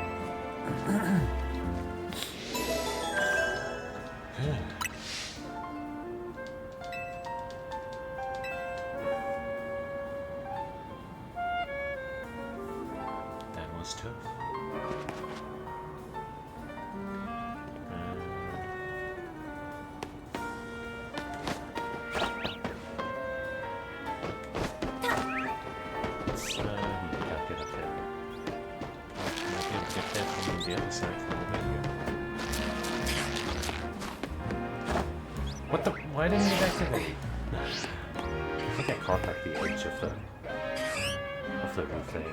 That was tough. Let's get up there. Might be able to get there from the other side from over here. What the? Why didn't it activate? I think I caught like the edge of the roof there.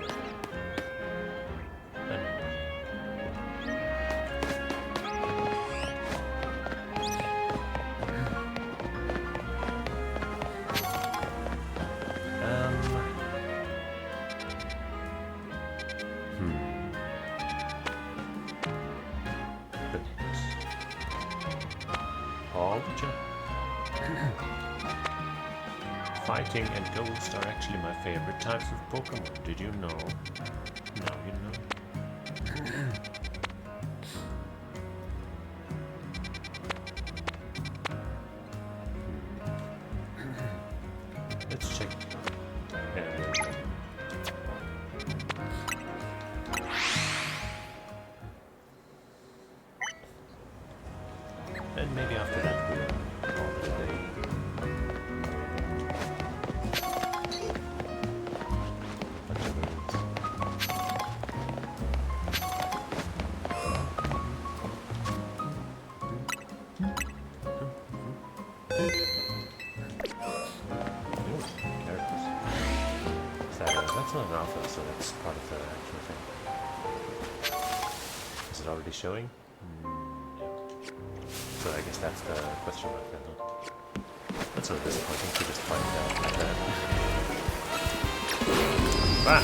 Fighting and ghost are actually my favorite types of Pokemon. Did you know? Now you know. Let's check. And maybe after that we'll call it a day. That's not an alpha, so that's part of the actual thing. Is it already showing? No. So I guess that's the question mark then, huh? That's sort of disappointing to just find out like that. Ah!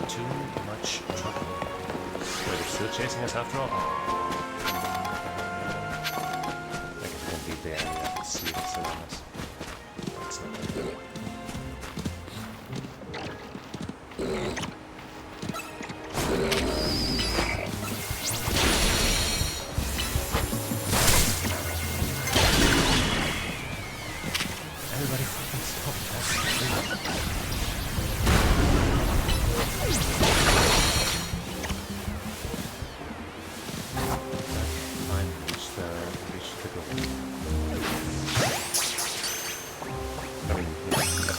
Too much trouble. Wait, it's still chasing us after all? I guess we can leave the area and see what's around us. That's not that good. Everybody fucking stop that.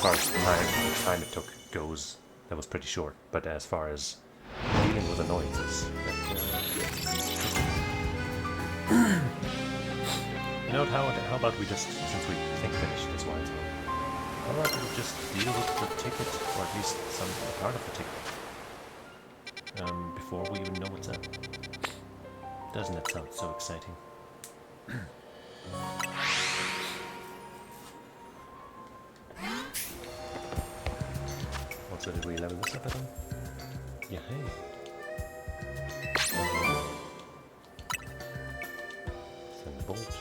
far as time it took goes, that was pretty short. But as far as dealing with annoyances, you know, how about we just, since we think finished this while, how about we just deal with the ticket, or at least some part of the ticket, before we even know what's up? Doesn't it sound so exciting? Also, did we level this up at all? Yeah, hey. Send the bolt.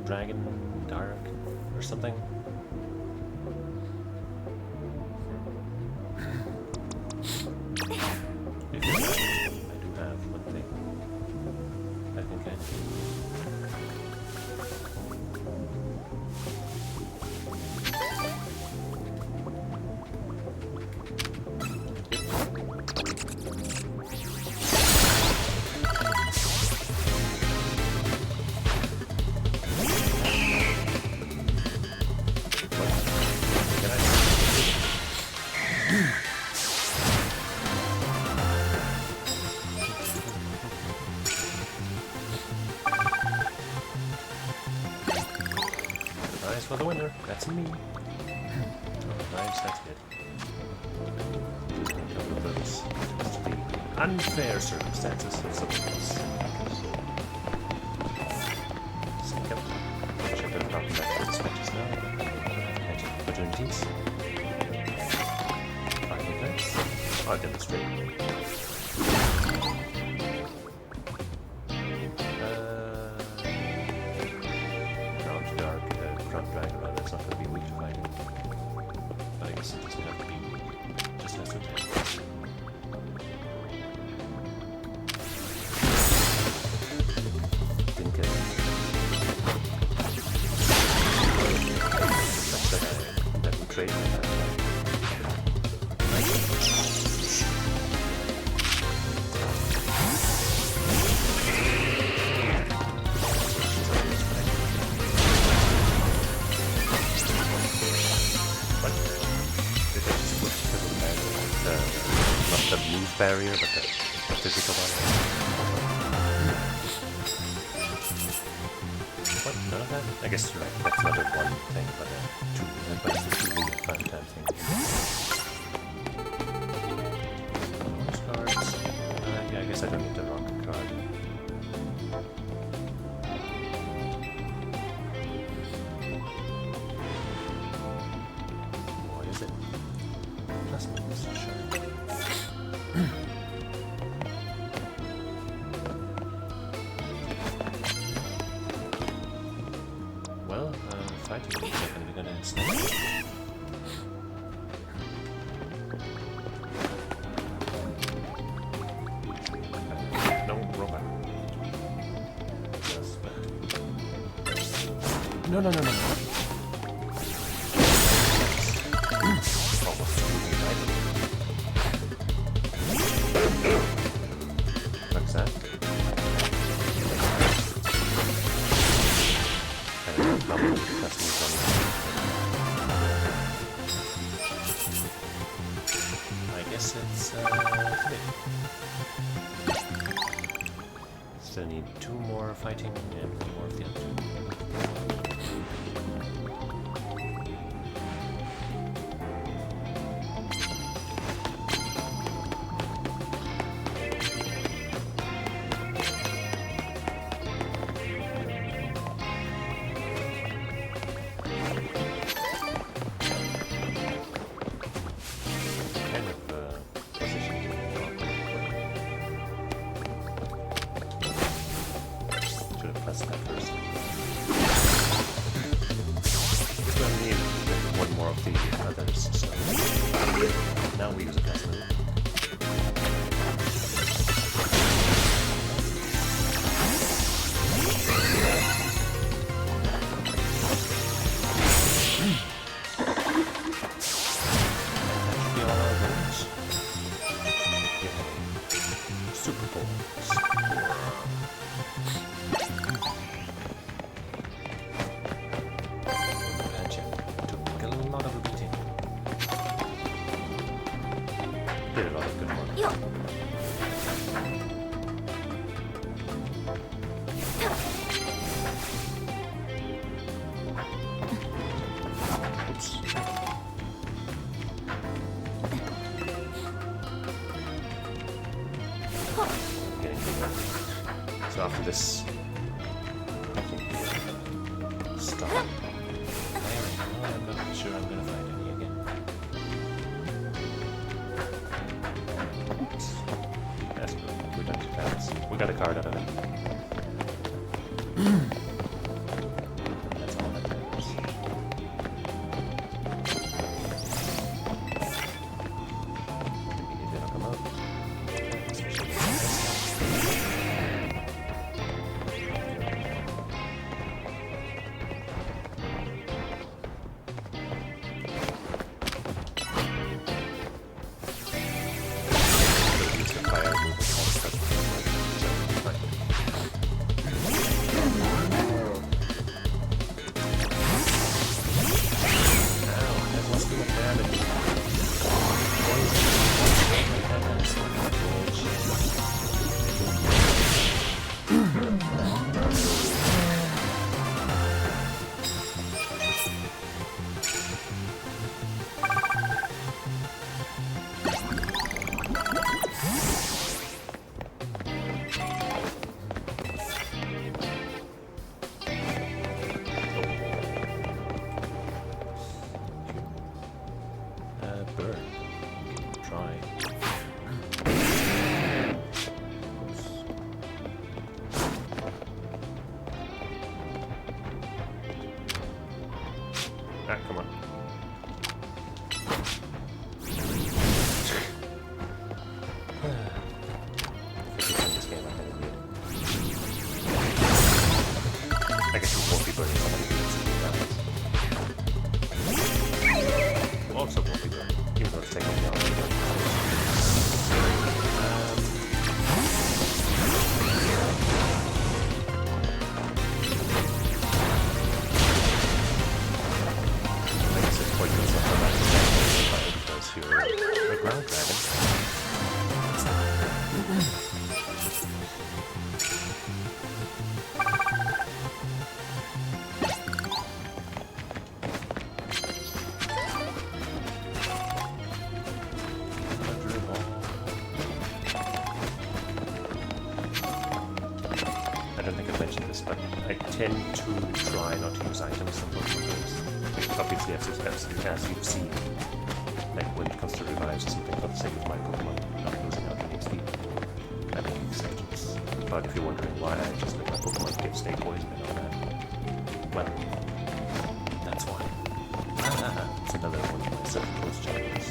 Dragon Dark or something. I do have one thing I think I need. For the winner, that's me. Oh, nice, that's good. Just a couple of those. Just the unfair circumstances of something else. Sync up. Check out how back to the switches now. Magic opportunities. Fighting effects. I'll demonstrate. Dragon, rather, it's not going to be weak to fighting. But I guess it doesn't have to be weak. It just has to attack. Didn't get it. Such that we trade with that. Not the move barrier, but the physical barrier. What? None of that? I guess you're right. That's not a one thing, but a two. But it's a 5-time thing. Those cards. Yeah, I guess I don't need the rock card. What is it? Plasmids, sure. Well, fighting is definitely gonna snap. No, robot. That's bad. No. Almost what's that? I guess it's still need 2 more fighting and 1 more of the other 2. Should have pressed that first. did a lot of good work. Oops. Getting bigger. So after this, I think we'll stop. I'm not sure I'm gonna find any again. That's good. We got 2 cards. We got a card out of it. That's all that matters. Maybe they don't come out. Especially this. Use the fire move and all stuff. So, fine. Ow, that was too much damage. Burn. Try. Ah, come on. This game I had weird. I guess you won't be burning somebody who also won't be burning, even though it's taking me out. I guess it's quite good stuff for that because you're a ground dragon. I don't think I mentioned this, but I tend to try not to use items on most of those. Obviously, as you've seen, like when it comes to revives or something, for the sake of my Pokemon not losing out on XP, I make exceptions. But if you're wondering why I just let my Pokemon get stay poison and all that, well, that's why. It's another one of my self-imposed challenges.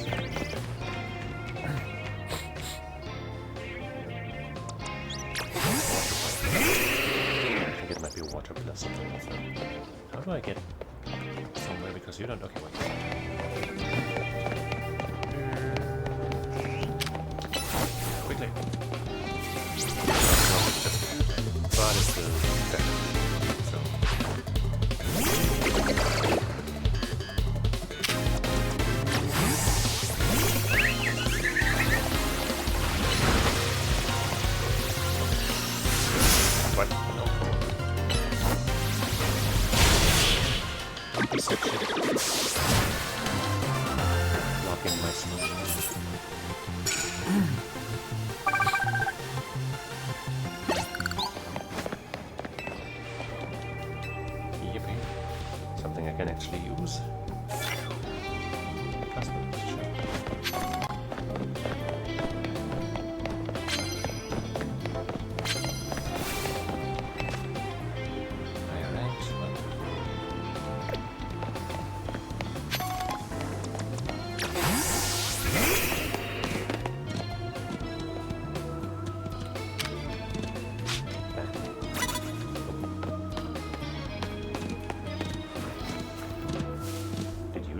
It might be water plus something else. How do I get somewhere? Because you don't. Okay, wait. Quickly. But it's the effect. So. What? No. Piece of shit. Blocking my snow. Yippee. Something I can actually use. Plasma, sure.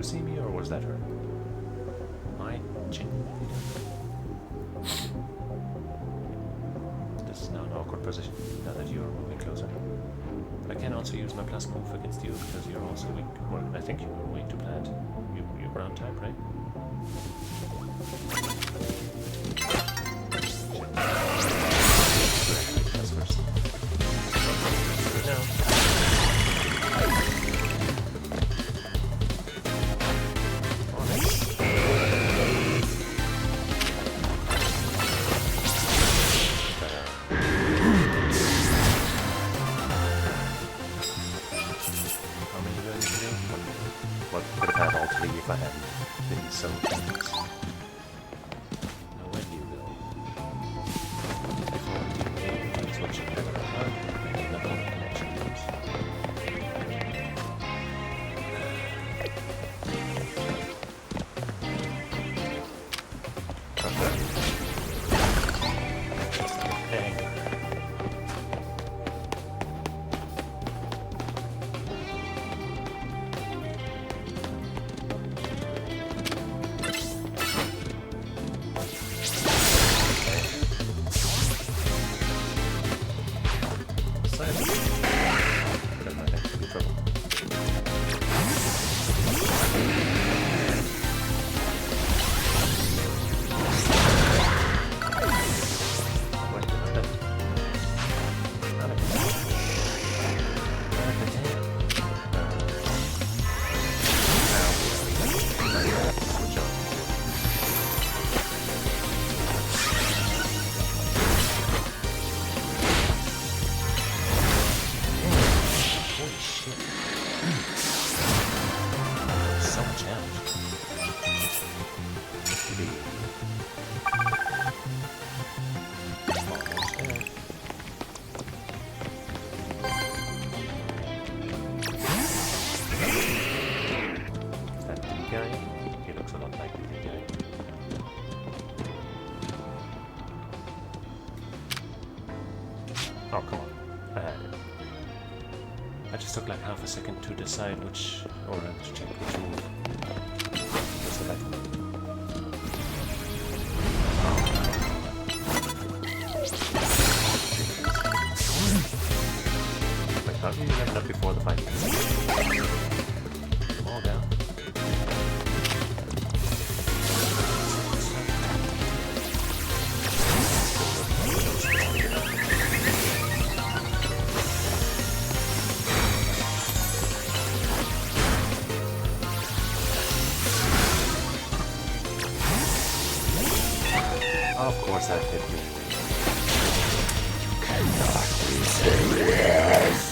See me, or was that her? My chin. This is now an awkward position, now that you're moving closer. I can also use my plus move against you because you're also weak. Well, I think you're weak to plant. You're ground type, right? Oh, come on. I had it. I just took like half a second to decide which, or to check which move was the right one. Wait, how do you level up before the fight? All down. Of course that hit me. Cannot be serious.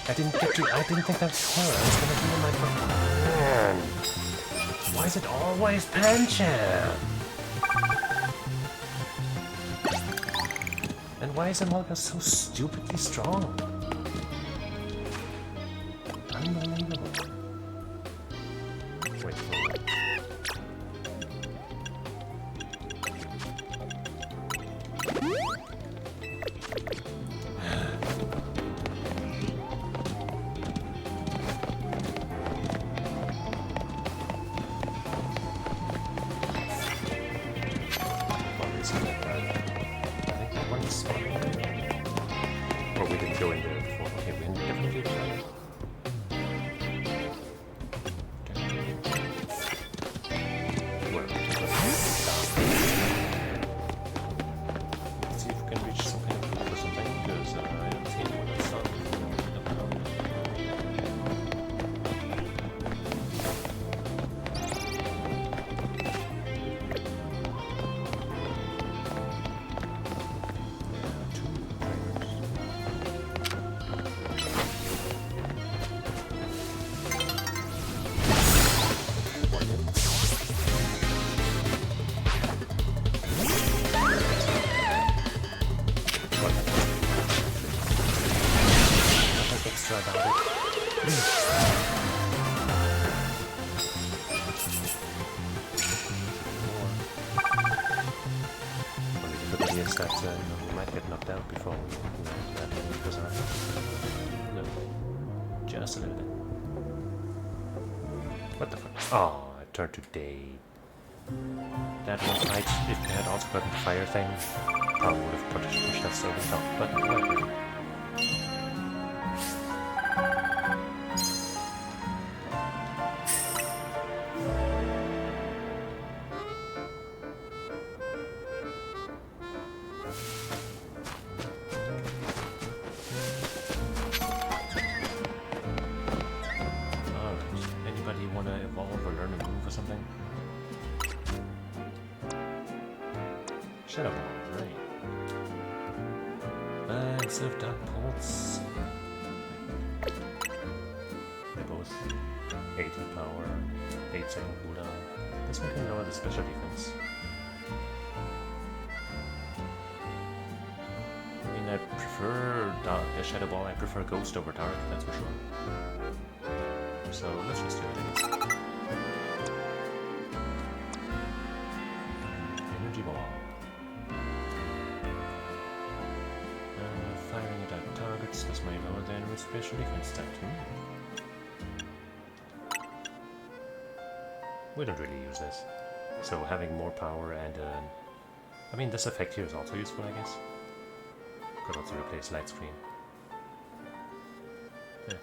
I didn't think that was her. I was gonna do my fucking man. Why is it always Pancham? And why is Amolga so stupidly strong? Unbelievable. Wait, hold on. Or we didn't go in there before. Okay, we didn't definitely try it. Well, let's see if we can reach some kind of proof or something, because I don't see anyone that's not extra about it. Only difficulty is that we might get knocked out before that goes on. No. Just a little bit. What the fuck? Oh, I turned to day. That one fight, if they had also gotten the fire thing, probably would have pushed us over the top, but whatever. Want to evolve or learn a move or something? Shadow Ball, right. Bags of Dark Pulse. They're both 80 power, 8 second cooldown. This one can lower the special defense. I mean, I prefer Shadow Ball, I prefer Ghost over Dark, that's for sure. So let's just do it, I guess. Energy Ball. Firing it at targets, this may lower the enemy's special defense stat. We don't really use this. So having more power and... I mean, this effect here is also useful, I guess. Could also replace light screen. Yeah.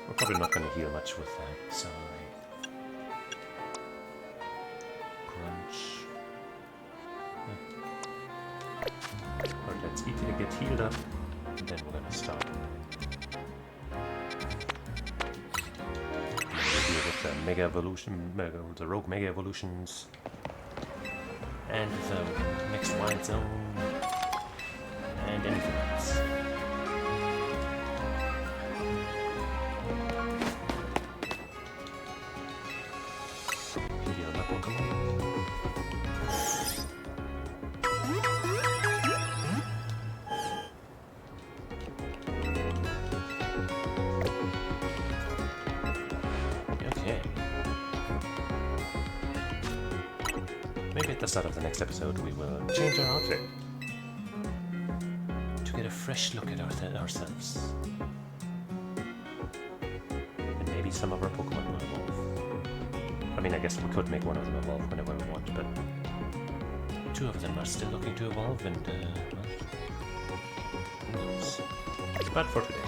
We're probably not going to heal much with that, so... Crunch. Alright, let's eat it, get healed up, and then we're going to start. Deal with the Mega Evolution, the Rogue Mega Evolutions, and the next Wild Zone, and anything else. Okay. the start of the next episode, we will change our outfit to get a fresh look at ourselves. And maybe some of our Pokemon will evolve. I mean, I guess we could make one of them evolve whenever we want, but 2 of them are still looking to evolve, and, well, who knows. But for today,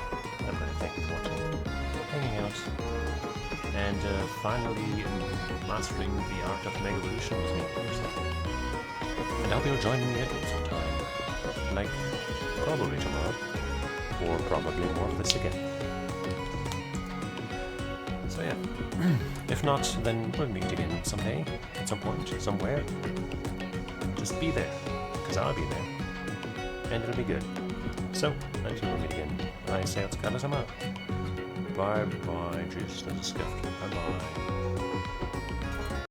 I'm going to thank you for watching, hanging out, and finally mastering the art of Mega Evolution with me. And I hope you'll join me again sometime, like probably tomorrow, or probably more of this again. So yeah, if not, then we'll meet again someday, at some point, somewhere. Just be there, because I'll be there, and it'll be good. So, until we meet again, I say, let's go to some up. Bye bye, just as a skiff. Bye bye.